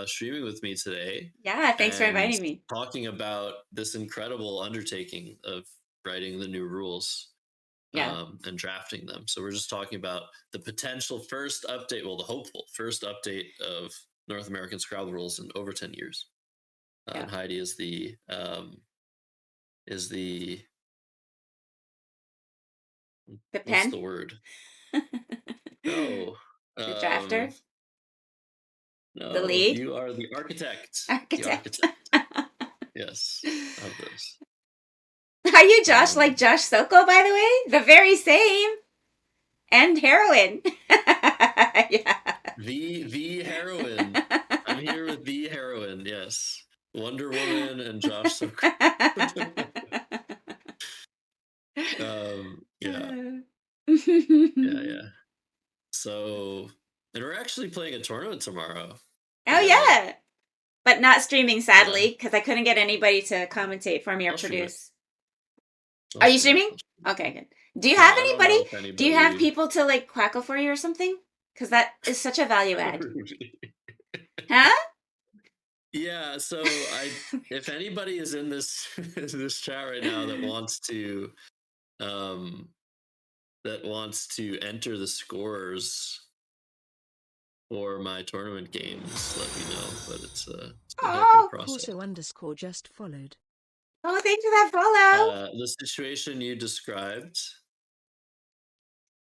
streaming with me today Yeah. Thanks for and inviting me. talking about this incredible undertaking of writing the new rules Yeah. and drafting them. So we're just talking about the potential first update, well, the hopeful first update of North American Scrabble rules in over 10 years. Yeah. And Heidi is the The what's pen. the word? The No, drafter. The no, lead. you are the architect. The Architect. architect, yes, of this. Are you Josh Um, like Josh Soko, by the way? The very same. And heroin. Yeah. the heroine. I'm here with the heroine. Yes. Wonder Woman and Josh so yeah. Yeah, yeah. So, and we're actually playing a tournament tomorrow Oh together. yeah, but not streaming Yeah. sadly because I couldn't get anybody to commentate for me or I'll stream it. produce. I'll Are you stream it. streaming? Okay, good. Do you Yeah, have I don't anybody? know if Do you have anybody people to like quackle for you or something? Because that is such a value add. Rudy. Huh? Yeah, so I if anybody is in this this chat right now um that wants to enter the scores for my tournament games, let me know. But it's a heck of a Oh, process. Corso underscore just followed. oh, thanks for that follow. The situation you described,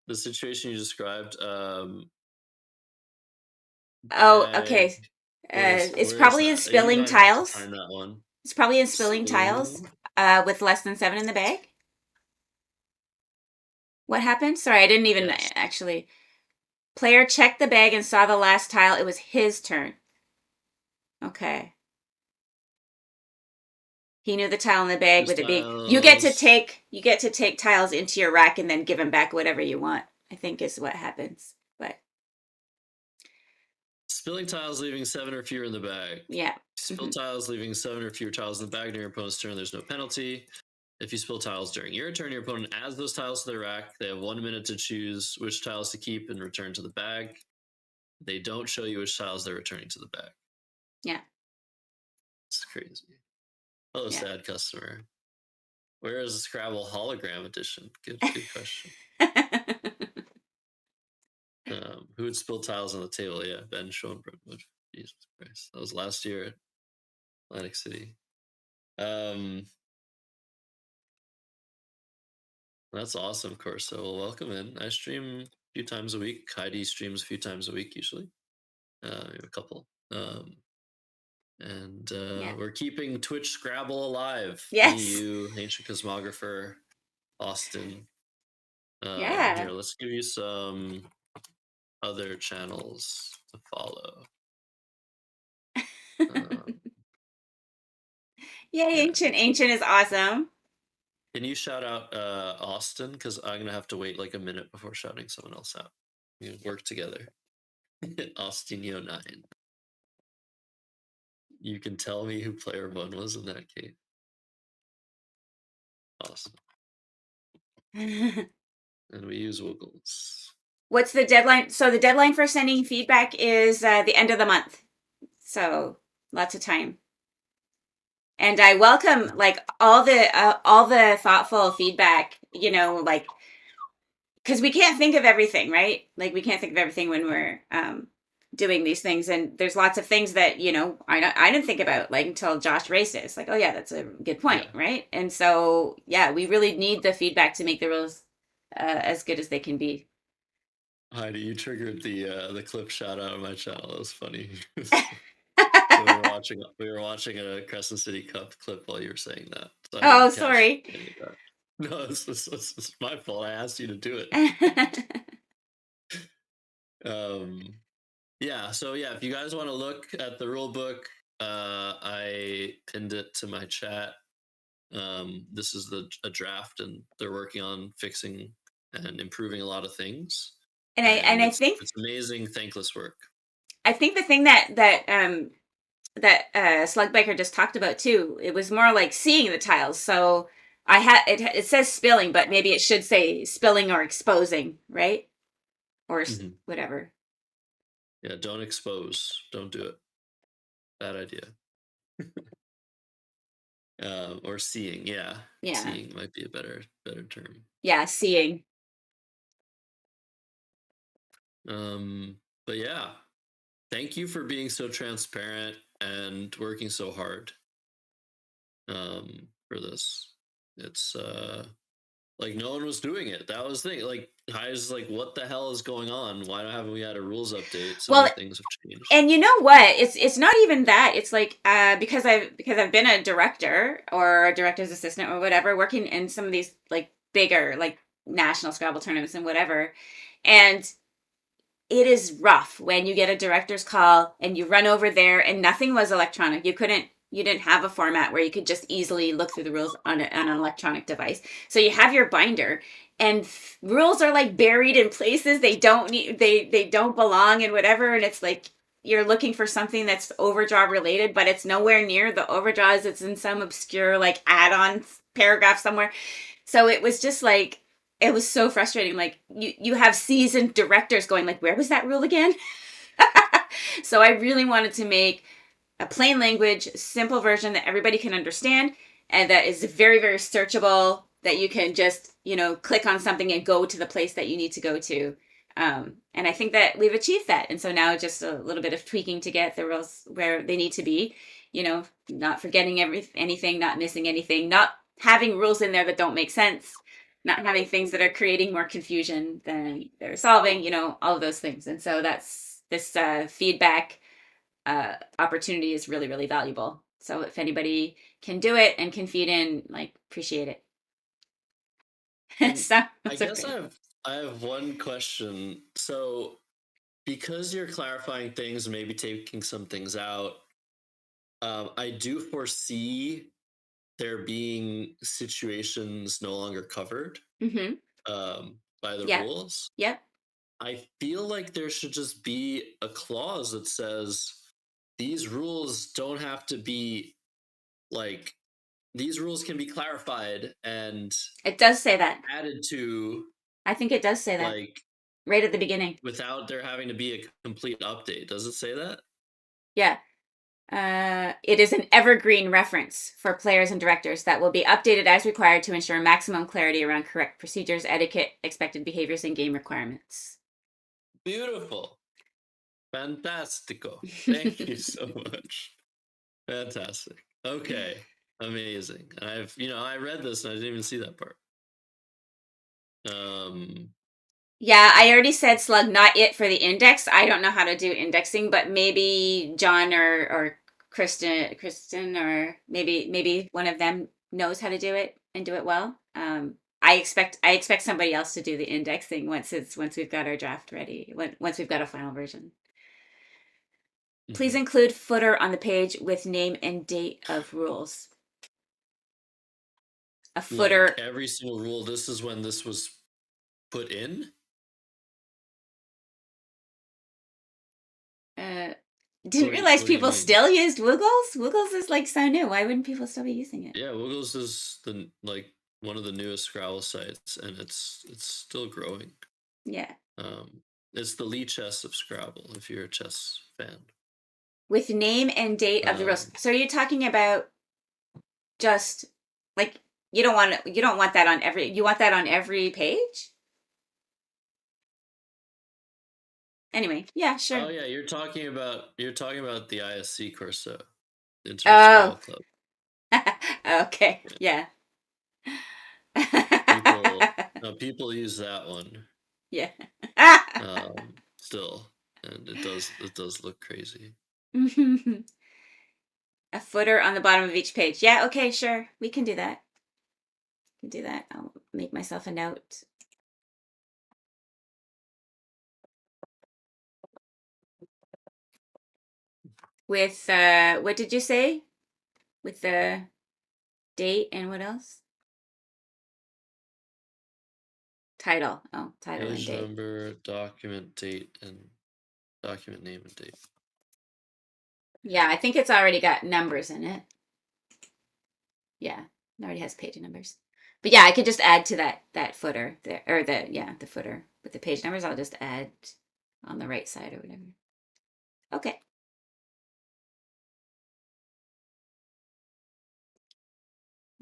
the situation you described, Oh, bag. okay. It's Where is probably in that? You spilling might have to tiles. find that one. It's probably in spilling tiles. Spilling. With less than 7 in the bag. What happened? Sorry, I didn't even Yes. actually. Player checked the bag and saw the last tile. It was his turn. Okay. He knew the tile in the bag There's with it being. You get to take tiles into your rack and then give him back whatever you want. I think is what happens. But Spilling tiles, leaving 7 or fewer in the bag. yeah. Spill tiles, leaving 7 or fewer tiles in the bag during your opponent's turn. There's no penalty. If you spill tiles during your turn, your opponent adds those tiles to their rack. They have 1 minute to choose which tiles to keep and return to the bag. They don't show you which tiles they're returning to the bag. Yeah. It's crazy. Oh, Yeah. sad customer. Where is the Scrabble hologram edition? Good question. Who would spill tiles on the table? Yeah, Ben Schoenbrunn would. Jesus Christ. That was last year at Atlantic City. That's awesome, Corso. Well, welcome in. I stream a few times a week. Heidi streams a few times a week usually. We have a couple. And Yeah. we're keeping Twitch Scrabble alive. Me, Yes. you, Ancient Cosmographer, Austin. Yeah. Here, let's give you some other channels to follow. Yay, Yeah. Ancient. Ancient is awesome. Can you shout out Austin? Because I'm gonna have to wait like a minute before shouting someone else out. We can work together. Austinio9. You can tell me who player 1 was in that case. Awesome. And we use Wiggles. What's the deadline? So the deadline for sending feedback is the end of the month. So lots of time. And I welcome like all the thoughtful feedback, like because we can't think of everything, right? Like we can't think of everything when we're doing these things, and there's lots of things that I didn't think about like until Josh raised it. It's like, oh yeah, that's a good point, Yeah. right? And so yeah, we really need the feedback to make the rules as good as they can be. Heidi, you triggered the clip shout out on my channel. That was funny. we were watching a Crescent City Cup clip while you were saying that. So I Oh, didn't catch sorry. any of that. No, it's my fault. I asked you to do it. Yeah, so yeah, if you guys want to look at the rule book, I pinned it to my chat. This is a draft, and they're working on fixing and improving a lot of things. And I think it's amazing, thankless work. I think the thing that Slugbiker just talked about too, it was more like seeing the tiles. So I had it says spilling, but maybe it should say spilling or exposing, right? Or whatever. Yeah, don't expose. Don't do it. Bad idea. Or seeing, yeah. Seeing might be a better term. Yeah, seeing. But yeah, thank you for being so transparent and working so hard for this. It's like no one was doing it. That was the thing. Like I was like, what the hell is going on? Why haven't we had a rules update? So many things have changed. And you know what? It's not even that. It's like because I've been a director or a director's assistant or whatever, working in some of these like bigger like national Scrabble tournaments and whatever. And it is rough when you get a director's call and you run over there and nothing was electronic. You didn't have a format where you could just easily look through the rules on an electronic device. So you have your binder and rules are like buried in places they don't belong and whatever. And it's like you're looking for something that's overdraw related, but it's nowhere near the overdraws. It's in some obscure like add-on paragraph somewhere. So it was just like it was so frustrating. Like you have seasoned directors going like, where was that rule again? So I really wanted to make a plain language, simple version that everybody can understand and that is very, very searchable, that you can just, click on something and go to the place that you need to go to. And I think that we've achieved that. And so now just a little bit of tweaking to get the rules where they need to be, not forgetting anything, not missing anything, not having rules in there that don't make sense, not having things that are creating more confusion than they're solving, all of those things. And so that's this feedback opportunity is really, really valuable. So if anybody can do it and can feed in, like, appreciate it. So, I guess I have one question. So because you're clarifying things, maybe taking some things out, I do foresee there being situations no longer covered Mm-hmm. by the Yep. rules. Yep. I feel like there should just be a clause that says these rules don't have to be like these rules can be clarified and It does say that. added to I think it does say that like right at the beginning. without there having to be a complete update. Does it say that? Yeah. It is an evergreen reference for players and directors that will be updated as required to ensure maximum clarity around correct procedures, etiquette, expected behaviors, and game requirements. Beautiful. Fantastico. Thank you so much. Fantastic. Okay. Amazing. I read this and I didn't even see that part. Yeah, I already said slug, not it for the index. I don't know how to do indexing, but maybe John or Kristen, or maybe one of them knows how to do it and do it well. I expect somebody else to do the indexing once we've got our draft ready. Once we've got a final version. Please include footer on the page with name and date of rules. A footer. Like every single rule, this is when this was put in? Didn't realize What do you people mean? still used Woogles. Woogles is like so new. Why wouldn't people still be using it? Yeah, Wiggles is one of the newest Scrabble sites, and it's still growing. Yeah. It's the Lee chess of Scrabble. If you're a chess fan, With name and date of the rules. So are you talking about just like you don't want that on every you want that on every page? Anyway, yeah, sure. oh yeah, you're talking about the ISC course, the Internet Scrabble Club. Okay, yeah. People use that one. Yeah. Still, and it does look crazy. A footer on the bottom of each page. Yeah, okay, sure. We can do that. We can do that. I'll make myself a note. With what did you say? With the date and what else? Title. Oh, title and Page date. number, document date, and document name and date. Yeah, I think it's already got numbers in it. Yeah, it already has page numbers. But yeah, I could just add to that footer there, or the footer with the page numbers. I'll just add on the right side or whatever. Okay.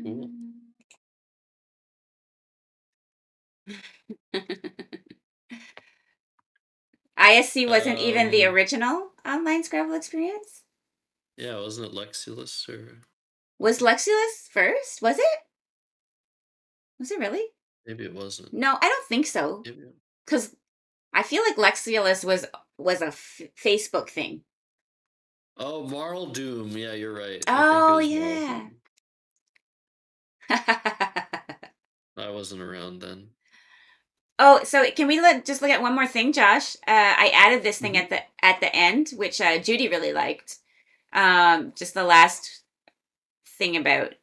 Cool. ISC wasn't even the original online Scrabble experience? Yeah, wasn't it Lexulus or Was Lexulus first? Was it? Was it really? maybe it wasn't? No, I don't think so. Maybe. Because I feel like Lexulus was a Facebook thing. Oh, Marl Doom. Yeah, you're right. Oh, I think it was yeah. Marl Doom. I wasn't around then. Oh, so can we just look at one more thing, Josh? I added this thing Mhm. at the end, which Judy really liked. Just the last thing about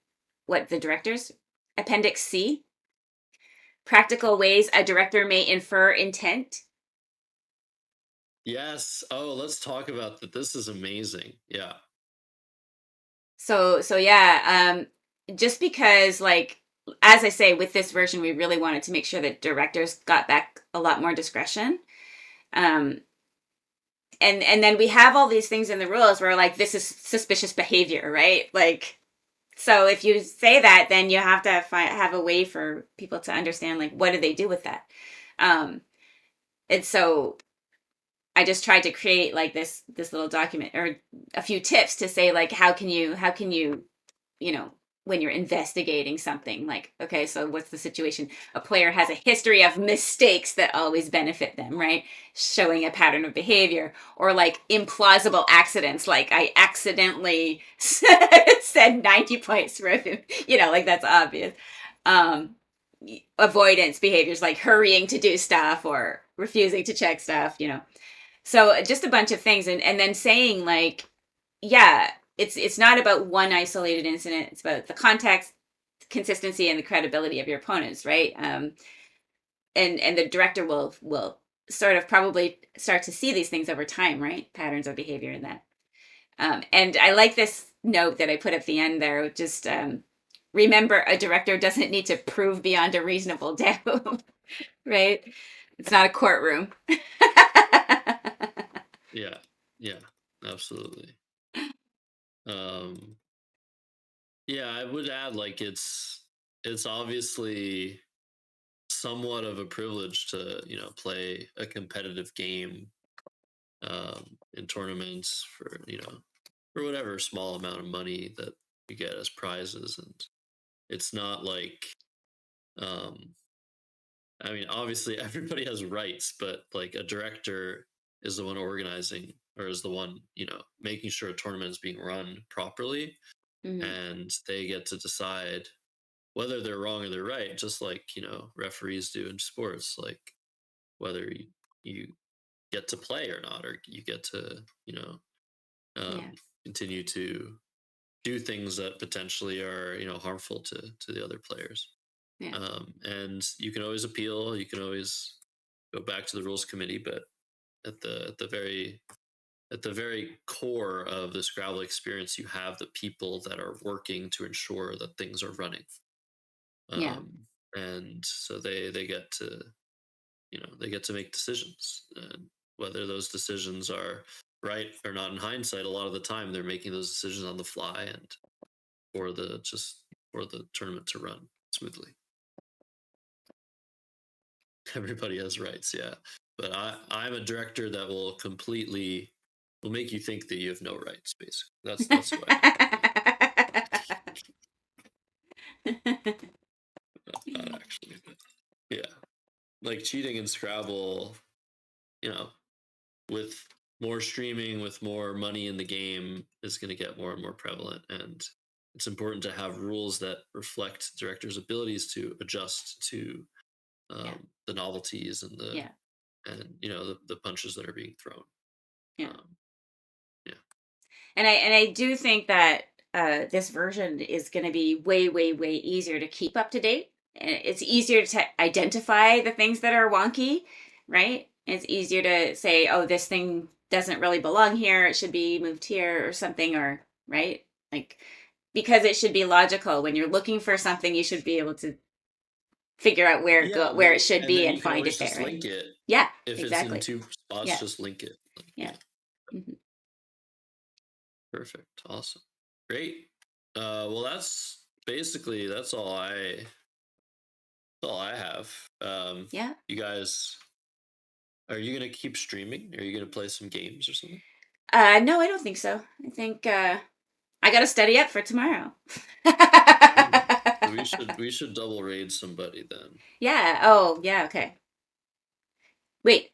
what the directors Appendix C, practical ways a director may infer intent. Yes. Oh, let's talk about that. This is amazing. Yeah. So yeah, just because like as I say with this version, we really wanted to make sure that directors got back a lot more discretion. Um, and then we have all these things in the rules where like this is suspicious behavior, right? Like so if you say that, then you have to have a way for people to understand like what do they do with that. Um, and so I just tried to create like this little document or a few tips to say like how can you you know, when you're investigating something, like, okay, so what's the situation? A player has a history of mistakes that always benefit them, right? Showing a pattern of behavior, or like implausible accidents, like I accidentally said 90 points for him, like that's obvious. Um, Avoidance behaviors like hurrying to do stuff or refusing to check stuff. So just a bunch of things, and then saying like, yeah, it's not about one isolated incident. It's about the context, consistency, and the credibility of your opponents, right? And the director will sort of probably start to see these things over time, right? Patterns of behavior in that. And I like this note that I put at the end there. Just remember, a director doesn't need to prove beyond a reasonable doubt, right? It's not a courtroom. Yeah. Yeah. Absolutely. Um, yeah, I would add like it's obviously somewhat of a privilege to, play a competitive game in tournaments for whatever small amount of money that you get as prizes. And it's not like um I mean, obviously everybody has rights, but like a director is the one organizing or is the one, making sure a tournament is being run properly, Mhm. and they get to decide whether they're wrong or they're right, just like, referees do in sports, like whether you get to play or not, or you get to, Yeah, um, continue to do things that potentially are, harmful to the other players. yeah, And you can always appeal, you can always go back to the rules committee, but at the very core of the Scrabble experience, you have the people that are working to ensure that things are running. yeah, And so they get to they get to make decisions, and whether those decisions are right or not in hindsight, a lot of the time they're making those decisions on the fly, and for the tournament to run smoothly. Everybody has rights, yeah, but I'm a director that will make you think that you have no rights. Basically, that's who I am. Not actually, but yeah, like cheating in Scrabble, you know, with more streaming, with more money in the game, is going to get more and more prevalent. And it's important to have rules that reflect directors' abilities to adjust to Yeah, the novelties and yeah, the punches that are being thrown. yeah. Um, yeah. And I do think that this version is going to be way, way, way easier to keep up to date. And it's easier to identify the things that are wonky, right? It's easier to say, oh, this thing doesn't really belong here. It should be moved here or something, or right? Like because it should be logical. When you're looking for something, you should be able to figure out Yeah, where it should and be then and you can find always it there, just right? link it. Yeah, If it's in exactly. two spots, Yeah, just link it. Like, yeah. yeah, Hmm. perfect, awesome, great. Well, that's all I have. Yeah. You guys, are you gonna keep streaming? Are you gonna play some games or something? No, I don't think so. I think I got to study up for tomorrow. Ooh. So we should double raid somebody then. Yeah. Oh, yeah. Okay. Wait.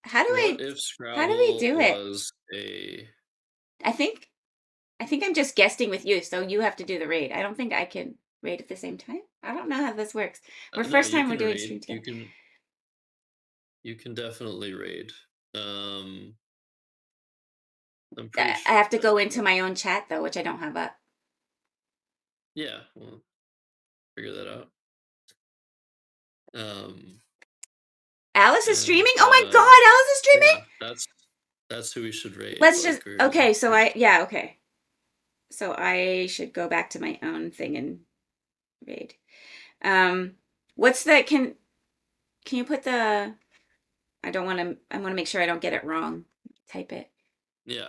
How do What I? if How do we Scrabble do it? was a I think. I think I'm just guesting with you, so you have to do the raid. I don't think I can raid at the same time. I don't know how this works. We're No, first you time we're can doing stream raid. together. You can definitely raid. I'm pretty I sure. have to go into my own chat though, which I don't have up. Yeah, we'll figure that out. Alice is And streaming. Oh my God, Alice is streaming. yeah, that's who we should raid. Let's just Like we were okay. So saying. okay. So I should go back to my own thing and raid. What's the can you put the I don't want to I want to make sure I don't get it wrong. Type it. Yeah,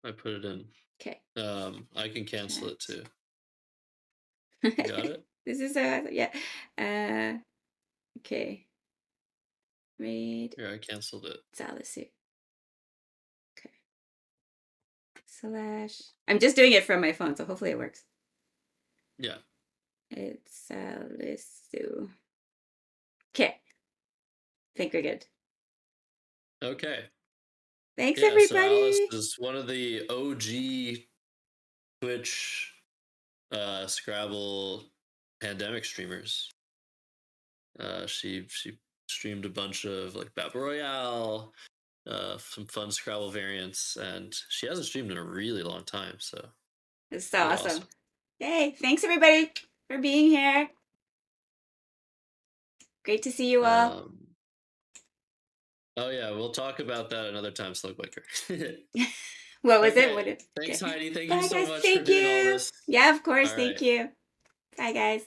I put it in. Okay. I can cancel it too. You got it? This is yeah. Okay. Raid Here, I canceled it. Salisu. Okay. Slash. I'm just doing it from my phone, so hopefully it works. Yeah. It's Salisu. Okay. Think we're good. Okay. Thanks, Yeah, so everybody. Alice is one of the OG Twitch Scrabble pandemic streamers. She streamed a bunch of like Battle Royale, some fun Scrabble variants, and she hasn't streamed in a really long time, so It's so really awesome. Yay. Thanks, everybody, for being here. Great to see you all. Oh yeah, we'll talk about that another time, Slowquicker. What was it? Okay. Thanks, Okay. Heidi. Thank Bye, you so guys. much for Thank doing all you. this. Yeah, of course. All Thank right. you. Bye, guys.